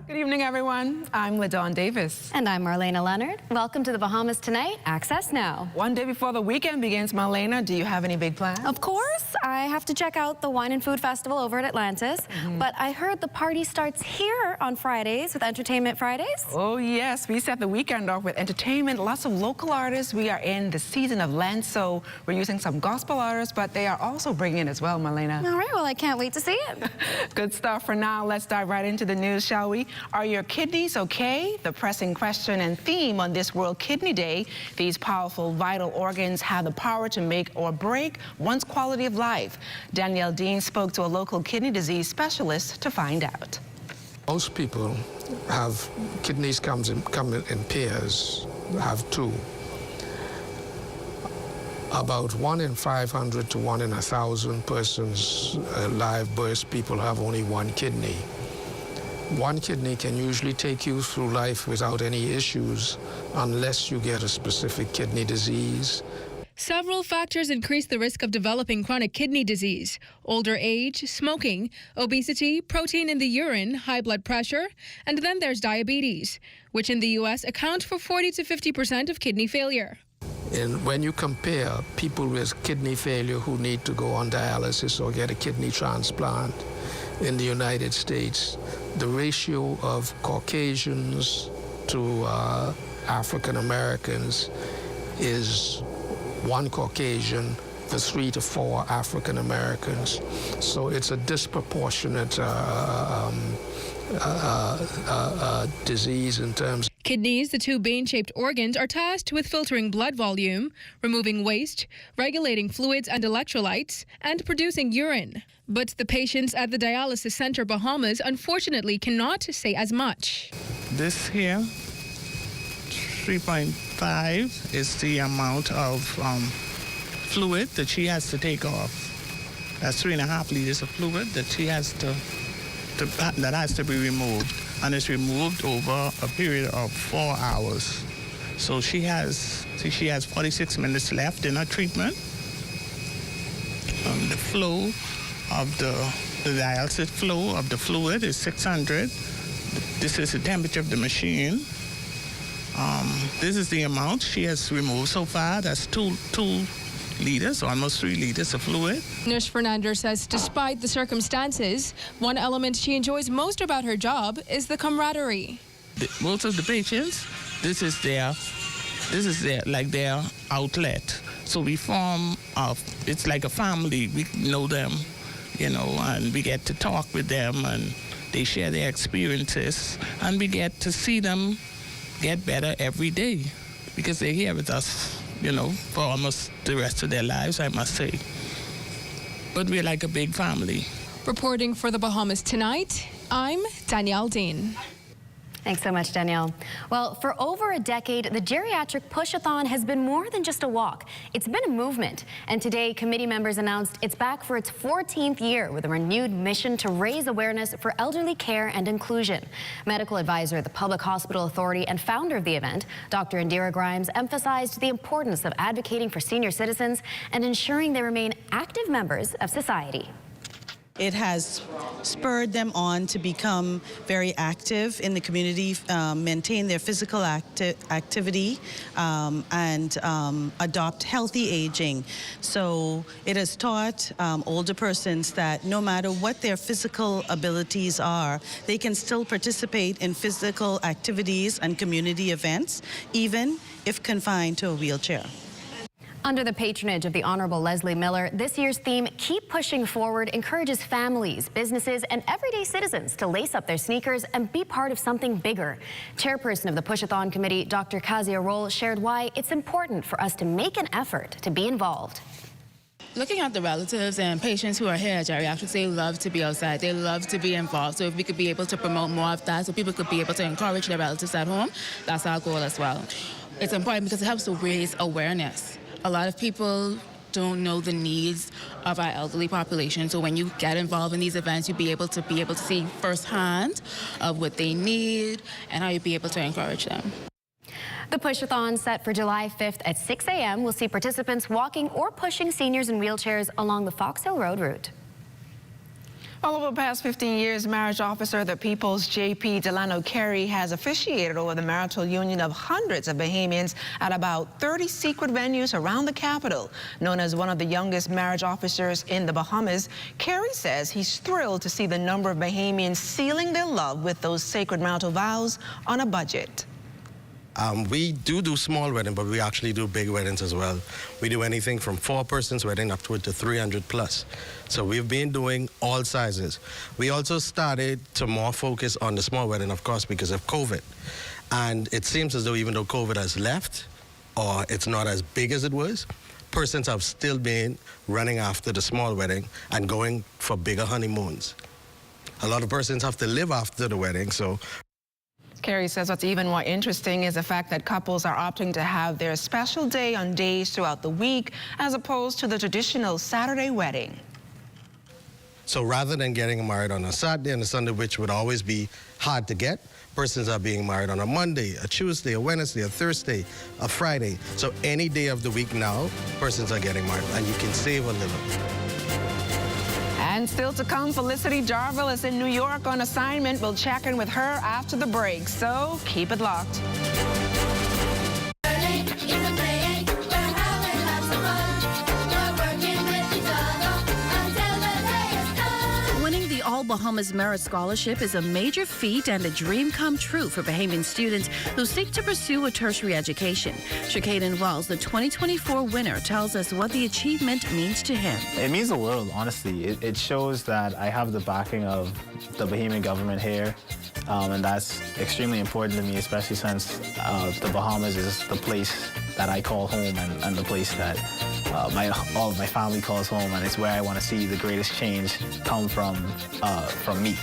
Good evening, everyone. I'm LaDawn Davis. And I'm Marlena Leonard. Welcome to the Bahamas Tonight, Access Now. One day before the weekend begins, Marlena, do you have any big plans? Of course. I have to check out the Wine and Food Festival over at Atlantis. But I heard the party starts here on Fridays with Entertainment Fridays. Oh, yes. We set the weekend off with entertainment, lots of local artists. We are in the season of Lent, so we're using some gospel artists, but they are also bringing in as well, Marlena. All right, well, I can't wait to see it. Good stuff. For now, let's dive right into the news, shall we? Are your kidneys okay? The pressing question and theme on this World Kidney Day. These powerful, vital organs have the power to make or break one's quality of life. Danielle Dean spoke to a local kidney disease specialist to find out. Most people have kidneys come in pairs, have 2. About 1 in 500 to 1 in 1,000 persons, live birth people have only 1 kidney. 1 kidney can usually take you through life without any issues unless you get a specific kidney disease. Several factors increase the risk of developing chronic kidney disease: older age, smoking, obesity, protein in the urine, high blood pressure, and then there's diabetes, which in the U.S. account for 40 to 50% of kidney failure. And when you compare people with kidney failure who need to go on dialysis or get a kidney transplant in the United States, the ratio of Caucasians to African Americans is 1 Caucasian for 3 to 4 African Americans. So it's a disproportionate disease in terms. Kidneys, the 2 bean-shaped organs, are tasked with filtering blood volume, removing waste, regulating fluids and electrolytes, and producing urine. But the patients at the dialysis center Bahamas unfortunately cannot say as much. This here, 3.5 is the amount of fluid that she has to take off. That's 3.5 liters of fluid that she has that has to be removed, and it's removed over a period of 4 hours. So she has 46 minutes left in her treatment. The flow of the dialysis flow of the fluid is 600. This is the temperature of the machine. This is the amount she has removed so far. That's 2 liters, almost 3 liters of fluid. Nurse Fernandez says despite the circumstances, one element she enjoys most about her job is the camaraderie. Most of the patients, this is their outlet. So we form, it's like a family. We know them, and we get to talk with them, and they share their experiences, and we get to see them get better every day because they're here with us, for almost the rest of their lives, I must say. But we're like a big family. Reporting for the Bahamas Tonight, I'm Danielle Dean. Thanks so much, Danielle. Well, for over a decade, the geriatric push-a-thon has been more than just a walk. It's been a movement. And today, committee members announced it's back for its 14th year with a renewed mission to raise awareness for elderly care and inclusion. Medical advisor at the Public Hospital Authority and founder of the event, Dr. Indira Grimes, emphasized the importance of advocating for senior citizens and ensuring they remain active members of society. It has spurred them on to become very active in the community, maintain their physical activity, and adopt healthy aging. So it has taught older persons that no matter what their physical abilities are, they can still participate in physical activities and community events, even if confined to a wheelchair. Under the patronage of the Honorable Leslie Miller, this year's theme, Keep Pushing Forward, encourages families, businesses, and everyday citizens to lace up their sneakers and be part of something bigger. Chairperson of the Push-a-thon Committee, Dr. Kazia Roll, shared why it's important for us to make an effort to be involved. Looking at the relatives and patients who are here at geriatrics, they love to be outside. They love to be involved. So if we could be able to promote more of that so people could be able to encourage their relatives at home, that's our goal as well. It's important because it helps to raise awareness. A lot of people don't know the needs of our elderly population. So when you get involved in these events, you'll be able to see firsthand of what they need and how you'll be able to encourage them. The push-a-thon set for July 5th at 6 a.m. will see participants walking or pushing seniors in wheelchairs along the Fox Hill Road route. Well, over the past 15 years, marriage officer of the People's J.P. Delano Carey has officiated over the marital union of hundreds of Bahamians at about 30 secret venues around the capital. Known as one of the youngest marriage officers in the Bahamas, Carey says he's thrilled to see the number of Bahamians sealing their love with those sacred marital vows on a budget. We do small weddings, but we actually do big weddings as well. We do anything from 4-person's wedding up to 300 plus. So we've been doing all sizes. We also started to more focus on the small wedding, of course, because of COVID. And it seems as though even though COVID has left, or it's not as big as it was, persons have still been running after the small wedding and going for bigger honeymoons. A lot of persons have to live after the wedding, so Carey says what's even more interesting is the fact that couples are opting to have their special day on days throughout the week as opposed to the traditional Saturday wedding. So rather than getting married on a Saturday and a Sunday, which would always be hard to get, persons are being married on a Monday, a Tuesday, a Wednesday, a Thursday, a Friday. So any day of the week now, persons are getting married, and you can save a little. And still to come, Felicity Jarville is in New York on assignment. We'll check in with her after the break, so keep it locked. Bahamas Merit Scholarship is a major feat and a dream come true for Bahamian students who seek to pursue a tertiary education. Shakaden Wells, the 2024 winner, tells us what the achievement means to him. It means the world, honestly. It shows that I have the backing of the Bahamian government here, and that's extremely important to me, especially since the Bahamas is the place that I call home and the place that all of my family calls home, and it's where I want to see the greatest change come from me.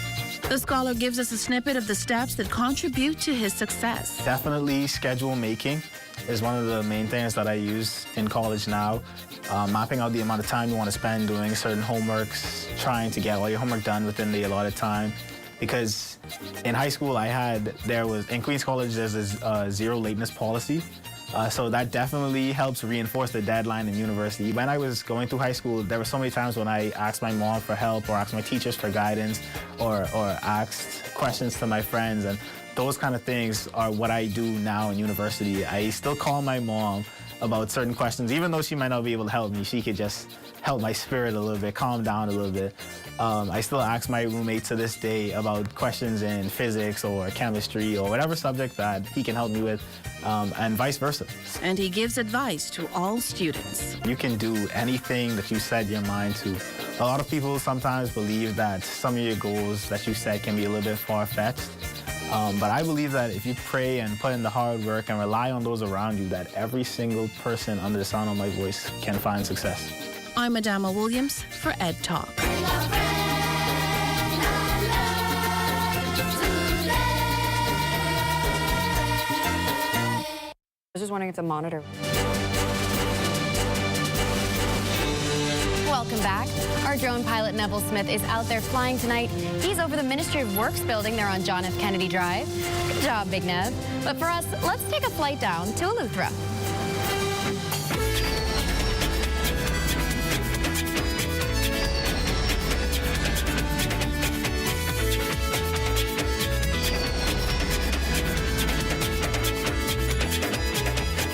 The scholar gives us a snippet of the steps that contribute to his success. Definitely schedule making is one of the main things that I use in college now. Mapping out the amount of time you want to spend doing certain homeworks, trying to get all your homework done within the allotted time. Because in high school, in Queens College, there's a zero lateness policy. So that definitely helps reinforce the deadline in university. When I was going through high school, there were so many times when I asked my mom for help or asked my teachers for guidance or asked questions to my friends. And those kind of things are what I do now in university. I still call my mom about certain questions. Even though she might not be able to help me, she could just help my spirit a little bit, calm down a little bit. I still ask my roommate to this day about questions in physics or chemistry or whatever subject that he can help me with, and vice versa. And he gives advice to all students. You can do anything that you set your mind to. A lot of people sometimes believe that some of your goals that you set can be a little bit far-fetched. But I believe that if you pray and put in the hard work and rely on those around you, that every single person under the sound of my voice can find success. I'm Adama Williams for Ed Talk. I was just wondering if the monitor. Welcome back. Our drone pilot Neville Smith is out there flying tonight. He's over the Ministry of Works building there on John F. Kennedy Drive. Good job, Big Nev. But for us, let's take a flight down to Eleuthera.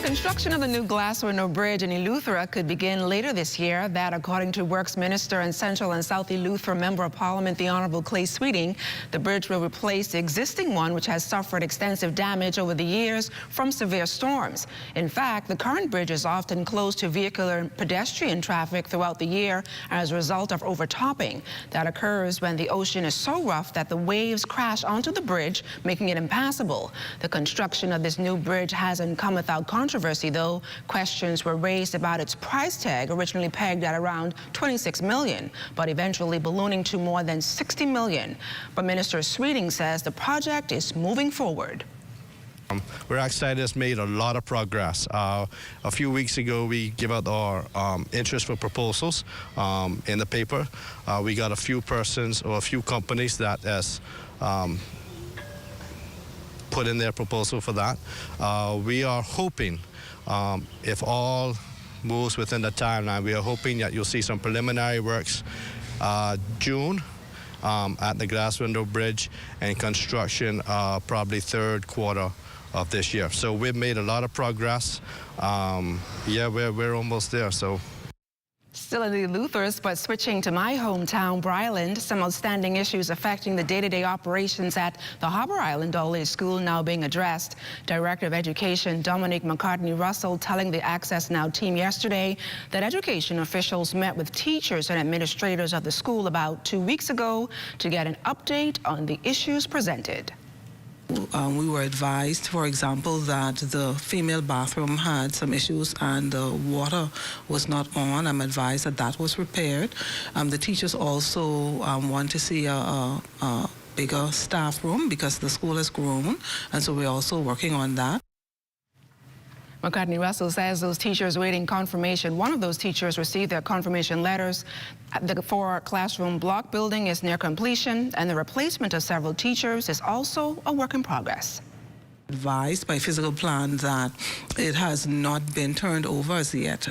Construction of the new glass window bridge in Eleuthera could begin later this year. That, according to Works Minister and Central and South Eleuthera Member of Parliament, the Honourable Clay Sweeting. The bridge will replace the existing one, which has suffered extensive damage over the years from severe storms. In fact, the current bridge is often closed to vehicular and pedestrian traffic throughout the year as a result of overtopping. That occurs when the ocean is so rough that the waves crash onto the bridge, making it impassable. The construction of this new bridge hasn't come without controversy, though. Questions were raised about its price tag, originally pegged at around $26 million, but eventually ballooning to more than $60 million. But Minister Sweeting says the project is moving forward. We're excited. It's made a lot of progress. A few weeks ago, we gave out our interest for proposals in the paper. We got a few persons or a few companies that has put in their proposal for that. We are hoping, if all moves within the timeline, we are hoping that you'll see some preliminary works June at the glass window bridge, and construction probably third quarter of this year. So we've made a lot of progress. Yeah, we're almost there. So. Still in the Eleutheras, but switching to my hometown, Bridal, some outstanding issues affecting the day-to-day operations at the Harbor Island All-Day School now being addressed. Director of Education Dominic McCartney-Russell telling the Access Now team yesterday that education officials met with teachers and administrators of the school about 2 weeks ago to get an update on the issues presented. We were advised, for example, that the female bathroom had some issues and the water was not on. I'm advised that that was repaired. The teachers also want to see a bigger staff room because the school has grown, and so we're also working on that. McCartney Russell says those teachers waiting confirmation. One of those teachers received their confirmation letters. The 4-classroom block building is near completion, and the replacement of several teachers is also a work in progress. Advised by physical plan that it has not been turned over as yet,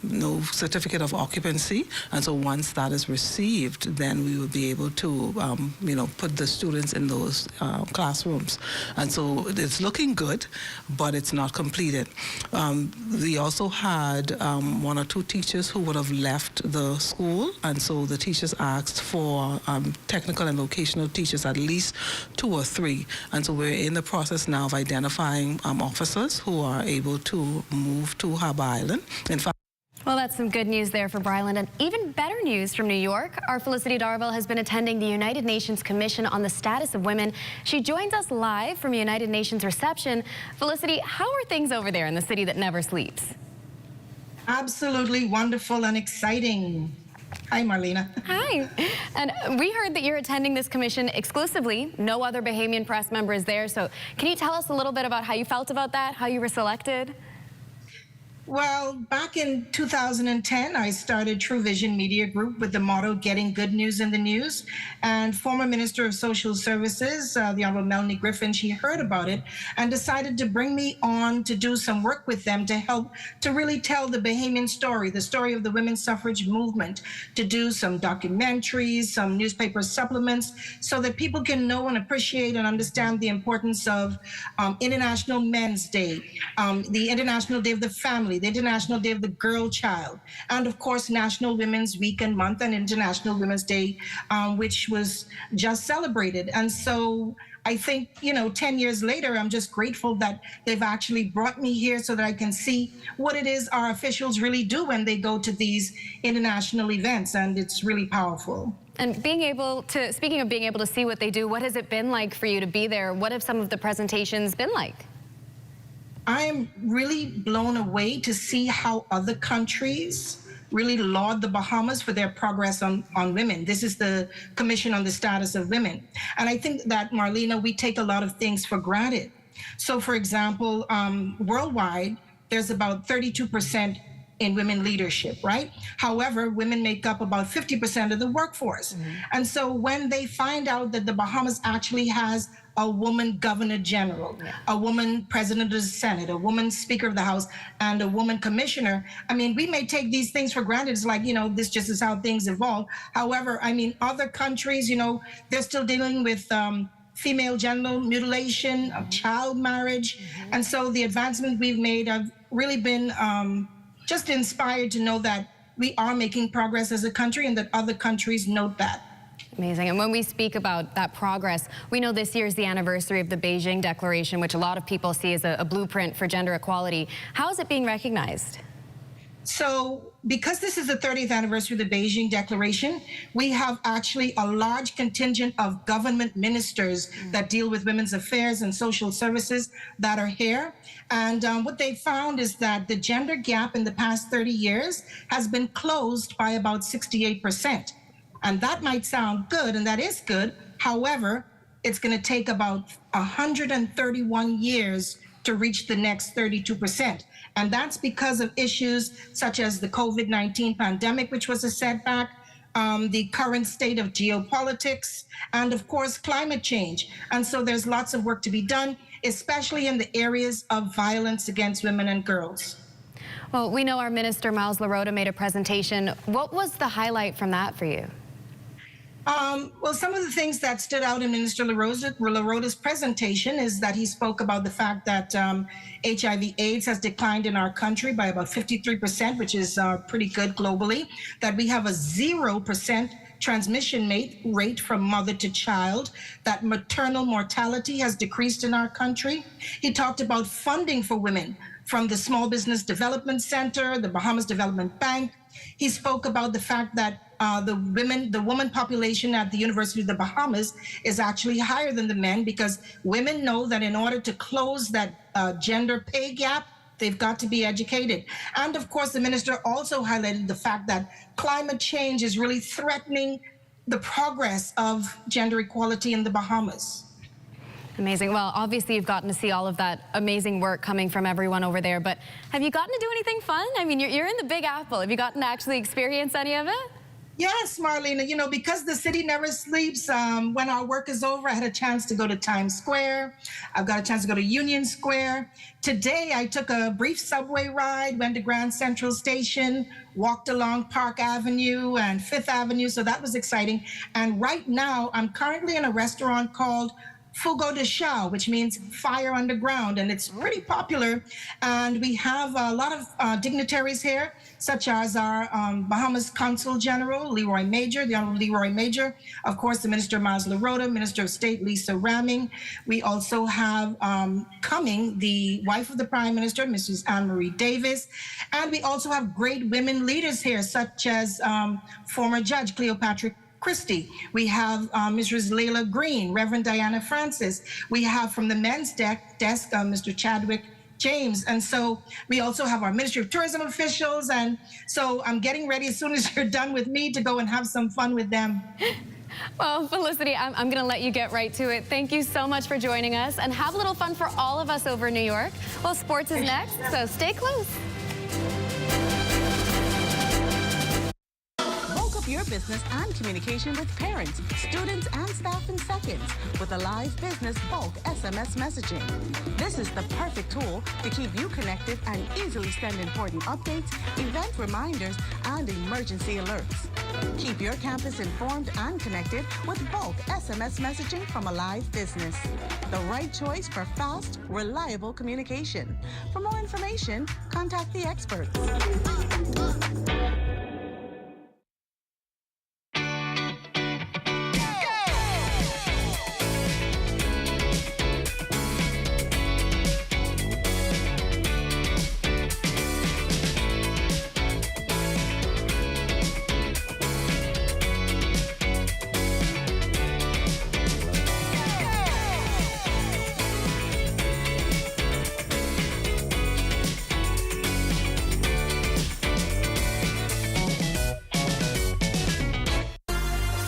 no certificate of occupancy, and so once that is received, then we will be able to, put the students in those classrooms. And so it's looking good, but it's not completed. We also had 1 or 2 teachers who would have left the school, and so the teachers asked for technical and vocational teachers, at least 2 or 3, and so we're in the process now of identifying officers who are able to move to Harbor Island. In fact, well, that's some good news there for Bryland. And even better news from New York. Our Felicity Darville has been attending the United Nations Commission on the Status of Women. She joins us live from United Nations reception. Felicity, how are things over there in the city that never sleeps? Absolutely wonderful and exciting. Hi, Marlena. Hi. And we heard that you're attending this commission exclusively. No other Bahamian press member is there. So can you tell us a little bit about how you felt about that, how you were selected? Well, back in 2010, I started True Vision Media Group with the motto, getting good news in the news. And former Minister of Social Services, the Honorable Melanie Griffin, she heard about it and decided to bring me on to do some work with them to help to really tell the Bahamian story, the story of the women's suffrage movement, to do some documentaries, some newspaper supplements, so that people can know and appreciate and understand the importance of International Men's Day, the International Day of the Family, the International Day of the Girl Child, and of course National Women's Week and Month and International Women's Day, which was just celebrated. And so I think, 10 years later, I'm just grateful that they've actually brought me here so that I can see what it is our officials really do when they go to these international events, and it's really powerful. And speaking of being able to see what they do, what has it been like for you to be there? What have some of the presentations been like? I am really blown away to see how other countries really laud the Bahamas for their progress on women. This is the Commission on the Status of Women. And I think that, Marlena, we take a lot of things for granted. So, for example, worldwide, there's about 32% in women leadership, right? However, women make up about 50% of the workforce. And so when they find out that the Bahamas actually has a woman governor general, a woman president of the Senate, a woman speaker of the House, and a woman commissioner, I mean, we may take these things for granted. It's like, this just is how things evolve. However, I mean, other countries, they're still dealing with female genital mutilation, of child marriage. And so the advancement we've made have really been just inspired to know that we are making progress as a country and that other countries note that. Amazing. And when we speak about that progress, we know this year is the anniversary of the Beijing Declaration, which a lot of people see as a blueprint for gender equality. How is it being recognized? So because this is the 30th anniversary of the Beijing Declaration, we have actually a large contingent of government ministers that deal with women's affairs and social services that are here. And what they found is that the gender gap in the past 30 years has been closed by about 68%. And that might sound good, and that is good. However, it's going to take about 131 years to reach the next 32%. And that's because of issues such as the COVID-19 pandemic, which was a setback, the current state of geopolitics, and of course, climate change. And so there's lots of work to be done, especially in the areas of violence against women and girls. Well, we know our Minister, Miles LaRota, made a presentation. What was the highlight from that for you? Well, some of the things that stood out in Minister LaRota's presentation is that he spoke about the fact that HIV/AIDS has declined in our country by about 53%, which is pretty good globally, that we have a 0% transmission rate from mother to child, that maternal mortality has decreased in our country. He talked about funding for women from the Small Business Development Center, the Bahamas Development Bank. He spoke about the fact that the woman population at the University of the Bahamas is actually higher than the men, because women know that in order to close that gender pay gap, they've got to be educated. And of course, the minister also highlighted the fact that climate change is really threatening the progress of gender equality in the Bahamas. Amazing. Well, obviously you've gotten to see all of that amazing work coming from everyone over there, but have you gotten to do anything fun? I mean, you're in the Big Apple. Have you gotten to actually experience any of it? Yes, Marlena, you know, because the city never sleeps, when our work is over, I had a chance to go to Times Square. I've got a chance to go to Union Square. Today, I took a brief subway ride, went to Grand Central Station, walked along Park Avenue and Fifth Avenue, so that was exciting. And right now, I'm currently in a restaurant called Fugo de Chao, which means fire underground, and it's pretty popular. And we have a lot of dignitaries here, such as our Bahamas Consul General, Leroy Major, the Honorable Leroy Major, of course, the Minister Miles LaRota, Minister of State Lisa Ramming. We also have coming the wife of the Prime Minister, Mrs. Anne-Marie Davis. And we also have great women leaders here, such as former Judge Cleopatra Christie. We have Mrs. Layla Green, Reverend Diana Francis. We have from the men's desk, Mr. Chadwick James. And so we also have our Ministry of Tourism officials. And so I'm getting ready as soon as you're done with me to go and have some fun with them. Well, Felicity, I'm going to let you get right to it. Thank you so much for joining us, and have a little fun for all of us over in New York. Well, sports is next, so stay close. Your business and communication with parents, students, and staff in seconds with a live business bulk SMS messaging. This is the perfect tool to keep you connected and easily send important updates, event reminders, and emergency alerts. Keep your campus informed and connected with bulk SMS messaging from a live business. The right choice for fast, reliable communication. For more information, contact the experts.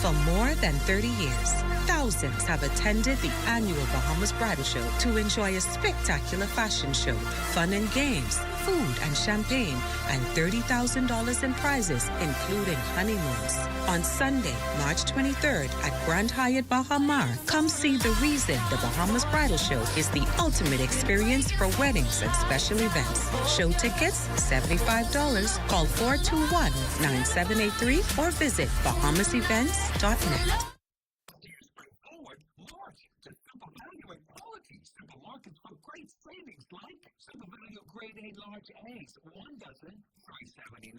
For more than 30 years, thousands have attended the annual Bahamas Bridal Show to enjoy a spectacular fashion show, fun and games, food and champagne, and $30,000 in prizes, including honeymoons. On Sunday, March 23rd at Grand Hyatt Bahamasair, come see the reason the Bahamas Bridal Show is the ultimate experience for weddings and special events. Show tickets, $75. Call 421-9783 or visit bahamasevents.net. Supermarkets with great savings like Super Value Grade A Large Eggs, 1 dozen, $3.79.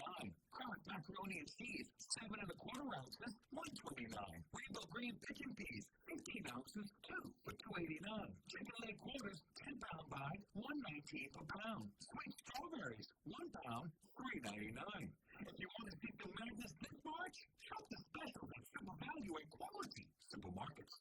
Current macaroni and cheese, 7 1/4 ounces, $1.29. Rainbow Green Pigeon Peas, 15 ounces, 2 for $2.89. Chicken leg quarters, 10-pound bag, $1.19 per pound. Sweet strawberries, 1 pound, $3.99. If you want to see the madness this March, shop the special at Super Value and Quality Supermarkets.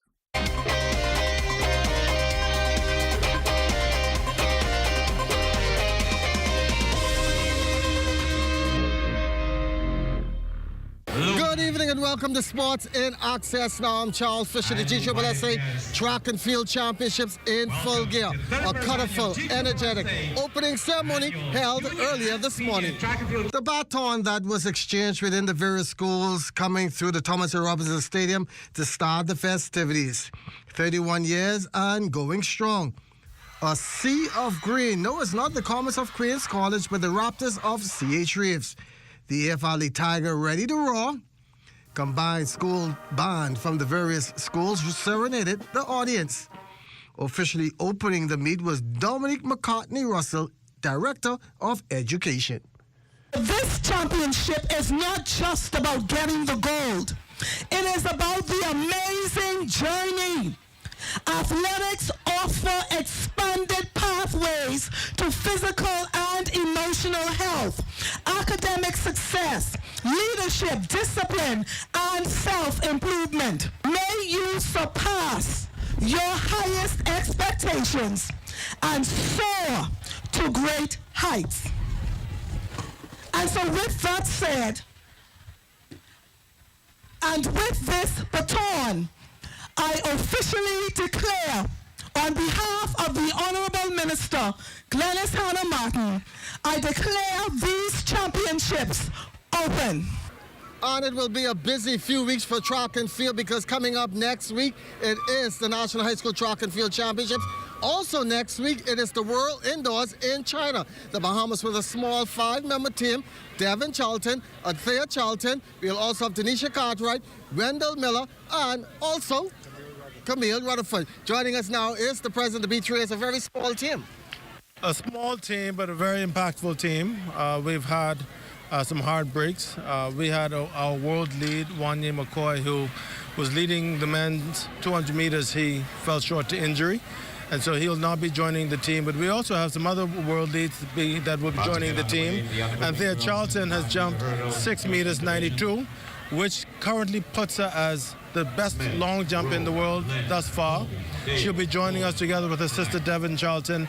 Good evening and welcome to Sports in Access. Now I'm Charles Fisher. The GSSA Track and Field Championships in full gear. A colorful, energetic opening ceremony held earlier this morning. The baton that was exchanged within the various schools coming through the Thomas A. Robinson Stadium to start the festivities. 31 years and going strong. A sea of green. No, it's not the Comets of Queens College, but the Raptors of C.H. Reeves. The AF Valley Tiger ready to roar. Combined school band from the various schools serenaded the audience. Officially opening the meet was Dominique McCartney Russell, Director of Education. This championship is not just about getting the gold. It is about the amazing journey. Athletics offer expanded pathways to physical and emotional health, academic success, leadership, discipline, and self-improvement. May you surpass your highest expectations and soar to great heights. And so with that said, and with this baton, I officially declare behalf of the Honorable Minister, Glennis Hannah Martin, I declare these championships open. And it will be a busy few weeks for track and field because coming up next week, it is the National High School Track and Field Championships. Also next week, it is the World Indoors in China. The Bahamas with a small 5-member team, Devin Charlton, Althea Charlton. We'll also have Denisha Cartwright, Wendell Miller, and also Camille Rutherford. Joining us now is the president of B3. It's a very small team. A small team, but a very impactful team. We've had some heartbreaks. We had our world lead, Wanye McCoy, who was leading the men's 200 meters. He fell short to injury, and so he'll not be joining the team. But we also have some other world leads that will be joining the team. Anthea Charlton has jumped 6 meters 92, which currently puts her as the best long jump in the world thus far. She'll be joining us together with her sister Devin Charlton.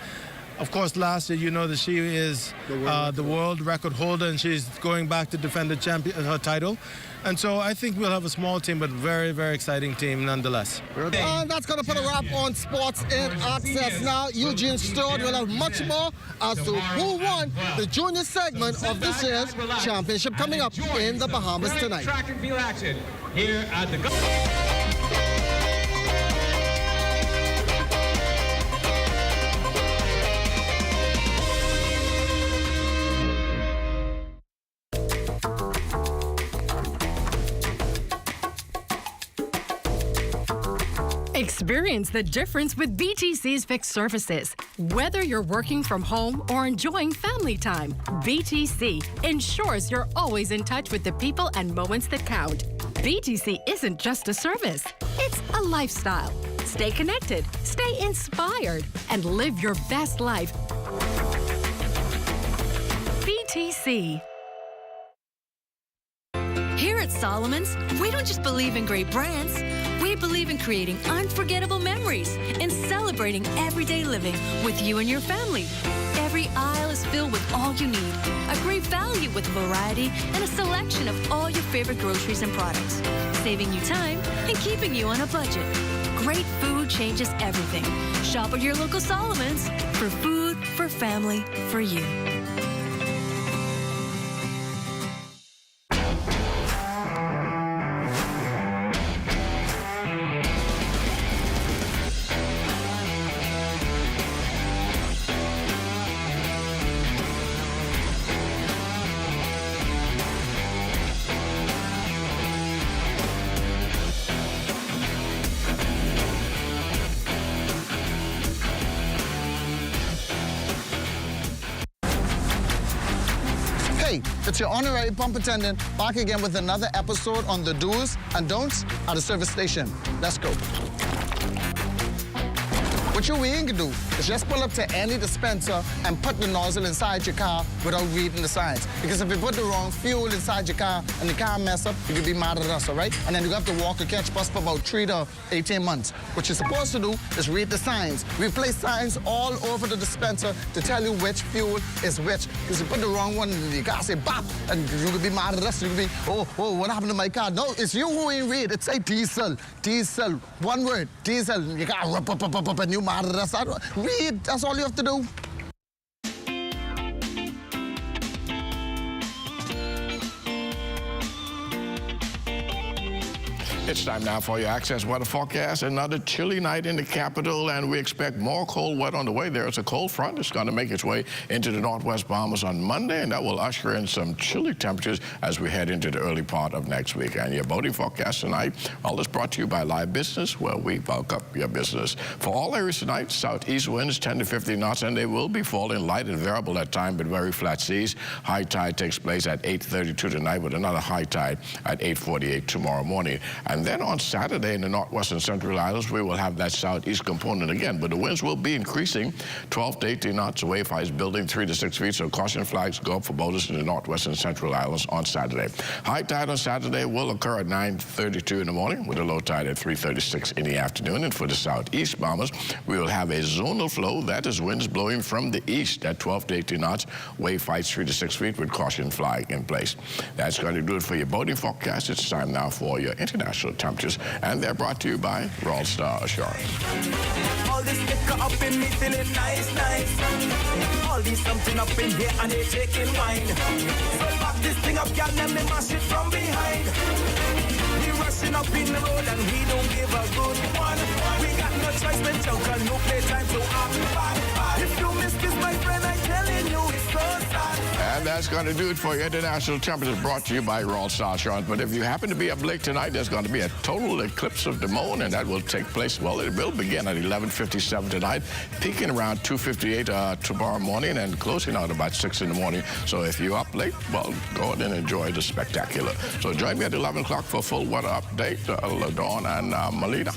Of course, last year, you know that she is the world record holder, and she's going back to defend her title. And so I think we'll have a small team, but very, very exciting team nonetheless. And that's going to put a wrap on Sports in Access now. Eugene Stewart will have much more as to who won the junior segment of this year's championship coming up in the Bahamas tonight. Track and field action here at the... Experience the difference with BTC's fixed services. Whether you're working from home or enjoying family time, BTC ensures you're always in touch with the people and moments that count. BTC isn't just a service, it's a lifestyle. Stay connected, stay inspired, and live your best life. BTC. Here at Solomon's, we don't just believe in great brands. We believe in creating unforgettable memories and celebrating everyday living with you and your family. Every aisle is filled with all you need, a great value with variety and a selection of all your favorite groceries and products, saving you time and keeping you on a budget. Great food changes everything. Shop at your local Solomon's for food, for family, for you. It's your honorary pump attendant back again with another episode on the do's and don'ts at the service station. Let's go. What you ain't gonna do is just pull up to any dispenser and put the nozzle inside your car without reading the signs. Because if you put the wrong fuel inside your car and the car mess up, you could be mad at us, all right? And then you have to walk or catch bus for about 3 to 18 months. What you're supposed to do is read the signs. We place signs all over the dispenser to tell you which fuel is which. Because you put the wrong one and the car say bop, and you could be mad at us. You could be, oh, what happened to my car? No, it's you who ain't read. It say diesel, diesel, one word, diesel. You got up, and you mad at us. Read, that's all you have to do. It's time now for your Access weather forecast. Another chilly night in the capital, and we expect more cold weather on the way. There's a cold front. It's going to make its way into the northwest Bahamas on Monday, and that will usher in some chilly temperatures as we head into the early part of next week. And your boating forecast tonight, all is brought to you by Live Business, where we bulk up your business. For all areas tonight, southeast winds 10 to 15 knots, and they will be falling light and variable at time, but very flat seas. High tide takes place at 8:32 tonight, with another high tide at 8:48 tomorrow morning. And then on Saturday in the northwestern central islands, we will have that southeast component again, but the winds will be increasing 12 to 18 knots. The wave height is building 3 to 6 feet, so caution flags go up for boaters in the northwestern central islands on Saturday. High tide on Saturday will occur at 9:32 in the morning, with a low tide at 3:36 in the afternoon. And for the southeast Bahamas, we will have a zonal flow. That is winds blowing from the east at 12 to 18 knots. Wave height 3 to 6 feet with caution flag in place. That's going to do it for your boating forecast. It's time now for your international international temperatures. And they're brought to you by Royal Star Assurance. All this liquor up in me feeling nice, nice. All this something up in here and they taking wine. So back this thing up, y'all, let me mash it from behind. We rushing up in the road and we don't give a good one. We got no choice but choke, no playtime to occupy. If you miss this, my friend, I'm telling you, it's so sad. And that's going to do it for your international temperatures brought to you by Royal Star Assurance. But if you happen to be up late tonight, there's going to be a total eclipse of the moon, and that will take place, well, it will begin at 11:57 tonight, peaking around 2:58 tomorrow morning, and closing out about 6 in the morning. So if you're up late, well, go ahead and enjoy the spectacular. So join me at 11 o'clock for a full weather update, LaDawn and Melina.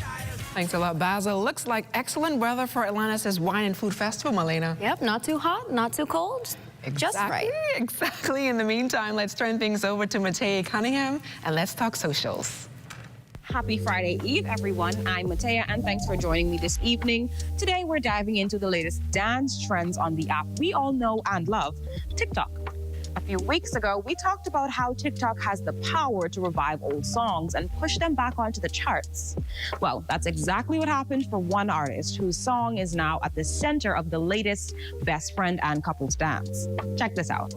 Thanks a lot, Basil. Looks like excellent weather for Atlantis' Wine and Food Festival, Melina. Yep, not too hot, not too cold. Just right. Exactly. In the meantime, let's turn things over to Matea Cunningham and let's talk socials. Happy Friday Eve, everyone. I'm Matea, and thanks for joining me this evening. Today, we're diving into the latest dance trends on the app we all know and love, TikTok. A few weeks ago, we talked about how TikTok has the power to revive old songs and push them back onto the charts. Well, that's exactly what happened for one artist whose song is now at the center of the latest best friend and couples dance. Check this out.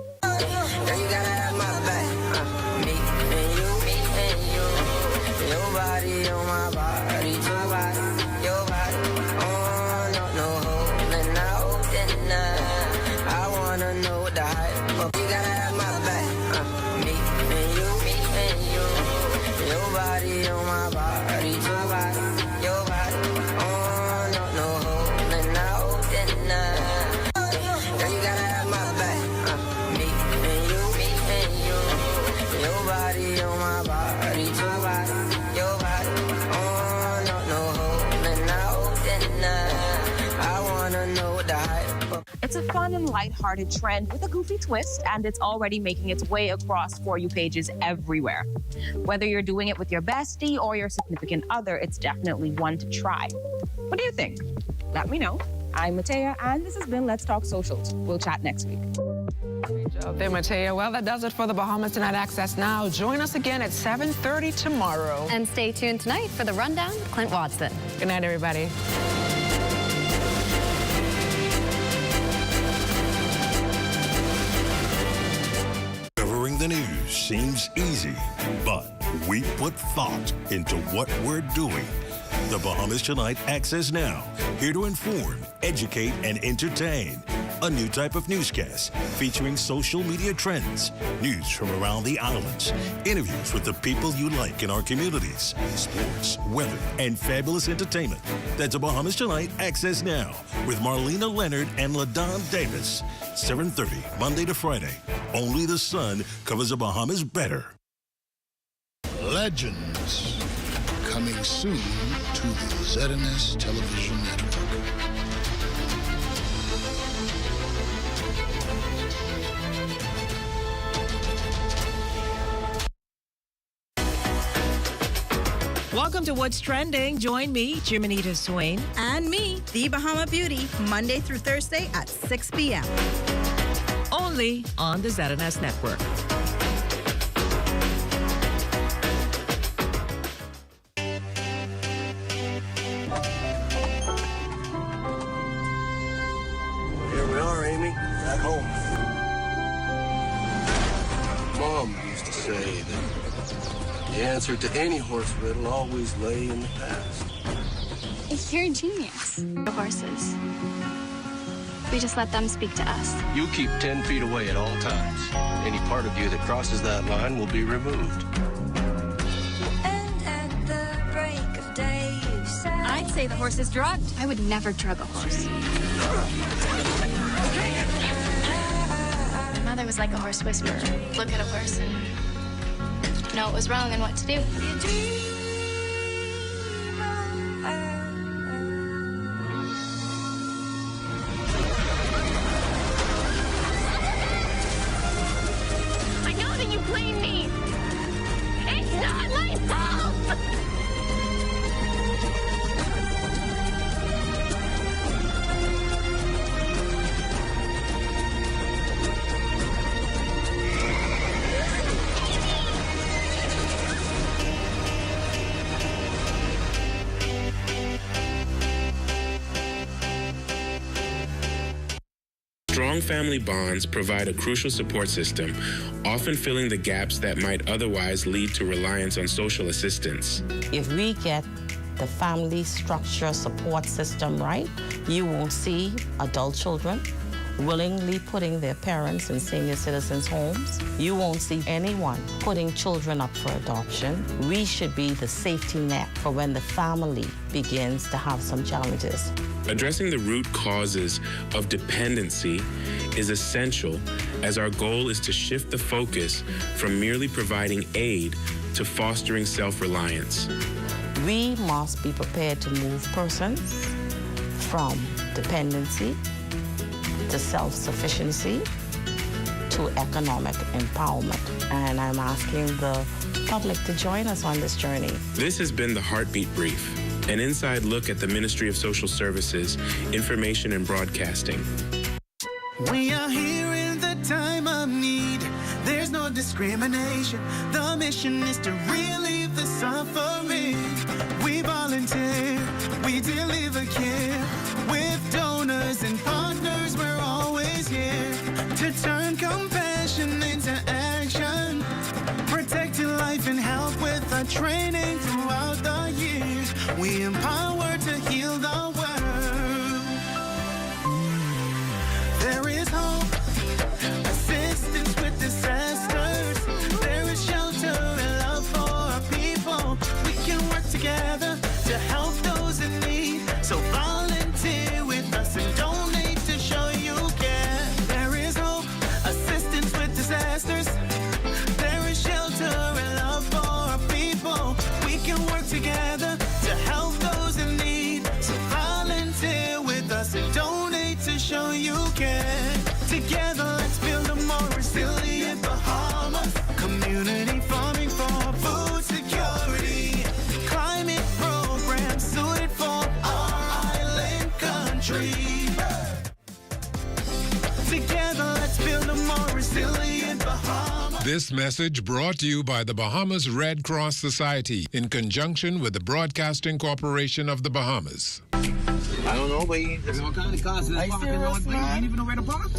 It's a fun and lighthearted trend with a goofy twist, and it's already making its way across For You pages everywhere. Whether you're doing it with your bestie or your significant other, it's definitely one to try. What do you think? Let me know. I'm Matea, and this has been Let's Talk Socials. We'll chat next week. Great job there, Matea. Well, that does it for the Bahamas Tonight Access Now. Join us again at 7:30 tomorrow. And stay tuned tonight for the Rundown with Clint Watson. Good night, everybody. Covering the news seems easy, but we put thought into what we're doing. The Bahamas Tonight Access Now, here to inform, educate, and entertain. A new type of newscast featuring social media trends, news from around the islands, interviews with the people you like in our communities, sports, weather, and fabulous entertainment. That's a Bahamas Tonight Access Now with Marlena Leonard and LaDawn Davis. 7:30, Monday to Friday. Only the sun covers the Bahamas better. Legends, coming soon to the ZNS television network. Welcome to What's Trending. Join me, Jiminita Swain. And me, The Bahama Beauty, Monday through Thursday at 6 p.m. Only on the ZNS Network. Here we are, Amy, back home. Mom used to say that the answer to any horse riddle always lay in the past. You're a genius. The horses. We just let them speak to us. You keep 10 feet away at all times. Any part of you that crosses that line will be removed. And at the break of day, you said... I'd say the horse is drugged. I would never drug a horse. My mother was like a horse whisperer. Look at a horse and know what was wrong and what to do. I know that you blame me. It's not my fault. Strong family bonds provide a crucial support system, often filling the gaps that might otherwise lead to reliance on social assistance. If we get the family structure support system right, you won't see adult children willingly putting their parents in senior citizens' homes. You won't see anyone putting children up for adoption. We should be the safety net for when the family begins to have some challenges. Addressing the root causes of dependency is essential, as our goal is to shift the focus from merely providing aid to fostering self-reliance. We must be prepared to move persons from dependency to self-sufficiency to economic empowerment. And I'm asking the public to join us on this journey. This has been the Heartbeat Brief, an inside look at the Ministry of Social Services, Information and Broadcasting. We are here in the time of need. There's no discrimination. The mission is to relieve the suffering. We volunteer, we deliver care. With donors and partners, we're always here to turn compassion into action. Protect your life and help with our training throughout the years. We empower to heal the world. There is hope, assistance with disasters. There is shelter and love for our people. We can work together to help those in need. So volunteer with us and donate to show you care. There is hope, assistance with disasters. There is shelter and love for our people. We can work together to help those in need. So volunteer with us and donate to show you care. Together, let's build a more resilient Bahamas. Community farming for food security. Climate programs suited for our island country. Together, let's build a more resilient Bahamas. This message brought to you by the Bahamas Red Cross Society in conjunction with the Broadcasting Corporation of the Bahamas. I don't know, but there's all kind of cars in the parking lot. You ain't even know where to park.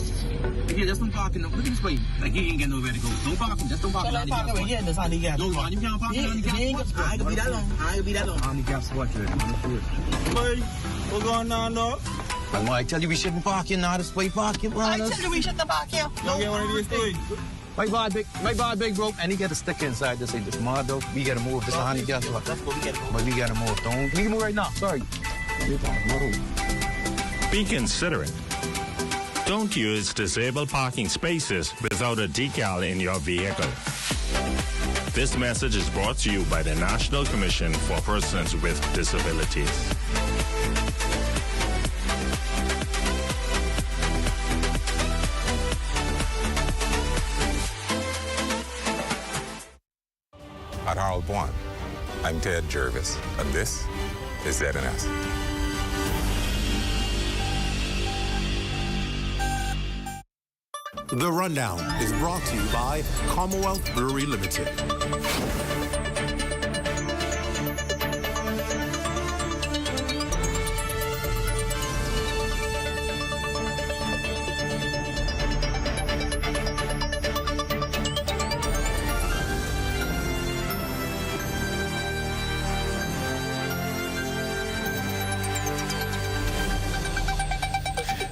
Yeah, just don't park in the. Look at this way. Like, you ain't get nowhere to go. Don't park him. Just don't park in the handicap spot. Yeah, that's handicap. No, man, you can't park in the handicap spot. I ain't gonna be that long. I ain't gonna be that long. Handicap spot, man. Boy, what's going on, though? I tell you we shouldn't park here now. This way park it, man. I tell you we shouldn't park here. Don't get one of these things. My bad, big bro. And he got a sticker inside that say this mod, though. We gotta move. This is a handicap spot. That's what we gotta move. But we gotta move. Don't. We can move right now. Sorry. Be considerate. Don't use disabled parking spaces without a decal in your vehicle. This message is brought to you by the National Commission for Persons with Disabilities. At Harold One, I'm Ted Jervis, and this is ZNS. The Rundown is brought to you by Commonwealth Brewery Limited.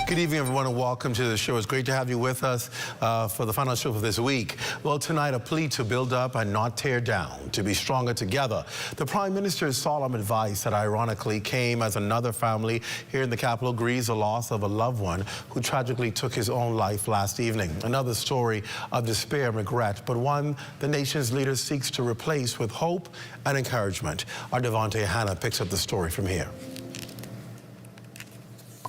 Good evening, everyone, and welcome to the show. It's great to have you with us for the final show for this week. Well, tonight, a plea to build up and not tear down, to be stronger together. The Prime Minister's solemn advice that ironically came as another family here in the capital grieves the loss of a loved one who tragically took his own life last evening. Another story of despair and regret, but one the nation's leader seeks to replace with hope and encouragement. Our Devontae Hannah picks up the story from here.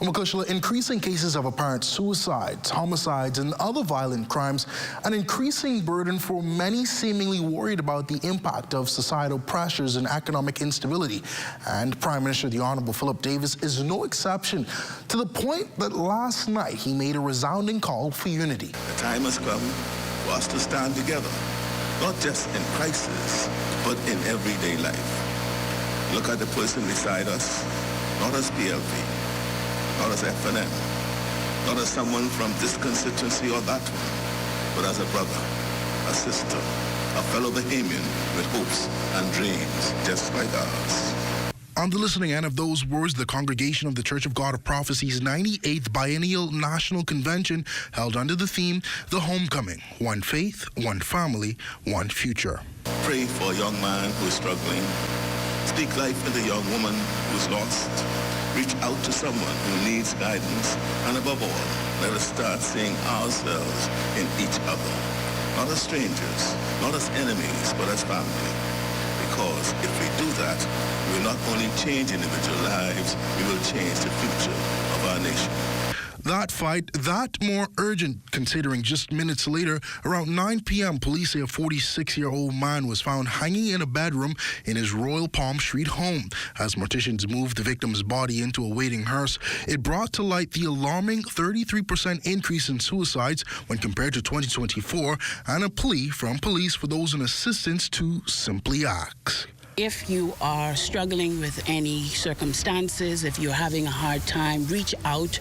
Kushla, increasing cases of apparent suicides, homicides, and other violent crimes, an increasing burden for many seemingly worried about the impact of societal pressures and economic instability. And Prime Minister the Honorable Philip Davis is no exception, to the point that last night he made a resounding call for unity. The time has come for us to stand together, not just in crisis, but in everyday life. Look at the person beside us, not as PLP, not as FNM, not as someone from this constituency or that one, but as a brother, a sister, a fellow Bahamian with hopes and dreams just like ours. On the listening end of those words, the Congregation of the Church of God of Prophecy's 98th Biennial National Convention held under the theme, The Homecoming, One Faith, One Family, One Future. Pray for a young man who is struggling. Speak life in the young woman who's lost. Reach out to someone who needs guidance. And above all, let us start seeing ourselves in each other. Not as strangers, not as enemies, but as family. Because if we do that, we will not only change individual lives, we will change the future of our nation. That fight, that more urgent, considering just minutes later, around 9 p.m., police say a 46-year-old man was found hanging in a bedroom in his Royal Palm Street home. As morticians moved the victim's body into a waiting hearse, it brought to light the alarming 33% increase in suicides when compared to 2024, and a plea from police for those in assistance to simply act. If you are struggling with any circumstances, if you're having a hard time, reach out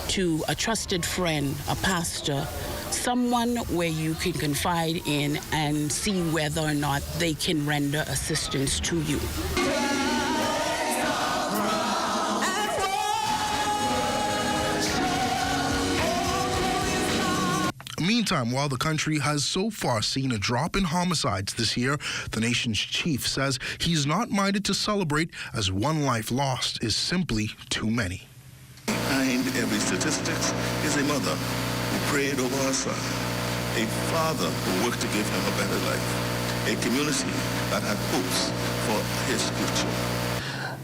to a trusted friend, a pastor, someone where you can confide in and see whether or not they can render assistance to you. Meantime, while the country has so far seen a drop in homicides this year, the nation's chief says he's not minded to celebrate, as one life lost is simply too many. Behind every statistics is a mother who prayed over her son, a father who worked to give him a better life, a community that had hopes for his future.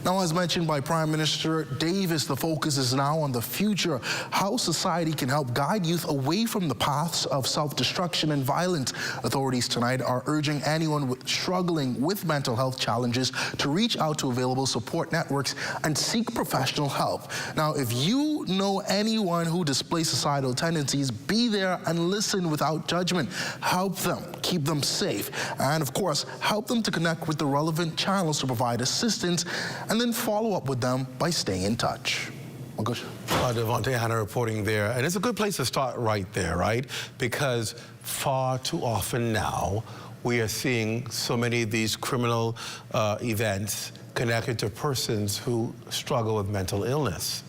Now, as mentioned by Prime Minister Davis, the focus is now on the future, how society can help guide youth away from the paths of self-destruction and violence. Authorities tonight are urging anyone struggling with mental health challenges to reach out to available support networks and seek professional help. Now, if you know anyone who displays suicidal tendencies, be there and listen without judgment. Help them, keep them safe, and of course, help them to connect with the relevant channels to provide assistance, and then follow up with them by staying in touch. Devontae Hanna reporting there, and it's a good place to start right there, right? Because far too often now, we are seeing so many of these criminal events connected to persons who struggle with mental illness.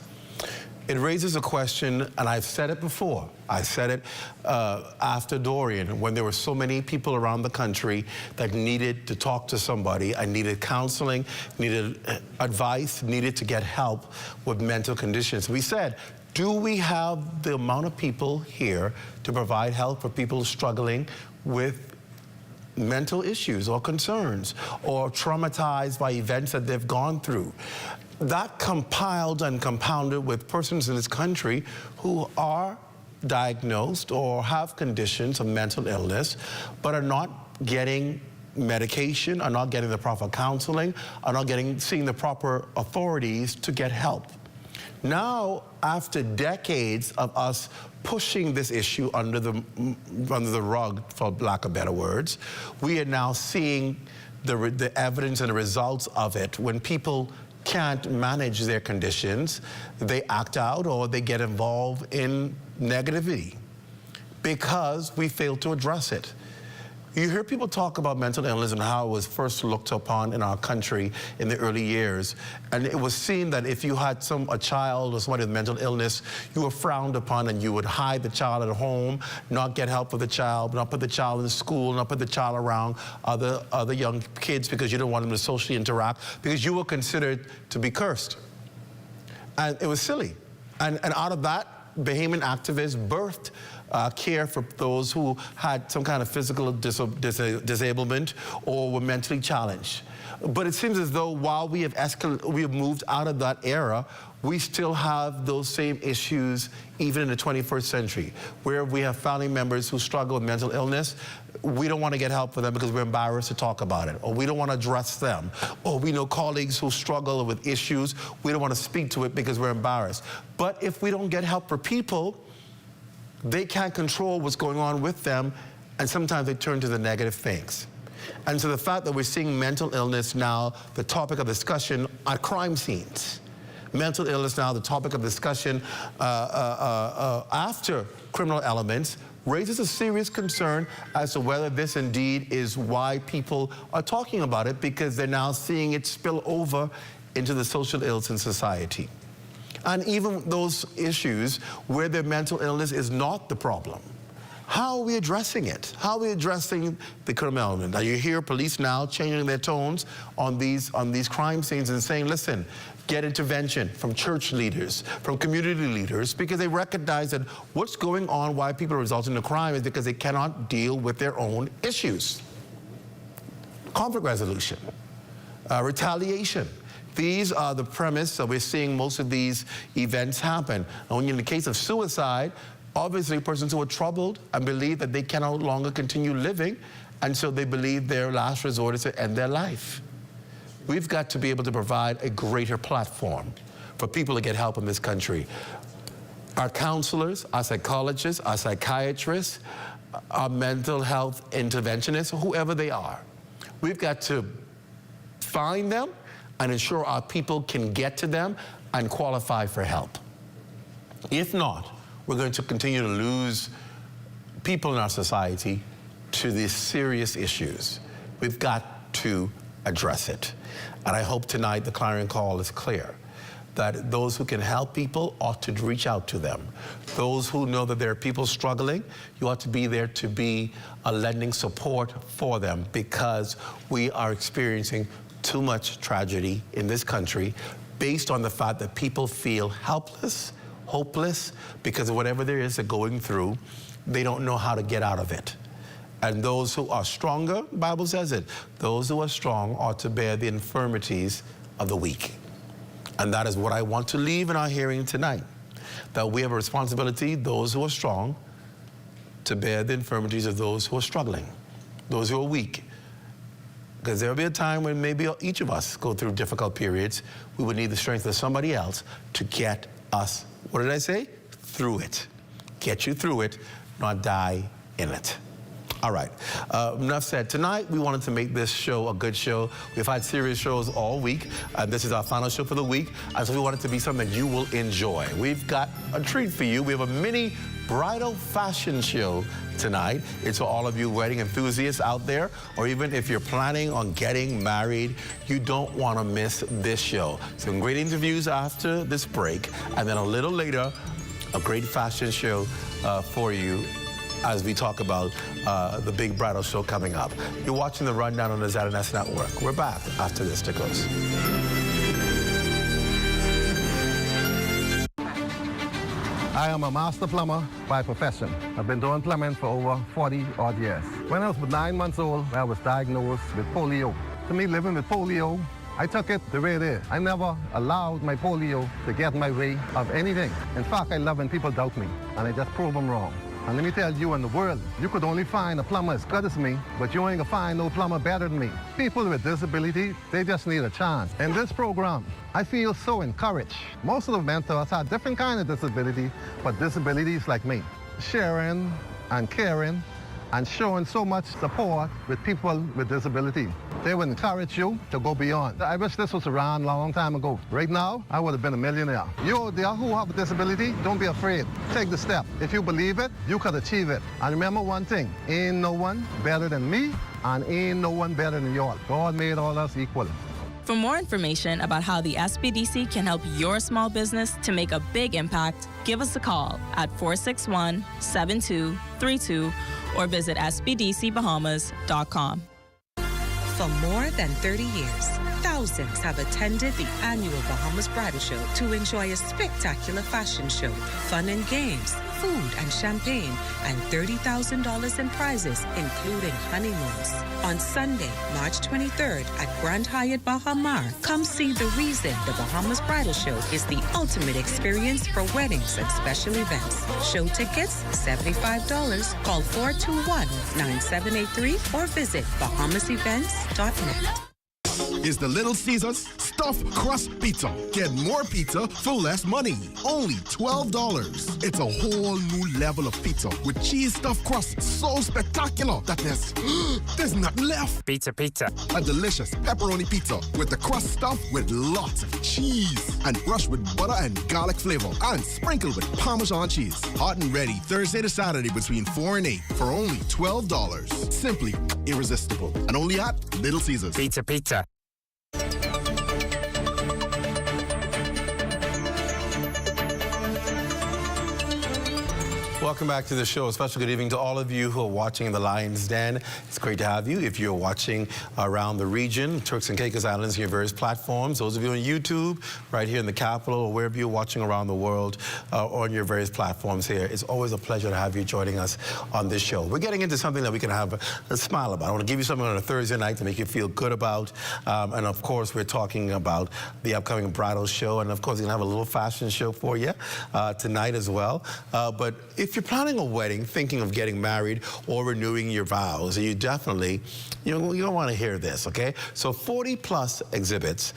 It raises a question, and I've said it before. I said it after Dorian, when there were so many people around the country that needed to talk to somebody and needed counseling, needed advice, needed to get help with mental conditions. We said, do we have the amount of people here to provide help for people struggling with mental issues or concerns or traumatized by events that they've gone through? That compiled and compounded with persons in this country who are diagnosed or have conditions of mental illness, but are not getting medication, are not getting the proper counseling, are not seeing the proper authorities to get help. Now, after decades of us pushing this issue under the rug, for lack of better words, we are now seeing the evidence and the results of it. When people can't manage their conditions, they act out or they get involved in negativity because we fail to address it. You hear people talk about mental illness and how it was first looked upon in our country in the early years. And it was seen that if you had a child or somebody with mental illness, you were frowned upon and you would hide the child at home, not get help for the child, not put the child in school, not put the child around other young kids because you didn't want them to socially interact, because you were considered to be cursed. And it was silly. And out of that, Bahamian activists birthed care for those who had some kind of physical disablement or were mentally challenged. But it seems as though while we have moved out of that era, we still have those same issues even in the 21st century, where we have family members who struggle with mental illness. We don't want to get help for them because we're embarrassed to talk about it, or we don't want to address them, or we know colleagues who struggle with issues. We don't want to speak to it because we're embarrassed. But if we don't get help for people, they can't control what's going on with them, and sometimes they turn to the negative things. And so the fact that we're seeing mental illness now, the topic of discussion at crime scenes, Mental illness now, the topic of discussion after criminal elements, raises a serious concern as to whether this indeed is why people are talking about it, because they're now seeing it spill over into the social ills in society. And even those issues where their mental illness is not the problem. How are we addressing it? How are we addressing the criminal element? Now you hear police now changing their tones on these crime scenes and saying, listen, get intervention from church leaders, from community leaders, because they recognize that what's going on, why people are resulting in crime, is because they cannot deal with their own issues. Conflict resolution, retaliation. These are the premise that we're seeing most of these events happen. And in the case of suicide, obviously persons who are troubled and believe that they can no longer continue living, and so they believe their last resort is to end their life. We've got to be able to provide a greater platform for people to get help in this country. Our counselors, our psychologists, our psychiatrists, our mental health interventionists, whoever they are, we've got to find them and ensure our people can get to them and qualify for help. If not, we're going to continue to lose people in our society to these serious issues. We've got to address it. And I hope tonight the clarion call is clear, that those who can help people ought to reach out to them. Those who know that there are people struggling, you ought to be there to be a lending support for them, because we are experiencing too much tragedy in this country based on the fact that people feel helpless, hopeless, because of whatever there is they're going through, they don't know how to get out of it. And those who are stronger, the Bible says it, those who are strong ought to bear the infirmities of the weak. And that is what I want to leave in our hearing tonight, that we have a responsibility, those who are strong, to bear the infirmities of those who are struggling, those who are weak. Because there will be a time when maybe each of us go through difficult periods. We would need the strength of somebody else to get us, what did I say? Through it. Get you through it, not die in it. All right, enough said. Tonight, we wanted to make this show a good show. We've had serious shows all week. This is our final show for the week, and so we want it to be something you will enjoy. We've got a treat for you. We have a mini bridal fashion show tonight. It's for all of you wedding enthusiasts out there, or even if you're planning on getting married, you don't want to miss this show. Some great interviews after this break, and then a little later, a great fashion show for you as we talk about the big bridal show coming up. You're watching The Rundown on the ZNS Network. We're back after this to close. I am a master plumber by profession. I've been doing plumbing for over 40 odd years. When I was 9 months old, I was diagnosed with polio. To me, living with polio, I took it the way it is. I never allowed my polio to get in my way of anything. In fact, I love when people doubt me, and I just prove them wrong. And let me tell you, in the world, you could only find a plumber as good as me, but you ain't gonna find no plumber better than me. People with disability, they just need a chance. In this program, I feel so encouraged. Most of the mentors have different kind of disability, but disabilities like me. Sharing and caring and showing so much support with people with disability. They would encourage you to go beyond. I wish this was around a long time ago. Right now, I would have been a millionaire. You out there who have a disability, don't be afraid. Take the step. If you believe it, you could achieve it. And remember one thing, ain't no one better than me, and ain't no one better than y'all. God made all us equal. For more information about how the SBDC can help your small business to make a big impact, give us a call at 461-7232 or visit sbdcbahamas.com. For more than 30 years, thousands have attended the annual Bahamas Bridal Show to enjoy a spectacular fashion show, fun and games, food and champagne, and $30,000 in prizes, including honeymoons. On Sunday, March 23rd at Grand Hyatt Bahamasair, come see the reason the Bahamas Bridal Show is the ultimate experience for weddings and special events. Show tickets, $75. Call 421-9783 or visit bahamasevents.net. is the Little Caesars Stuffed Crust Pizza. Get more pizza for less money. Only $12. It's a whole new level of pizza with cheese stuffed crust so spectacular that there's nothing left. Pizza. A delicious pepperoni pizza with the crust stuffed with lots of cheese and brushed with butter and garlic flavor and sprinkled with Parmesan cheese. Hot and ready Thursday to Saturday between 4 and 8 for only $12. Simply irresistible. And only at Little Caesars. Pizza. Welcome back to the show. A special good evening to all of you who are watching in the Lion's Den. It's great to have you. If you're watching around the region, Turks and Caicos Islands, your various platforms, those of you on YouTube, right here in the capital, or wherever you're watching around the world, or on your various platforms here, it's always a pleasure to have you joining us on this show. We're getting into something that we can have a smile about. I want to give you something on a Thursday night to make you feel good about. And of course, we're talking about the upcoming bridal show. And of course, we're going to have a little fashion show for you tonight as well. But if you're planning a wedding, thinking of getting married or renewing your vows, you definitely, you don't want to hear this, okay? So 40+ exhibits,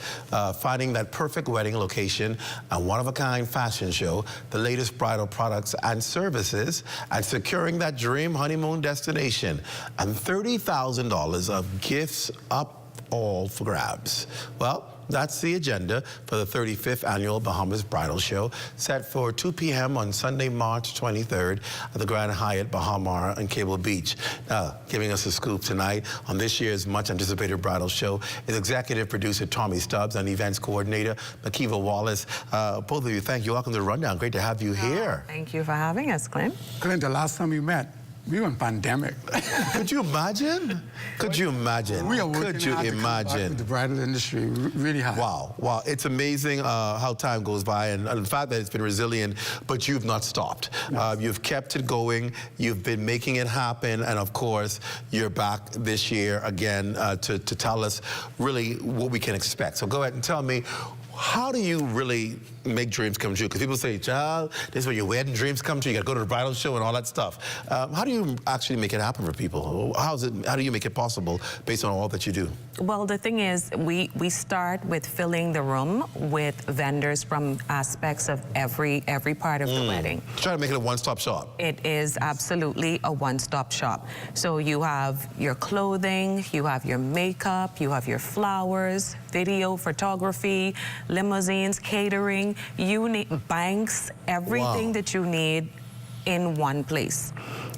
finding that perfect wedding location, a one-of-a-kind fashion show, the latest bridal products and services, and securing that dream honeymoon destination, and $30,000 of gifts up all for grabs. Well, that's the agenda for the 35th Annual Bahamas Bridal Show, set for 2 p.m. on Sunday, March 23rd at the Grand Hyatt Bahamasair in Cable Beach. Now, giving us a scoop tonight on this year's much-anticipated bridal show is executive producer Tommy Stubbs and events coordinator Makiva Wallace. Both of you, thank you. Welcome to the Rundown. Great to have you here. Thank you for having us, Clint. Clint, the last time we met, we were in pandemic. Could you imagine? Could you imagine? We are working Could you hard to come back imagine? with the bridal industry, really hard. Wow. It's amazing how time goes by and the fact that it's been resilient, but you've not stopped. You've kept it going. You've been making it happen. And of course, you're back this year again to tell us really what we can expect. So go ahead and tell me, how do you really make dreams come true? Because people say, child, this is where your wedding dreams come true. You got to go to the bridal show and all that stuff. How do you actually make it happen for people? How do you make it possible based on all that you do? Well, the thing is, we start with filling the room with vendors from aspects of every part of the wedding. Try to make it a one-stop shop. It is absolutely a one-stop shop. So you have your clothing, you have your makeup, you have your flowers, video, photography, limousines, catering, you need banks, everything that you need in one place.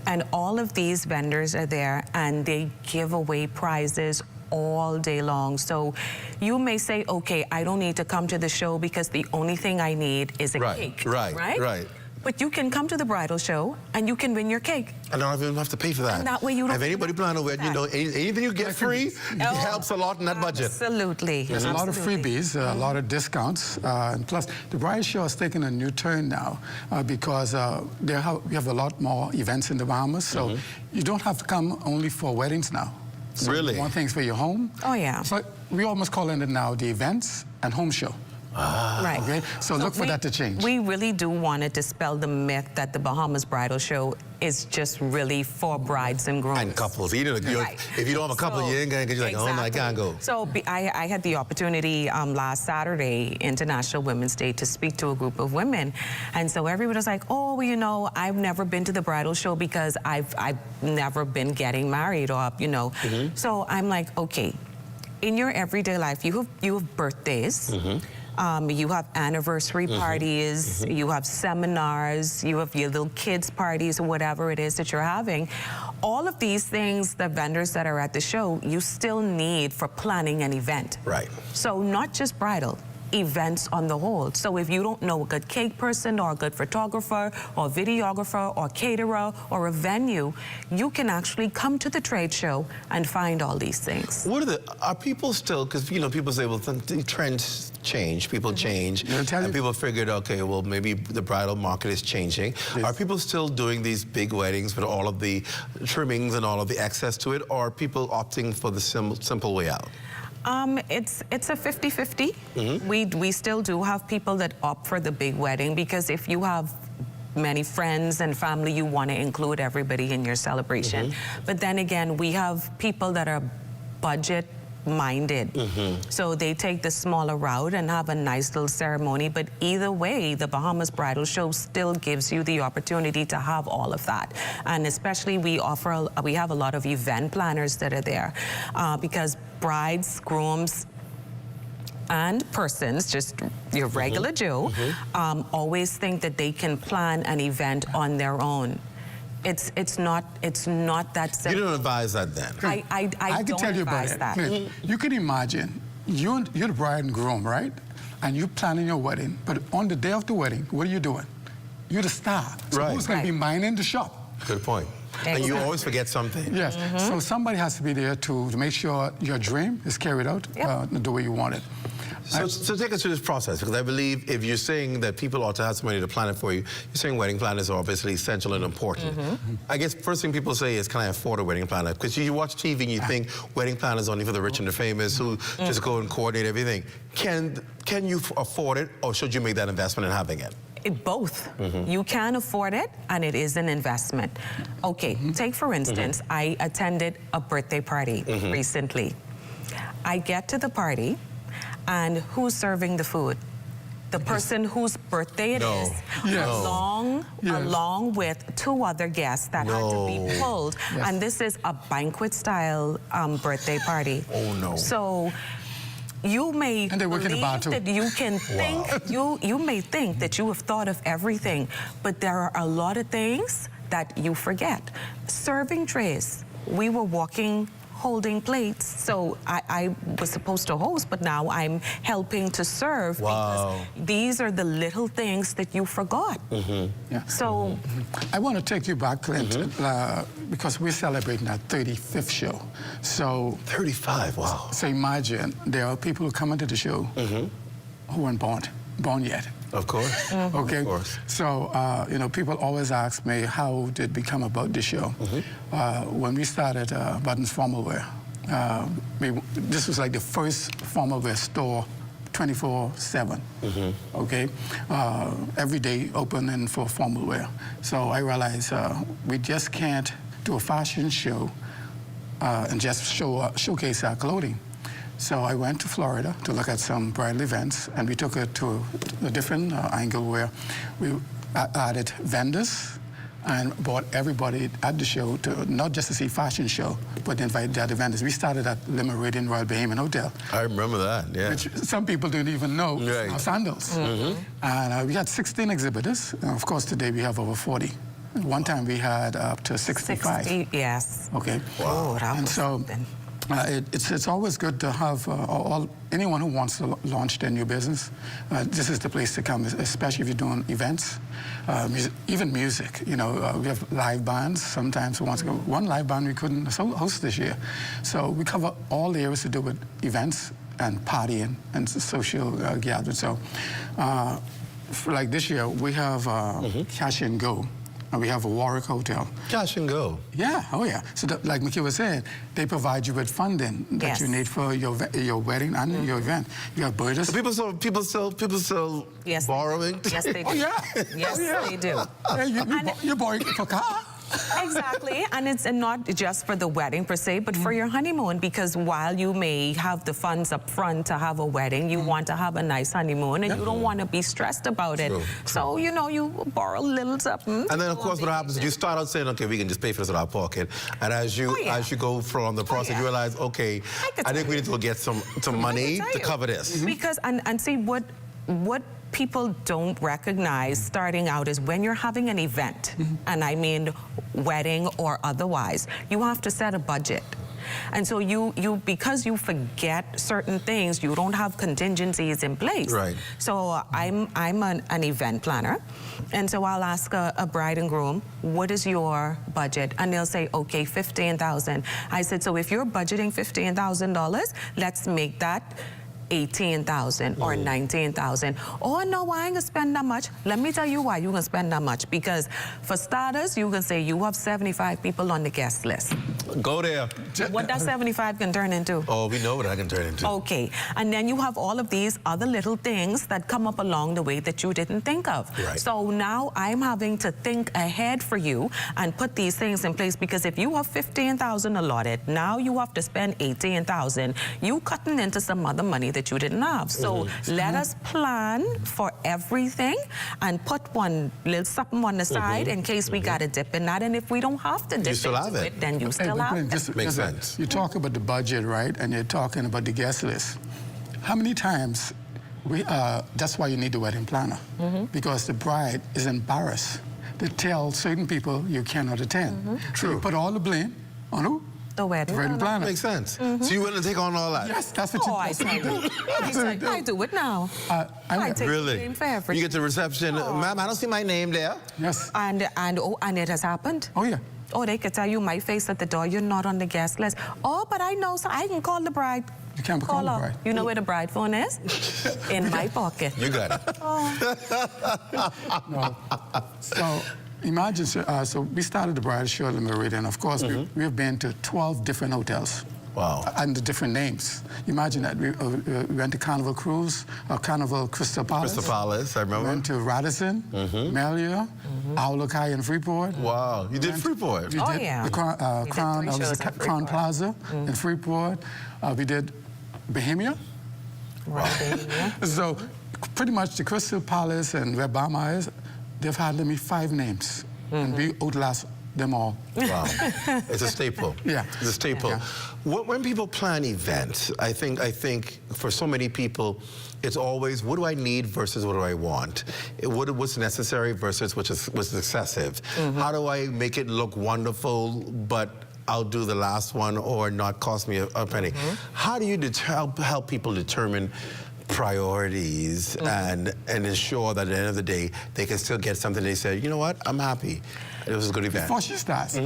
And all of these vendors are there and they give away prizes all day long. So you may say, okay, I don't need to come to the show because the only thing I need is a cake. Right. But you can come to the bridal show and you can win your cake. And I don't even have to pay for that. And that way you don't have anybody plan a wedding, anything you get free helps a lot in that budget. Absolutely. There's a lot of freebies, a lot of discounts, and plus the bridal show has taken a new turn now because we have a lot more events in the Bahamas, so you don't have to come only for weddings now. So really? One thing's for your home. Oh yeah. So we almost call it now the events and home show. Right. Okay. So look for that to change. We really do want to dispel the myth that the Bahamas Bridal Show is just really for brides and grooms. And couples. If you don't have a couple, you ain't going to get like, oh my, can't go. So I had the opportunity last Saturday, International Women's Day, to speak to a group of women. And so everyone was like, oh, well, you know, I've never been to the bridal show because I've never been getting married or, you know. So I'm like, okay, in your everyday life, you have birthdays. You have anniversary parties, you have seminars, you have your little kids' parties or whatever it is that you're having. All of these things, the vendors that are at the show, you still need for planning an event. Right. So not just bridal, events on the whole. So if you don't know a good cake person or a good photographer or videographer or caterer or a venue, you can actually come to the trade show and find all these things. Are people still, because, you know, people say, well, the trends change, people change, and people figured, okay, well, maybe the bridal market is changing. Are people still doing these big weddings with all of the trimmings and all of the excess to it, or are people opting for the simple way out? It's a 50-50. We still do have people that opt for the big wedding because if you have many friends and family, you want to include everybody in your celebration. But then again, we have people that are budget minded. So they take the smaller route and have a nice little ceremony, but either way, the Bahamas Bridal Show still gives you the opportunity to have all of that. And especially we have a lot of event planners that are there because brides, grooms, and persons, just your regular Joe, always think that they can plan an event on their own. It's not that simple. You don't advise that then? I can don't tell you about advise it. that. You can imagine, you're the bride and groom, right? And you're planning your wedding, but on the day of the wedding, what are you doing? You're the star. So who's going to be minding the shop? Good point. And you always forget something. Yes. So somebody has to be there to make sure your dream is carried out the way you want it. So take us through this process, because I believe if you're saying that people ought to have somebody to plan it for you, you're saying wedding planners are obviously essential and important. I guess first thing people say is, can I afford a wedding planner? Because you watch TV and you think wedding planners only for the rich and the famous who just go and coordinate everything. Can you afford it, or should you make that investment in having it? Both. You can afford it, and it is an investment. Okay, take for instance, I attended a birthday party recently. I get to the party, and who's serving the food? The person whose birthday it is, along with 2 other guests that had to be pulled. And this is a banquet-style birthday party. Oh, no. So you may believe that you can think, you may think that you have thought of everything, but there are a lot of things that you forget. Serving trays. We were walking, holding plates, so I was supposed to host, but now I'm helping to serve because these are the little things that you forgot. So I want to take you back, Clint, because we're celebrating our 35th show. So 35, wow. So imagine there are people who come into the show who weren't born yet. Of course. Okay. Of course. So, you know, people always ask me, how did we come about the show? When we started Buttons Formal Wear, this was like the first formal wear store 24/7. Okay. Every day open for formal wear. So I realized we just can't do a fashion show and just showcase our clothing. So I went to Florida to look at some bridal events, and we took it to a different angle where we added vendors and brought everybody at the show to not just to see fashion show, but invite the other vendors. We started at Le Méridien Royal Bahamian Hotel. I remember that, yeah. Which some people didn't even know our sandals. And we had 16 exhibitors. And of course, today we have over 40. One time we had up to 65. 60, yes. Okay. Wow. And so it's always good to have anyone who wants to launch their new business. This is the place to come, especially if you're doing events, even music. You know, we have live bands. Sometimes we want to go. One live band we couldn't host this year, so we cover all the areas to do with events and partying and social gatherings. So, like this year, we have Cash and Go. And we have a Warwick Hotel. Cash and Go. Yeah, oh yeah. So like Miki was saying, they provide you with funding that you need for your wedding and your event. You have birders. So people still borrowing? Yes, they do. Oh yeah. Yes, they do. You're borrowing for car. Exactly, and it's not just for the wedding per se, but for your honeymoon, because while you may have the funds up front to have a wedding, you want to have a nice honeymoon, and you don't want to be stressed about it. So, you know, you borrow a little something. And then, of course, what happens is you start out saying, okay, we can just pay for this in our pocket, and as you go from the process, you realize, okay, I think we need to get some money to cover this. Because, and see, what people don't recognize starting out is when you're having an event, and I mean wedding or otherwise, you have to set a budget. And so because you forget certain things, you don't have contingencies in place. Right. So I'm an event planner, and so I'll ask a bride and groom, what is your budget? And they'll say, okay, $15,000. I said, so if you're budgeting $15,000, let's make that $18,000 or $19,000. Oh no, I ain't gonna spend that much. Let me tell you why you're gonna spend that much. Because for starters, you can say you have 75 people on the guest list. Go there. What that 75 can turn into. Oh, we know what I can turn into. Okay, and then you have all of these other little things that come up along the way that you didn't think of. Right. So now I'm having to think ahead for you and put these things in place, because if you have 15,000 allotted, now you have to spend 18,000. You cutting into some other money that you didn't have. So let us plan for everything and put one little something on the side in case we got to dip in that. And if we don't have to dip into it, then you still have it. Makes sense. You talk about the budget, right? And you're talking about the guest list. How many times that's why you need the wedding planner, because the bride is embarrassed to tell certain people you cannot attend. True. So you put all the blame on who? The wedding planner. Makes sense. So you willing to take on all that? Yes, that's what I do it now. I take really? the blame for everything. You get to reception. Ma'am, I don't see my name there. Yes. And it has happened. Oh, yeah. Oh, they could tell you my face at the door, you're not on the guest list. Oh, but I know, so I can call the bride. You can't call the bride. You know where the bride phone is? In my pocket. You got it. No. So imagine, so we started the bridal show at the Meridian. Of course, we have been to 12 different hotels. Wow. Under different names. Imagine that. We went to Carnival Cruise, Carnival Crystal Palace. Crystal Palace, I remember. Went to Radisson, Melia, Aulukai in Freeport. Wow, you did Freeport? We did the Crown Plaza in Freeport. We did Bohemia. Wow. So pretty much the Crystal Palace and where Bahama is, they've had me 5 names. And we outlast them all. Wow. It's a staple. Yeah. It's a staple. Yeah. When people plan events, I think for so many people, it's always, what do I need versus what do I want? What's necessary versus what's excessive? How do I make it look wonderful, but I'll do the last one or not cost me a penny? How do you help people determine priorities and ensure that at the end of the day, they can still get something they say, you know what, I'm happy. It was a good event. Before she starts,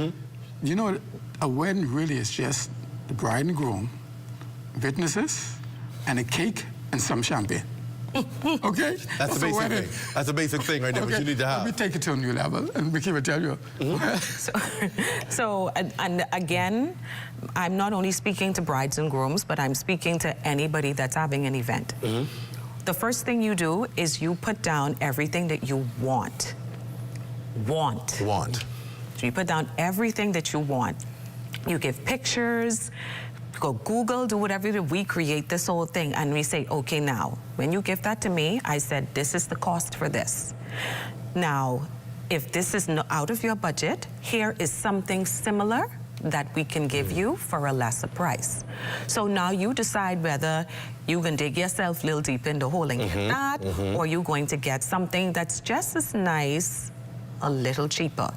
you know, a wedding really is just the bride and groom, witnesses, and a cake and some champagne. Okay? That's the basic thing. That's the basic thing right there, what you need to have. Let me take it to a new level, and Mickey will tell you. So, and again, I'm not only speaking to brides and grooms, but I'm speaking to anybody that's having an event. The first thing you do is you put down everything that you want. So you put down everything that you want. You give pictures, go Google, do whatever, we create this whole thing, and we say, okay, now, when you give that to me, I said, this is the cost for this. Now, if this is out of your budget, here is something similar that we can give you for a lesser price. So now you decide whether you can dig yourself a little deep in the hole and get that, or you're going to get something that's just as nice, a little cheaper.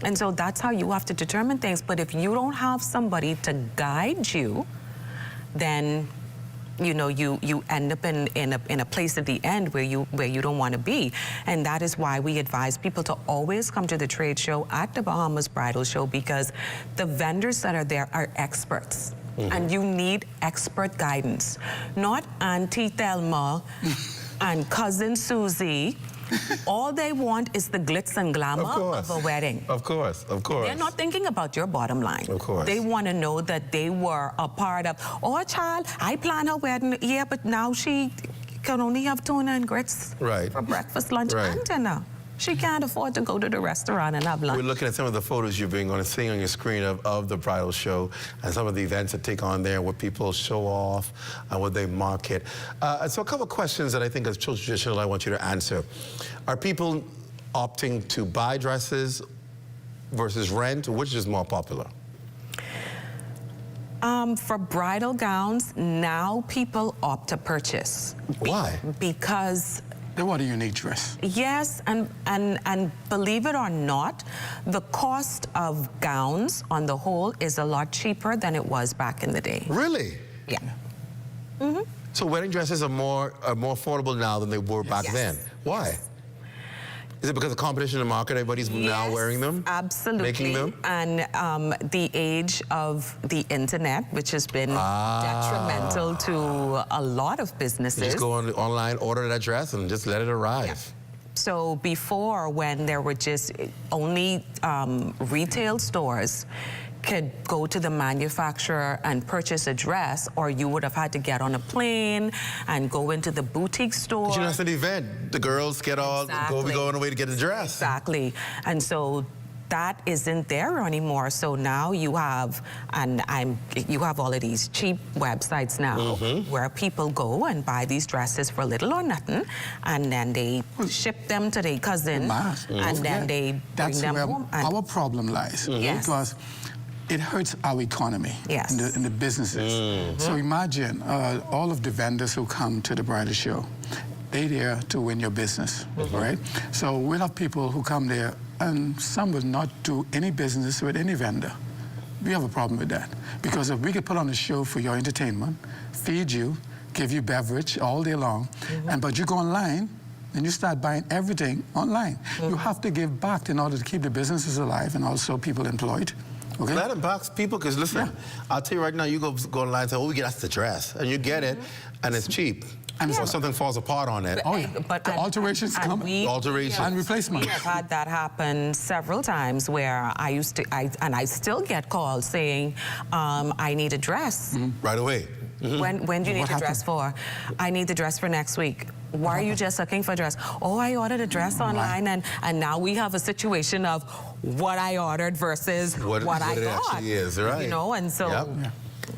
And so that's how you have to determine things. But if you don't have somebody to guide you, then you know you end up in a place at the end where you don't want to be. And that is why we advise people to always come to the trade show at the Bahamas Bridal Show, because the vendors that are there are experts. And you need expert guidance, not Auntie Thelma and Cousin Susie. All they want is the glitz and glamour of a wedding. Of course. They're not thinking about your bottom line. Of course. They want to know that they were a part of, oh, child, I planned her wedding, yeah, but now she can only have tuna and grits for breakfast, lunch, and dinner. She can't afford to go to the restaurant and have lunch. We're looking at some of the photos you've been going to see on your screen of the bridal show and some of the events that take on there, what people show off and what they market. So a couple of questions that I think as Judicial I want you to answer. Are people opting to buy dresses versus rent? Which is more popular? For bridal gowns, now people opt to purchase. Why? Because they want a unique dress. Yes, and believe it or not, the cost of gowns on the whole is a lot cheaper than it was back in the day. Really? Yeah. So wedding dresses are more affordable now than they were back then. Why? Is it because of competition in the market? Everybody's now wearing them? Absolutely. Making them? And the age of the internet, which has been detrimental to a lot of businesses. You just go online, order that dress, and just let it arrive. Yeah. So before, when there were just only retail stores, could go to the manufacturer and purchase a dress, or you would have had to get on a plane and go into the boutique store. But you know, that's an event. The girls get all going away to get a dress. Exactly. And so that isn't there anymore. So now you have, you have all of these cheap websites now where people go and buy these dresses for little or nothing, and then they ship them to their cousin, and then they bring them home. That's where our problem lies. Yes. Because it hurts our economy in the businesses. So imagine all of the vendors who come to the bridal show. They're there to win your business, right? So we'll have people who come there, and some will not do any business with any vendor. We have a problem with that. Because if we could put on a show for your entertainment, feed you, give you beverage all day long, but you go online, and you start buying everything online. You have to give back in order to keep the businesses alive and also people employed. Okay. Let them box people, because listen, I'll tell you right now, you go online and say, oh, we get that's the dress, and you get it, and it's cheap. And so something falls apart on it. But the alterations come. Alterations. And replacement. We have had that happen several times where I still get calls saying, I need a dress. Right away. When do you need the dress for? I need the dress for next week. Why are you just looking for a dress? Oh, I ordered a dress online, and now we have a situation of what I ordered versus what I got. It actually is, right? You know, and so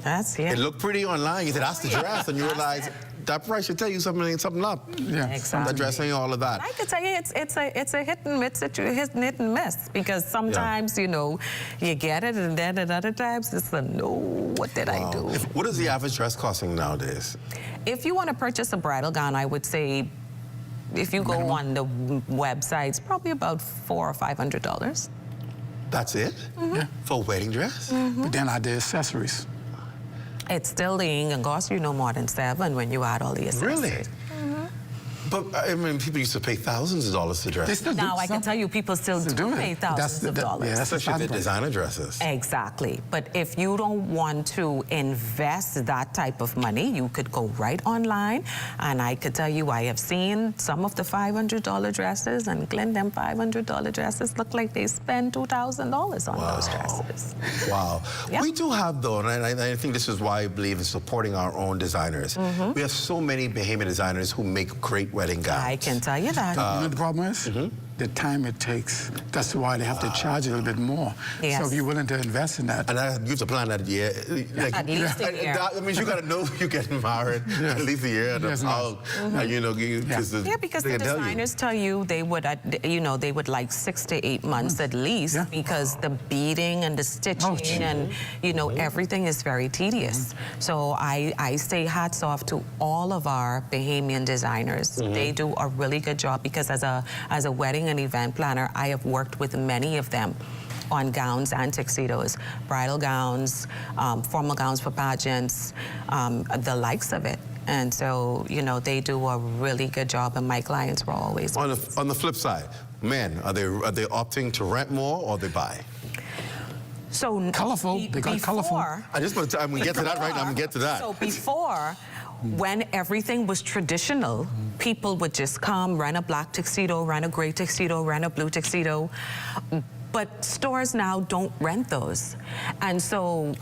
that's It looked pretty online. You said, that's the dress, and you realize that price should tell you something up. Yeah, exactly. The dressing, all of that. I could tell you it's a hit and miss, because sometimes you know you get it, and then at other times it's a no. What did I do? What is the average dress costing nowadays? If you want to purchase a bridal gown, I would say, if you go on the websites, probably about $400 or $500. That's it? For a wedding dress? But then are the accessories? It's still going to cost you no more than $7 when you add all the accessories. Really? But, I mean, people used to pay thousands of dollars to dress. Now, I can tell you, people still do pay thousands of dollars. Yeah, especially the designer dresses. Exactly. But if you don't want to invest that type of money, you could go right online. And I could tell you, I have seen some of the $500 dresses, and Glenn, them $500 dresses look like they spend $2,000 on those dresses. Wow. We do have, though, and I think this is why I believe in supporting our own designers. We have so many Bahamian designers who make great wedding gowns. I can tell you that. You know the problem is? The time it takes. That's why they have to charge a little bit more. Yes. So if you're willing to invest in that. And you have to plan that year. Like, at least a year. That means you got to know you're getting married at least a year. And you know, because the designers tell you they would, they would like 6 to 8 months at least, because the beading and the stitching and, everything is very tedious. So I say hats off to all of our Bahamian designers. They do a really good job, because as a wedding and event planner, I have worked with many of them on gowns and tuxedos, bridal gowns, formal gowns for pageants, the likes of it. And so, they do a really good job, and my clients were always... On the flip side, men, are they opting to rent more or they buy? So colorful, they got colorful. I just want to, I'm going to get to that right now, I'm going to get to that. So before, when everything was traditional, people would just come, rent a black tuxedo, rent a gray tuxedo, rent a blue tuxedo. But stores now don't rent those. And so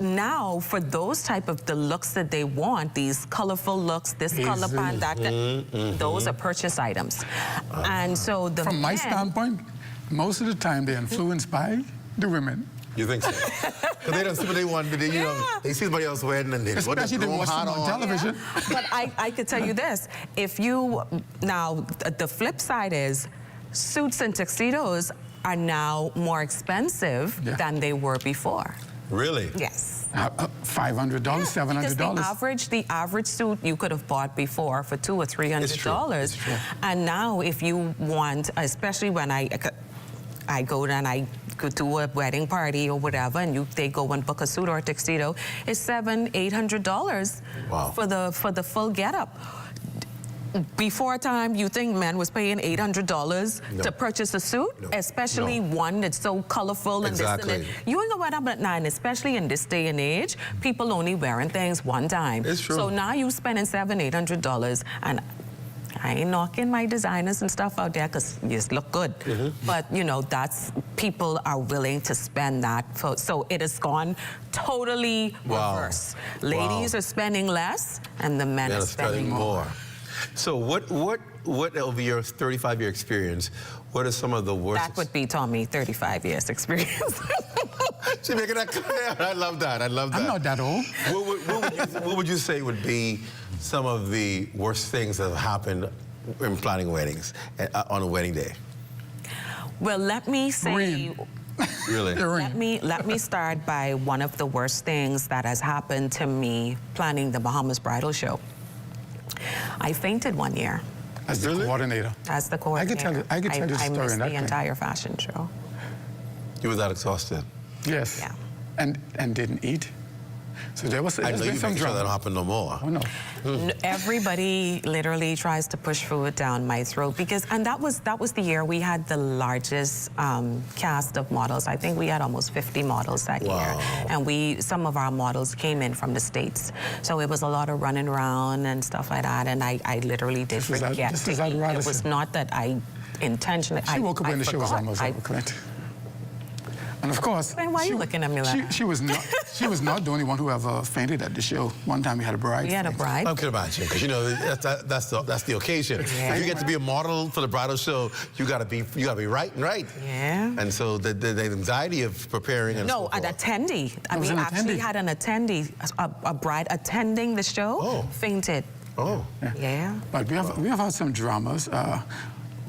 now, for those type of the looks that they want, these colorful looks, this color band, that, those are purchase items. And so from my standpoint, most of the time they're influenced by the women. You think so? Because they don't see what they want, but they see somebody else wearing, and they especially they watch them on television. But I could tell you this: if you now, the flip side is, suits and tuxedos are now more expensive than they were before. Really? Yes. $500, $700. The average suit you could have bought before for $200 or $300, and now if you want, especially when I go and I go to a wedding party or whatever, and they go and book a suit or a tuxedo, it's $700, $800 for the full getup. Before time, you think men was paying $800 to purchase a suit, especially one that's so colorful and this and that. You ain't gonna wear that at night, especially in this day and age. People only wearing things one time. It's true. So now you spending $700, $800, and I ain't knocking my designers and stuff out there because you just look good. But, you know, that's, people are willing to spend that. So it has gone totally reverse. Ladies are spending less and the men are spending more. So what over your 35-year experience, what are some of the worst? That would be Tommy, 35 years experience. She's making that clear. I love that. I love that. I'm not that old. What would you say would be some of the worst things that have happened in planning weddings on a wedding day? Well, let me say... Really? Let me start by one of the worst things that has happened to me planning the Bahamas Bridal Show. I fainted one year. As the coordinator? As the coordinator. I could tell you the story. I missed the entire fashion show. You were that exhausted? Yes. Yeah. And didn't eat. So there was I know you make sure that don't happen no more. Oh, no. Everybody literally tries to push food down my throat because, and that was the year we had the largest cast of models. I think we had almost 50 models that year. And some of our models came in from the States. So it was a lot of running around and stuff like that. And I literally did forget to eat. It was not that I intentionally, She woke up when the show was almost over, correct? And of course, why are you looking at me like that? She was not the only one who ever fainted at the show. One time we had a bride. We had a bride. I can imagine, because you know that's the occasion. Yeah. If you get to be a model for the bridal show, you gotta be right and right. Yeah. And so the anxiety of preparing and an attendee. We actually had an attendee, a bride attending the show, fainted. Oh. Yeah. But we have had some dramas.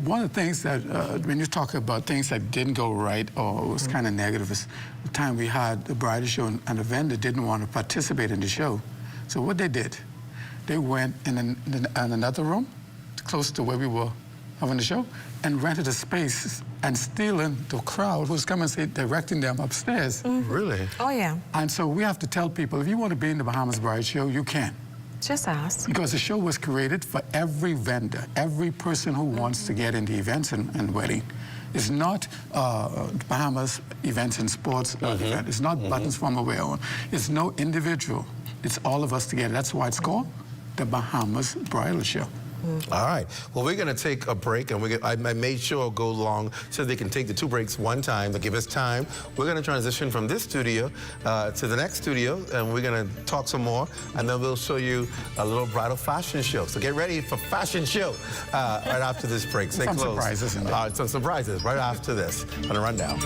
One of the things that, when you talk about things that didn't go right or was kind of negative, is the time we had the bridal show and the vendor didn't want to participate in the show. So what they did, they went in another room, close to where we were having the show, and rented a space and stealing the crowd who's coming and directing them upstairs. Really? Oh, yeah. And so we have to tell people, if you want to be in the Bahamas Bride Show, you can. Just ask. Because the show was created for every vendor, every person who wants to get into events and wedding. It's not Bahamas events and sports event. It's not buttons from a wear on. It's no individual. It's all of us together. That's why it's called the Bahamas Bridal Show. All right. Well, we're going to take a break, and I made sure I'll go long so they can take the 2 breaks one time to give us time. We're going to transition from this studio to the next studio, and we're going to talk some more, and then we'll show you a little bridal fashion show. So get ready for fashion show right after this break. Stay close. Surprises in there. Some surprises right after this on the rundown.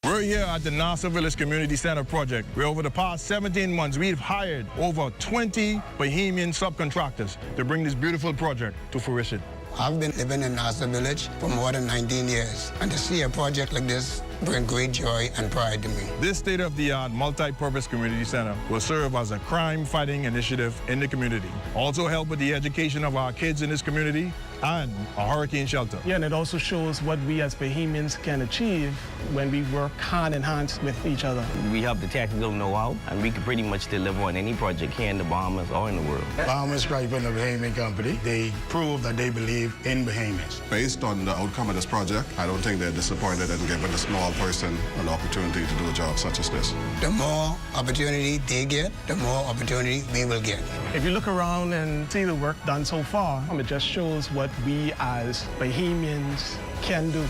We're here at the Nassau Village Community Center project, where over the past 17 months, we've hired over 20 Bahamian subcontractors to bring this beautiful project to fruition. I've been living in Nassau Village for more than 19 years, and to see a project like this bring great joy and pride to me. This state-of-the-art multi-purpose community center will serve as a crime-fighting initiative in the community. Also help with the education of our kids in this community and a hurricane shelter. Yeah, and it also shows what we as Bahamians can achieve when we work hand in hand with each other. We have the technical know-how, and we can pretty much deliver on any project here in the Bahamas or in the world. Bahamas Stripe and the Bahamian Company, they prove that they believe in Bahamians. Based on the outcome of this project, I don't think they're disappointed in giving a small person an opportunity to do a job such as this. The more opportunity they get, the more opportunity we will get. If you look around and see the work done so far, it just shows what we as Bahamians can do.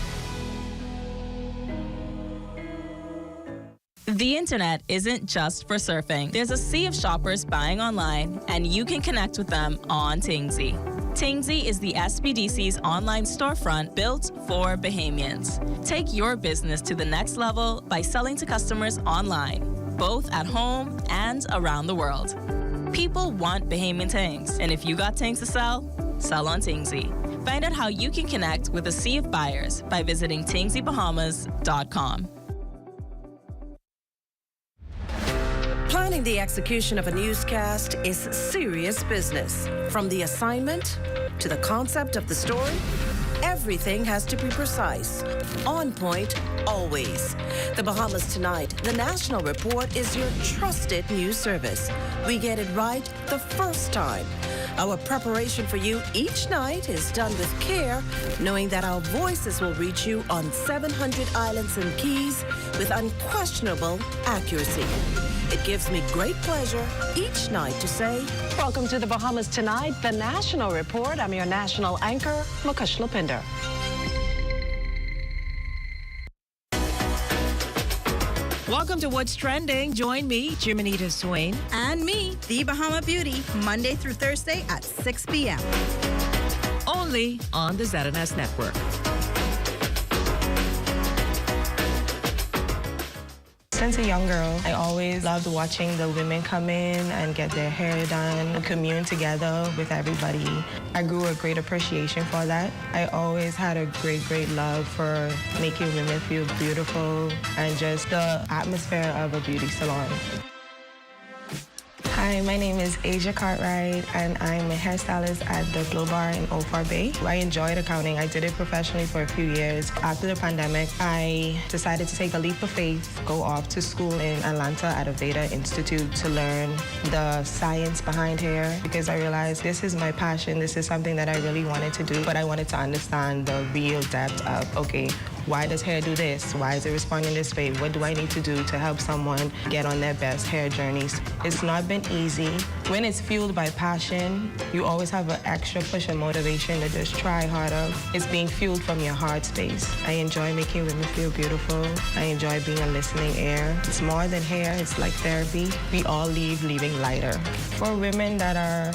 The internet isn't just for surfing. There's a sea of shoppers buying online, and you can connect with them on Tingsy. Tingsy is the SBDC's online storefront built for Bahamians. Take your business to the next level by selling to customers online, both at home and around the world. People want Bahamian things, and if you got things to sell, sell on Tingsy. Find out how you can connect with a sea of buyers by visiting tingsybahamas.com. Planning the execution of a newscast is serious business. From the assignment to the concept of the story, everything has to be precise, on point, always. The Bahamas Tonight, the National Report, is your trusted news service. We get it right the first time. Our preparation for you each night is done with care, knowing that our voices will reach you on 700 islands and keys with unquestionable accuracy. It gives me great pleasure each night to say, welcome to the Bahamas Tonight, the National Report. I'm your national anchor, Mukesh Lapinder. Welcome to What's Trending. Join me, Jiminita Swain. And me, the Bahama Beauty, Monday through Thursday at 6 p.m. Only on the ZNS Network. Since a young girl, I always loved watching the women come in and get their hair done, commune together with everybody. I grew a great appreciation for that. I always had a great love for making women feel beautiful and just the atmosphere of a beauty salon. Hi, my name is Asia Cartwright, and I'm a hairstylist at the Glow Bar in Old Fort Bay. I enjoyed accounting. I did it professionally for a few years. After the pandemic, I decided to take a leap of faith, go off to school in Atlanta at Aveda Institute to learn the science behind hair, because I realized this is my passion. This is something that I really wanted to do, but I wanted to understand the real depth of, okay, why does hair do this? Why is it responding this way? What do I need to do to help someone get on their best hair journeys? It's not been easy. When it's fueled by passion, you always have an extra push and motivation to just try harder. It's being fueled from your heart space. I enjoy making women feel beautiful. I enjoy being a listening ear. It's more than hair, it's like therapy. We all leave leaving lighter. For women that are,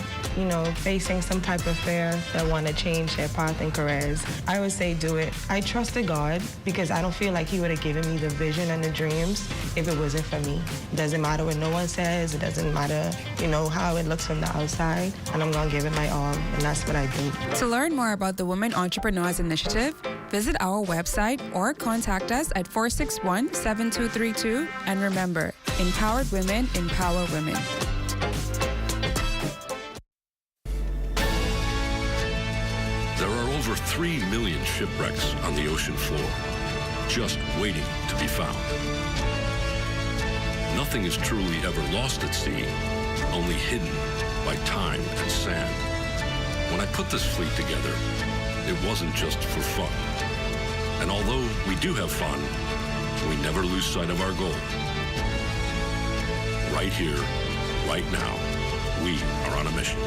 facing some type of fear, that want to change their path and careers, I would say do it. I trusted God because I don't feel like he would have given me the vision and the dreams if it wasn't for me. It doesn't matter what no one says. It doesn't matter, how it looks from the outside. And I'm going to give it my all, and that's what I do. To learn more about the Women Entrepreneurs Initiative, visit our website or contact us at 461-7232. And remember, empowered women empower women. There are over 3 million shipwrecks on the ocean floor, just waiting to be found. Nothing is truly ever lost at sea, only hidden by time and sand. When I put this fleet together, it wasn't just for fun. And although we do have fun, we never lose sight of our goal. Right here, right now, we are on a mission.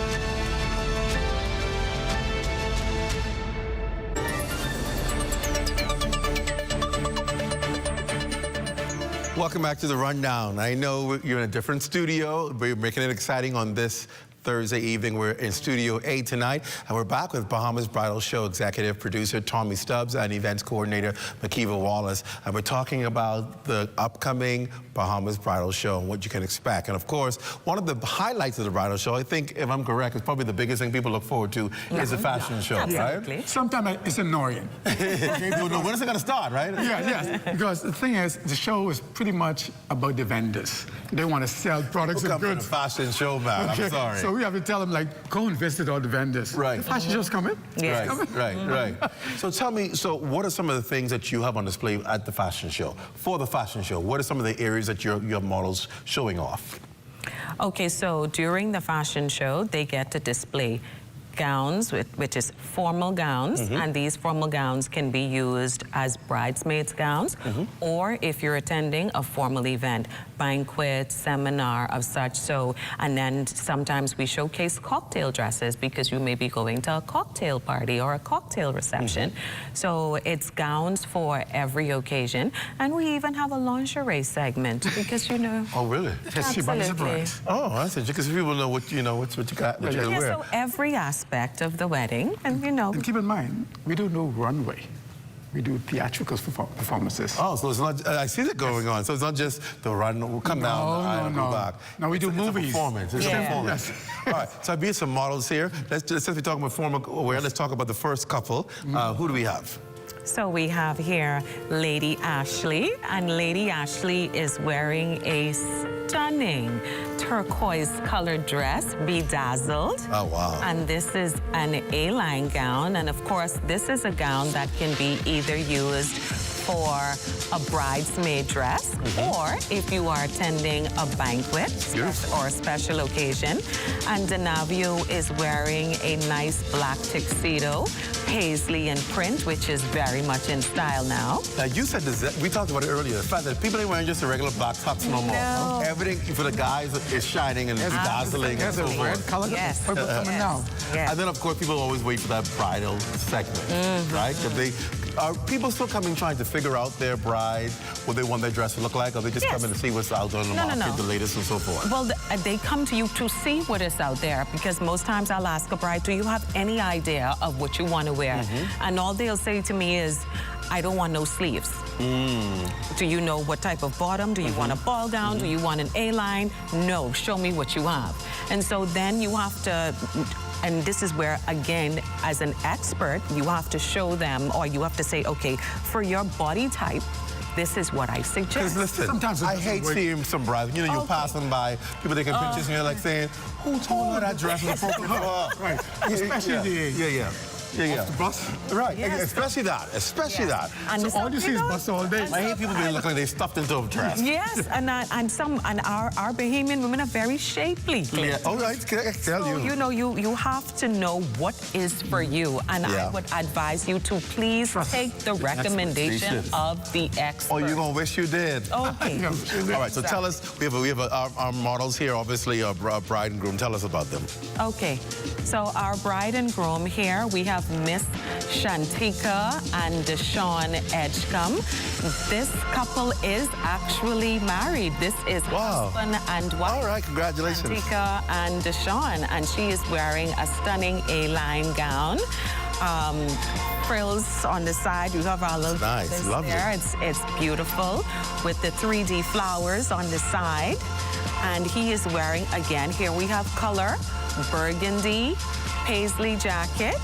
Welcome back to The Rundown. I know you're in a different studio. We're making it exciting on this Thursday evening. We're in Studio A tonight, and we're back with Bahamas Bridal Show executive producer Tommy Stubbs and events coordinator Makiva Wallace. And we're talking about the upcoming Bahamas Bridal Show and what you can expect. And of course, one of the highlights of the bridal show, I think, if I'm correct, is probably the biggest thing people look forward to is the fashion show, Absolutely. Right? Sometimes it's annoying. When is it going to start, right? Yes. Because the thing is, the show is pretty much about the vendors. They want to sell products and goods. To the fashion show, man. Okay. I'm sorry. So we have to tell them, go and visit all the vendors. Right. The fashion show's coming. Yes. Right. So tell me, what are some of the things that you have on display at the fashion show? For the fashion show, what are some of the areas that your models showing off? Okay, so during the fashion show, they get to display gowns, which is formal gowns, and these formal gowns can be used as bridesmaids gowns, or if you're attending a formal event, banquet, seminar of such. So, and then sometimes we showcase cocktail dresses because you may be going to a cocktail party or a cocktail reception. So it's gowns for every occasion, and we even have a lingerie segment because Oh, really? Absolutely. Oh, that's interesting, because people know what you got. What you gotta wear. So every aspect of the wedding, and And keep in mind, we don't do runway. We do theatrical performances. Oh, so it's not, I see that going on. So it's not just the run, we'll come down the aisle and go back. No, we do movies. It's a performance. It's a performance. All right, so I be some models here. Since we're talking about formal wear, let's talk about the first couple. Who do we have? So we have here Lady Ashley, and Lady Ashley is wearing a stunning turquoise-colored dress, bedazzled. Oh, wow. And this is an A-line gown, and of course, this is a gown that can be either used for a bridesmaid dress, or if you are attending a banquet or a special occasion. And Denavio is wearing a nice black tuxedo, paisley and print, which is very much in style now. Now, you said this, we talked about it earlier, the fact that people ain't wearing just a regular black tux no more. No. Everything for the guys is shining and dazzling and so forth. Color. Yes. Coming now. Yes. And then, of course, people always wait for that bridal segment, right? Are people still coming trying to figure out their bride, what they want their dress to look like, or they just come in to see what's out on the market, the latest and so forth? Well, they come to you to see what is out there, because most times I'll ask a bride, do you have any idea of what you want to wear? And all they'll say to me is, I don't want no sleeves. Do you know what type of bottom? Do you want a ball gown? Do you want an A-line? No, show me what you have. And so then you have to, and this is where, again, as an expert, you have to show them, or you have to say, okay, for your body type, this is what I suggest. Because listen, sometimes I hate seeing some brides. You know, you're passing by, people taking pictures, and you're like saying, who told her that dress was appropriate for her? Right, especially off the bus. Right, especially that, that. And so all you see is bus all day. I hate people being looking like they stuffed into a dress. Yes, and our Bahamian women are very shapely. Yeah. All right, I tell you. You know, you have to know what is for you, and I would advise you to please take the recommendation of the expert. Oh, you're gonna wish you did. Okay. All right, so tell us, we have our models here, obviously, our bride and groom. Tell us about them. Okay, so our bride and groom here, we have Miss Shantika and Deshaun Edgecombe. This couple is actually married. This is husband and wife. All right, congratulations. Shantika and Deshaun, and she is wearing a stunning A-line gown. Frills on the side. You have our little nice, lovely. There. It's beautiful with the 3D flowers on the side. And he is wearing, again, here we have color, burgundy, paisley jacket,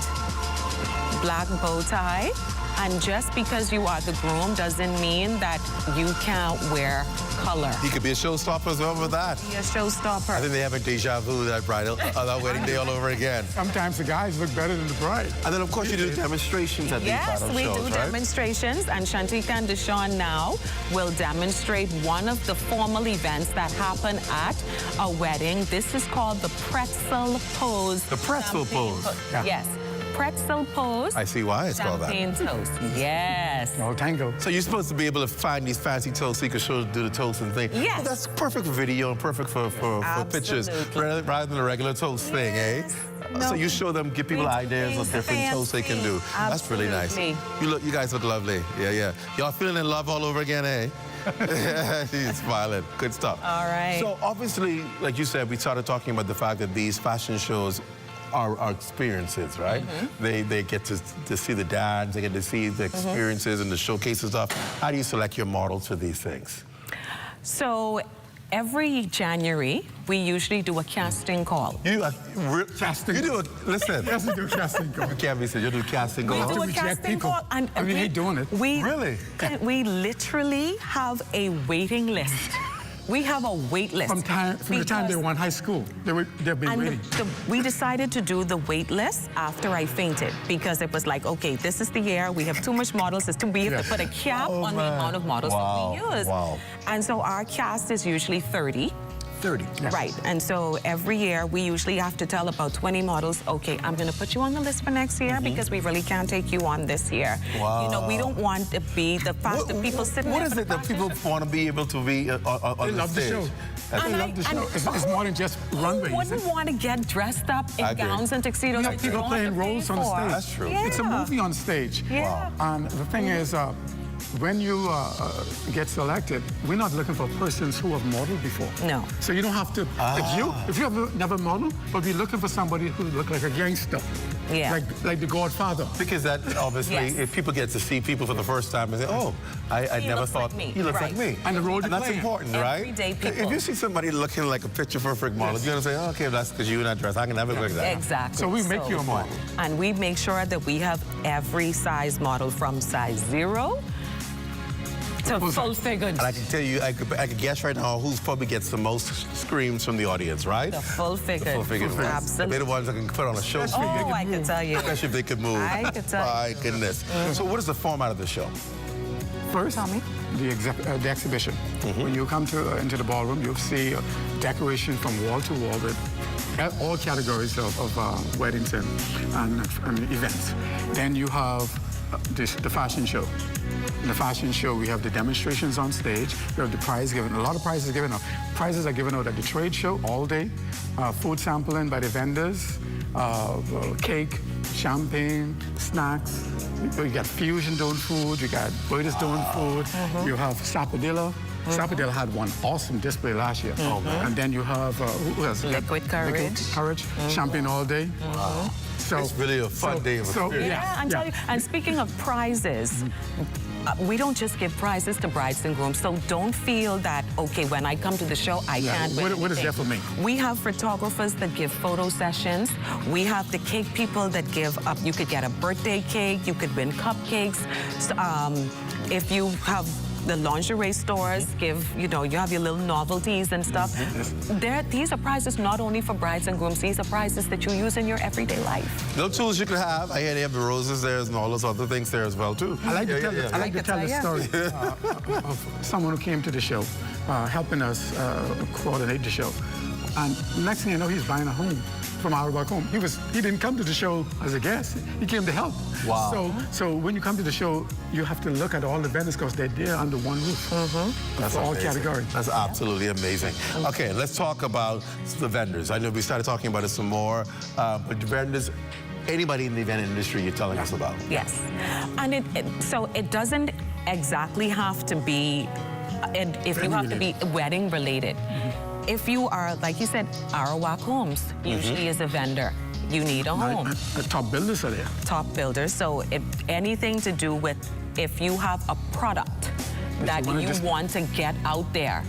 black bow tie. And just because you are the groom doesn't mean that you can't wear color. He could be a showstopper as well with that. Be a showstopper. I think they have a deja vu, that bridal, that wedding day all over again. Sometimes the guys look better than the bride. And then, of course, you do demonstrations at these bridal shows, Yes, we do demonstrations. And Shantika and Deshaun now will demonstrate one of the formal events that happen at a wedding. This is called the pretzel pose. The pretzel pose? Yes. Pretzel pose. I see why it's called that. Champagne toast. Yes. No tango. So you're supposed to be able to find these fancy toasts so you can do the toast and thing. Yes. Well, that's perfect for video and perfect for pictures rather than a regular toast thing, eh? No. So you show them, give people ideas of different toasts they can do. That's really nice. You guys look lovely. Yeah. Y'all feeling in love all over again, eh? She's smiling. Good stuff. All right. So obviously, like you said, we started talking about the fact that these fashion shows are experiences, right? They get to see the dance, they get to see the experiences and the showcase and stuff. How do you select your models for these things? So every January, we usually do a casting call. Casting? You do it, listen. Yes, we do casting call. You can't be said, you do casting call. We do a casting call. And we hate doing it. Really? We literally have a waiting list. We have a wait list. From the time they were in high school, they've been waiting. We decided to do the wait list after I fainted, because it was like, okay, this is the year, we have too much models, we have to put a cap on the amount of models that we use. And so our cast is usually 30. 30. Yes. Right, and so every year we usually have to tell about 20 models, okay, I'm gonna put you on the list for next year because we really can't take you on this year. Wow. You know, we don't want to be the fact that people sitting What is it that people want to be able to be on the stage? They love the show. It's more than just runway. Who wouldn't want to get dressed up in gowns and tuxedos? We have people playing roles on the stage. That's true. It's a movie on stage. Yeah. And the thing is, when you get selected, we're not looking for persons who have modeled before. No. So you don't have to, if you have never modeled, but we're looking for somebody who look like a gangster. Yeah. Like the Godfather. Because that, obviously, if people get to see people for the first time and say, oh, I never thought he looks like me. And the role that's important, right? Everyday people. If you see somebody looking like a picture-perfect model, you're going to say, oh, okay, that's because you're in that dress. I can never look like that. Exactly. So we make you a model. And we make sure that we have every size model from size 0 to full figured. And I can tell you, I could guess right now who's probably gets the most screams from the audience, right? The full figured. The full figured ones. Absolutely. They're the ones that can put on a show. Oh, I can tell you. Especially if they could move. I could tell you. My goodness. So what is the format of the show? First, the exhibition. When you come into the ballroom, you'll see decoration from wall to wall with all categories of weddings and events. Then you have the fashion show. In the fashion show, we have the demonstrations on stage. We have the prize given. A lot of prizes given out. Prizes are given out at the trade show all day. Food sampling by the vendors. Cake, champagne, snacks. You got fusion doing food. You got Bridal doing food. You have Sapodilla. Sapodilla had one awesome display last year. And then you have who else? Liquid Courage. Liquid Courage. Champagne all day. So it's really a fun day of experience. Yeah, I'm telling you. And speaking of prizes, we don't just give prizes to brides and grooms, so don't feel that, okay, when I come to the show, I can't win. What is that for me? We have photographers that give photo sessions. We have the cake people that give up. You could get a birthday cake. You could win cupcakes. So, if you have the lingerie stores, you have your little novelties and stuff. These are prizes not only for brides and grooms, these are prizes that you use in your everyday life. Little tools you could have. I hear they have the roses there and all those other things there as well, too. I like to tell the story of someone who came to the show, helping us coordinate the show. And next thing you know, he's buying a home from our back home. He didn't come to the show as a guest. He came to help. Wow. So when you come to the show, you have to look at all the vendors because they're there under one roof. That's for all amazing. categories. That's absolutely amazing. Okay, let's talk about the vendors. I know we started talking about it some more, but the vendors, anybody in the event industry you're telling us about. Yes. And so it doesn't exactly have to be, if you have to be wedding related. If you are, like you said, Arawak Homes usually is a vendor. You need a home. Top builders are there. Top builders. So anything to do with, if you have a product that you want to get out there,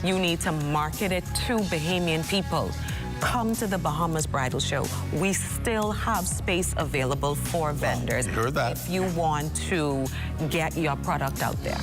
you need to market it to Bahamian people. Come to the Bahamas Bridal Show. We still have space available for vendors. You heard that. If you want to get your product out there.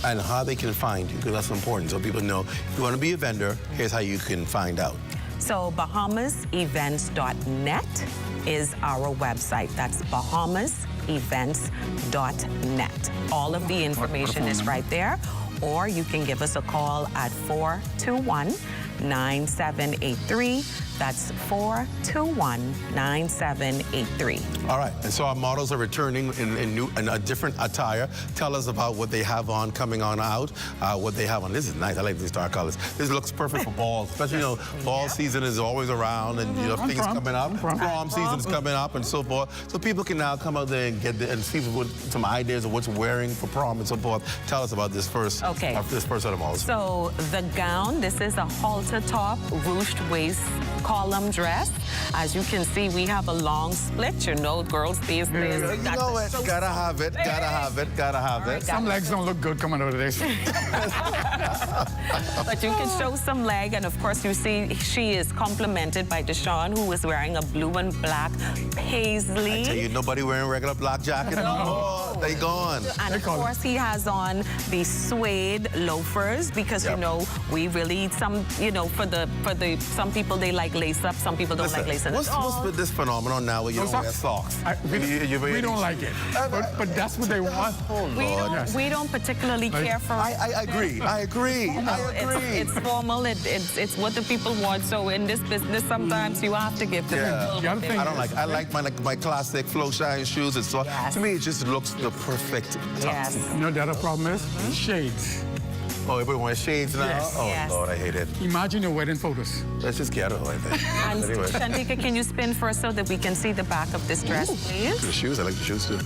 And how they can find you, because that's important, so people know if you want to be a vendor, here's how you can find out. So bahamasevents.net is our website. That's bahamasevents.net. All of the information is right there, or you can give us a call at 421-9783. That's 421-9783. All right, and so our models are returning in a different attire. Tell us about what they have on coming on out, what they have on. This is nice. I like these dark colors. This looks perfect for balls, especially, ball season is always around, and things coming up. Prom season is coming up and so forth. So people can now come out there and get and see some ideas of what's wearing for prom and so forth. Tell us about this first, this first set of models. So the gown, this is a halter top, ruched waist, column dress. As you can see, we have a long split. Girls these days. You know it. Gotta have it. Gotta have it. Gotta have it. Some legs don't look good coming out of this. But you can show some leg, and of course, you see she is complemented by Deshaun, who is wearing a blue and black paisley. I tell you, nobody wearing regular black jacket anymore. They gone. And of course, he has on the suede loafers because we really some some people they like lace up, some people don't like lace up. What's with this phenomenon now where you don't wear socks? We don't like it, but that's what they want. We don't particularly care for. I agree. It's formal. It's what the people want. So in this business, sometimes you have to give them. I don't like. I like my classic flow shine shoes. It's to me, it just looks the perfect top. Yes. You know the other problem is shades. Oh, everybody wears shades now? Yes. Oh, Lord, I hate it. Imagine your wedding photos. That's just ghetto, I think. And anyway. Shantika, can you spin for us so that we can see the back of this dress, please? The shoes, I like the shoes too.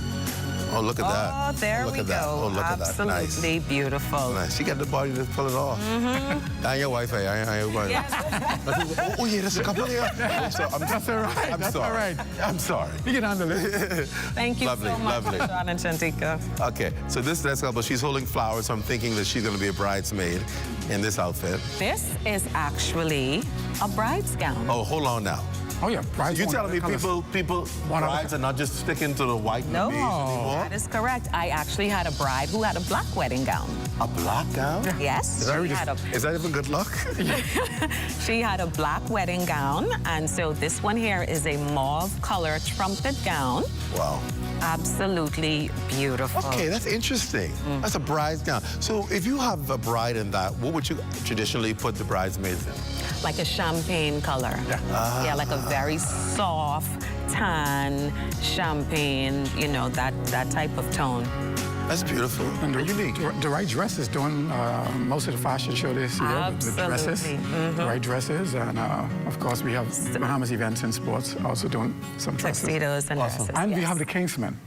Oh, look at that. Oh, there we go. Oh, look at that. Nice. Absolutely beautiful. Nice. She got the body to pull it off. And your wife, oh, yeah, there's a couple here. That's all right. All right. I'm sorry. You can handle it. Thank you so much, Sean and Shantika. Okay, so this next couple, she's holding flowers, so I'm thinking that she's going to be a bridesmaid in this outfit. This is actually a bride's gown. Oh, hold on now. Oh, yeah. Brides. You telling me brides are not just sticking to the white and beige anymore? That is correct. I actually had a bride who had a black wedding gown. A black gown? Yes. Is that even good luck? She had a black wedding gown, and so this one here is a mauve color trumpet gown. Wow. Absolutely beautiful. Okay, that's interesting. That's a bride's gown. So if you have a bride in that, what would you traditionally put the bridesmaids in? Like a champagne color. Yeah. Yeah, like a very soft, tan, champagne, you know, that type of tone. That's beautiful. And unique. The right dresses doing most of the fashion show this year. Absolutely. The dresses, the right dresses, and of course we have Bahamas Events and Sports also doing some dresses. Tuxedos and dresses. And we have the Kingsman.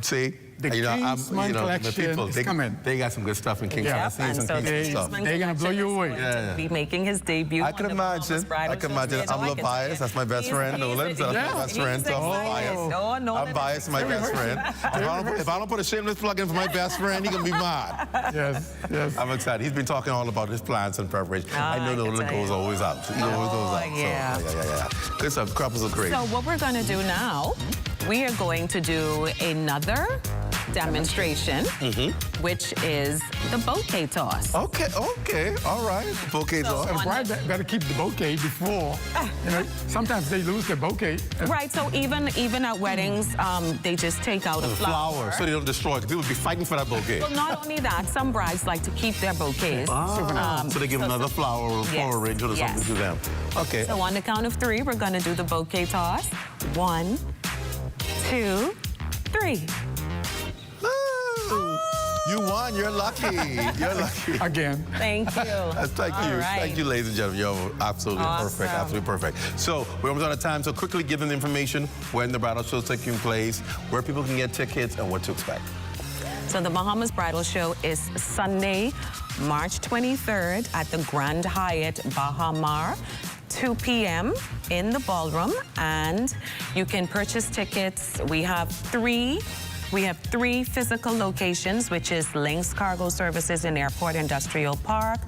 See, the Kingsman collection is coming. They got some good stuff in Kingsman. Yeah, I've seen some Kingsman stuff. They're gonna blow you away. Yeah. Be making his debut. I can imagine. I can imagine. I'm a little biased. That's my best friend, Nolan. So that's my best friend. So I'm biased. I'm biased to my best friend. If I don't put a shameless plug in for my best friend, he's gonna be mad. Yes. I'm excited. He's been talking all about his plans and preparation. I know Nolan goes always out. He always goes out. Yeah. So, yeah. Good stuff. Couples are great. So what we're gonna do now, we are going to do another demonstration, which is the bouquet toss. Okay, all right. Bouquet toss. The bride better keep the bouquet before. You know, sometimes they lose their bouquet. Right, so even at weddings, they just take out a flower. So they don't destroy it. People would be fighting for that bouquet. Well, not only that, some brides like to keep their bouquets. So they give another flower or a floral arrangement or something to them. Okay. So on the count of 3, we're going to do the bouquet toss. 1, 2, 3. You won. You're lucky. You're lucky. Again. Thank you. Thank you. Right. Thank you, ladies and gentlemen. You're absolutely perfect. Absolutely perfect. So we're almost out of time. So quickly give them the information when the bridal show is taking place, where people can get tickets, and what to expect. So the Bahamas Bridal Show is Sunday, March 23rd at the Grand Hyatt Bahamasair. 2 p.m. in the ballroom, and you can purchase tickets. We have three physical locations, which is Lynx Cargo Services in Airport Industrial Park.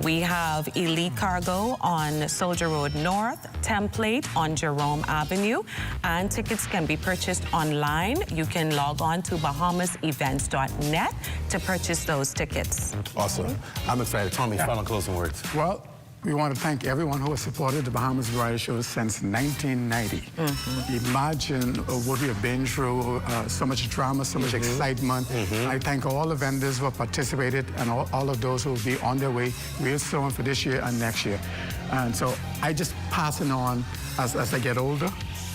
We have Elite Cargo on Soldier Road North, Template on Jerome Avenue, and tickets can be purchased online. You can log on to bahamasevents.net to purchase those tickets. Awesome. I'm excited. Tommy, final closing words. Well, we want to thank everyone who has supported the Bahamas Bridal Show since 1990. Imagine what we have been through, so much drama, so much excitement. I thank all the vendors who have participated and all of those who will be on their way real soon for this year and next year. And so I just passing on as I get older.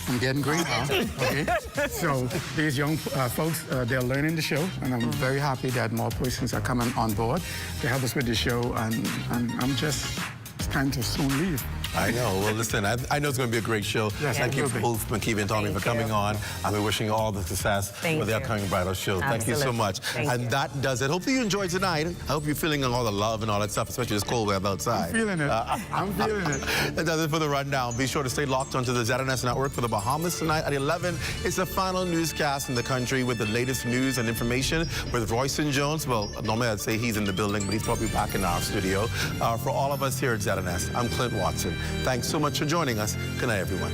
I'm getting great now, okay? So these young folks, they're learning the show, and I'm very happy that more persons are coming on board to help us with the show, and I'm just... It's time to soon leave. I know. Well, listen, I know it's going to be a great show. Yes, thank you both, McKeeve and Tommy, for coming on. And we're wishing you all the success for the upcoming bridal show. Thank you so much. And that does it. Hopefully you enjoyed tonight. I hope you're feeling all the love and all that stuff, especially this cold weather outside. I'm feeling it. I'm feeling it. That does it for the rundown. Be sure to stay locked onto the ZNS network for the Bahamas tonight at 11. It's the final newscast in the country with the latest news and information with Royston Jones. Well, normally I'd say he's in the building, but he's probably back in our studio. For all of us here at ZNS, I'm Clint Watson. Thanks so much for joining us. Good night, everyone.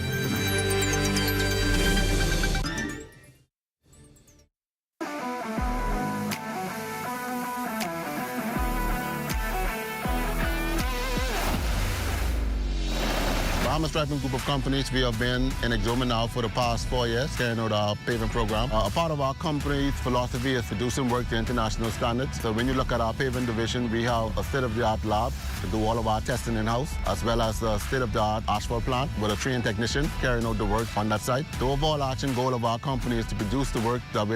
Bahamas Striping Group of Companies, we have been in Exuma now for the past 4 years, carrying out our paving program. A part of our company's philosophy is to do some work to international standards. So when you look at our paving division, we have a state-of-the-art lab to do all of our testing in-house, as well as a state-of-the-art asphalt plant with a trained technician carrying out the work on that site. The overall arching goal of our company is to produce the work that we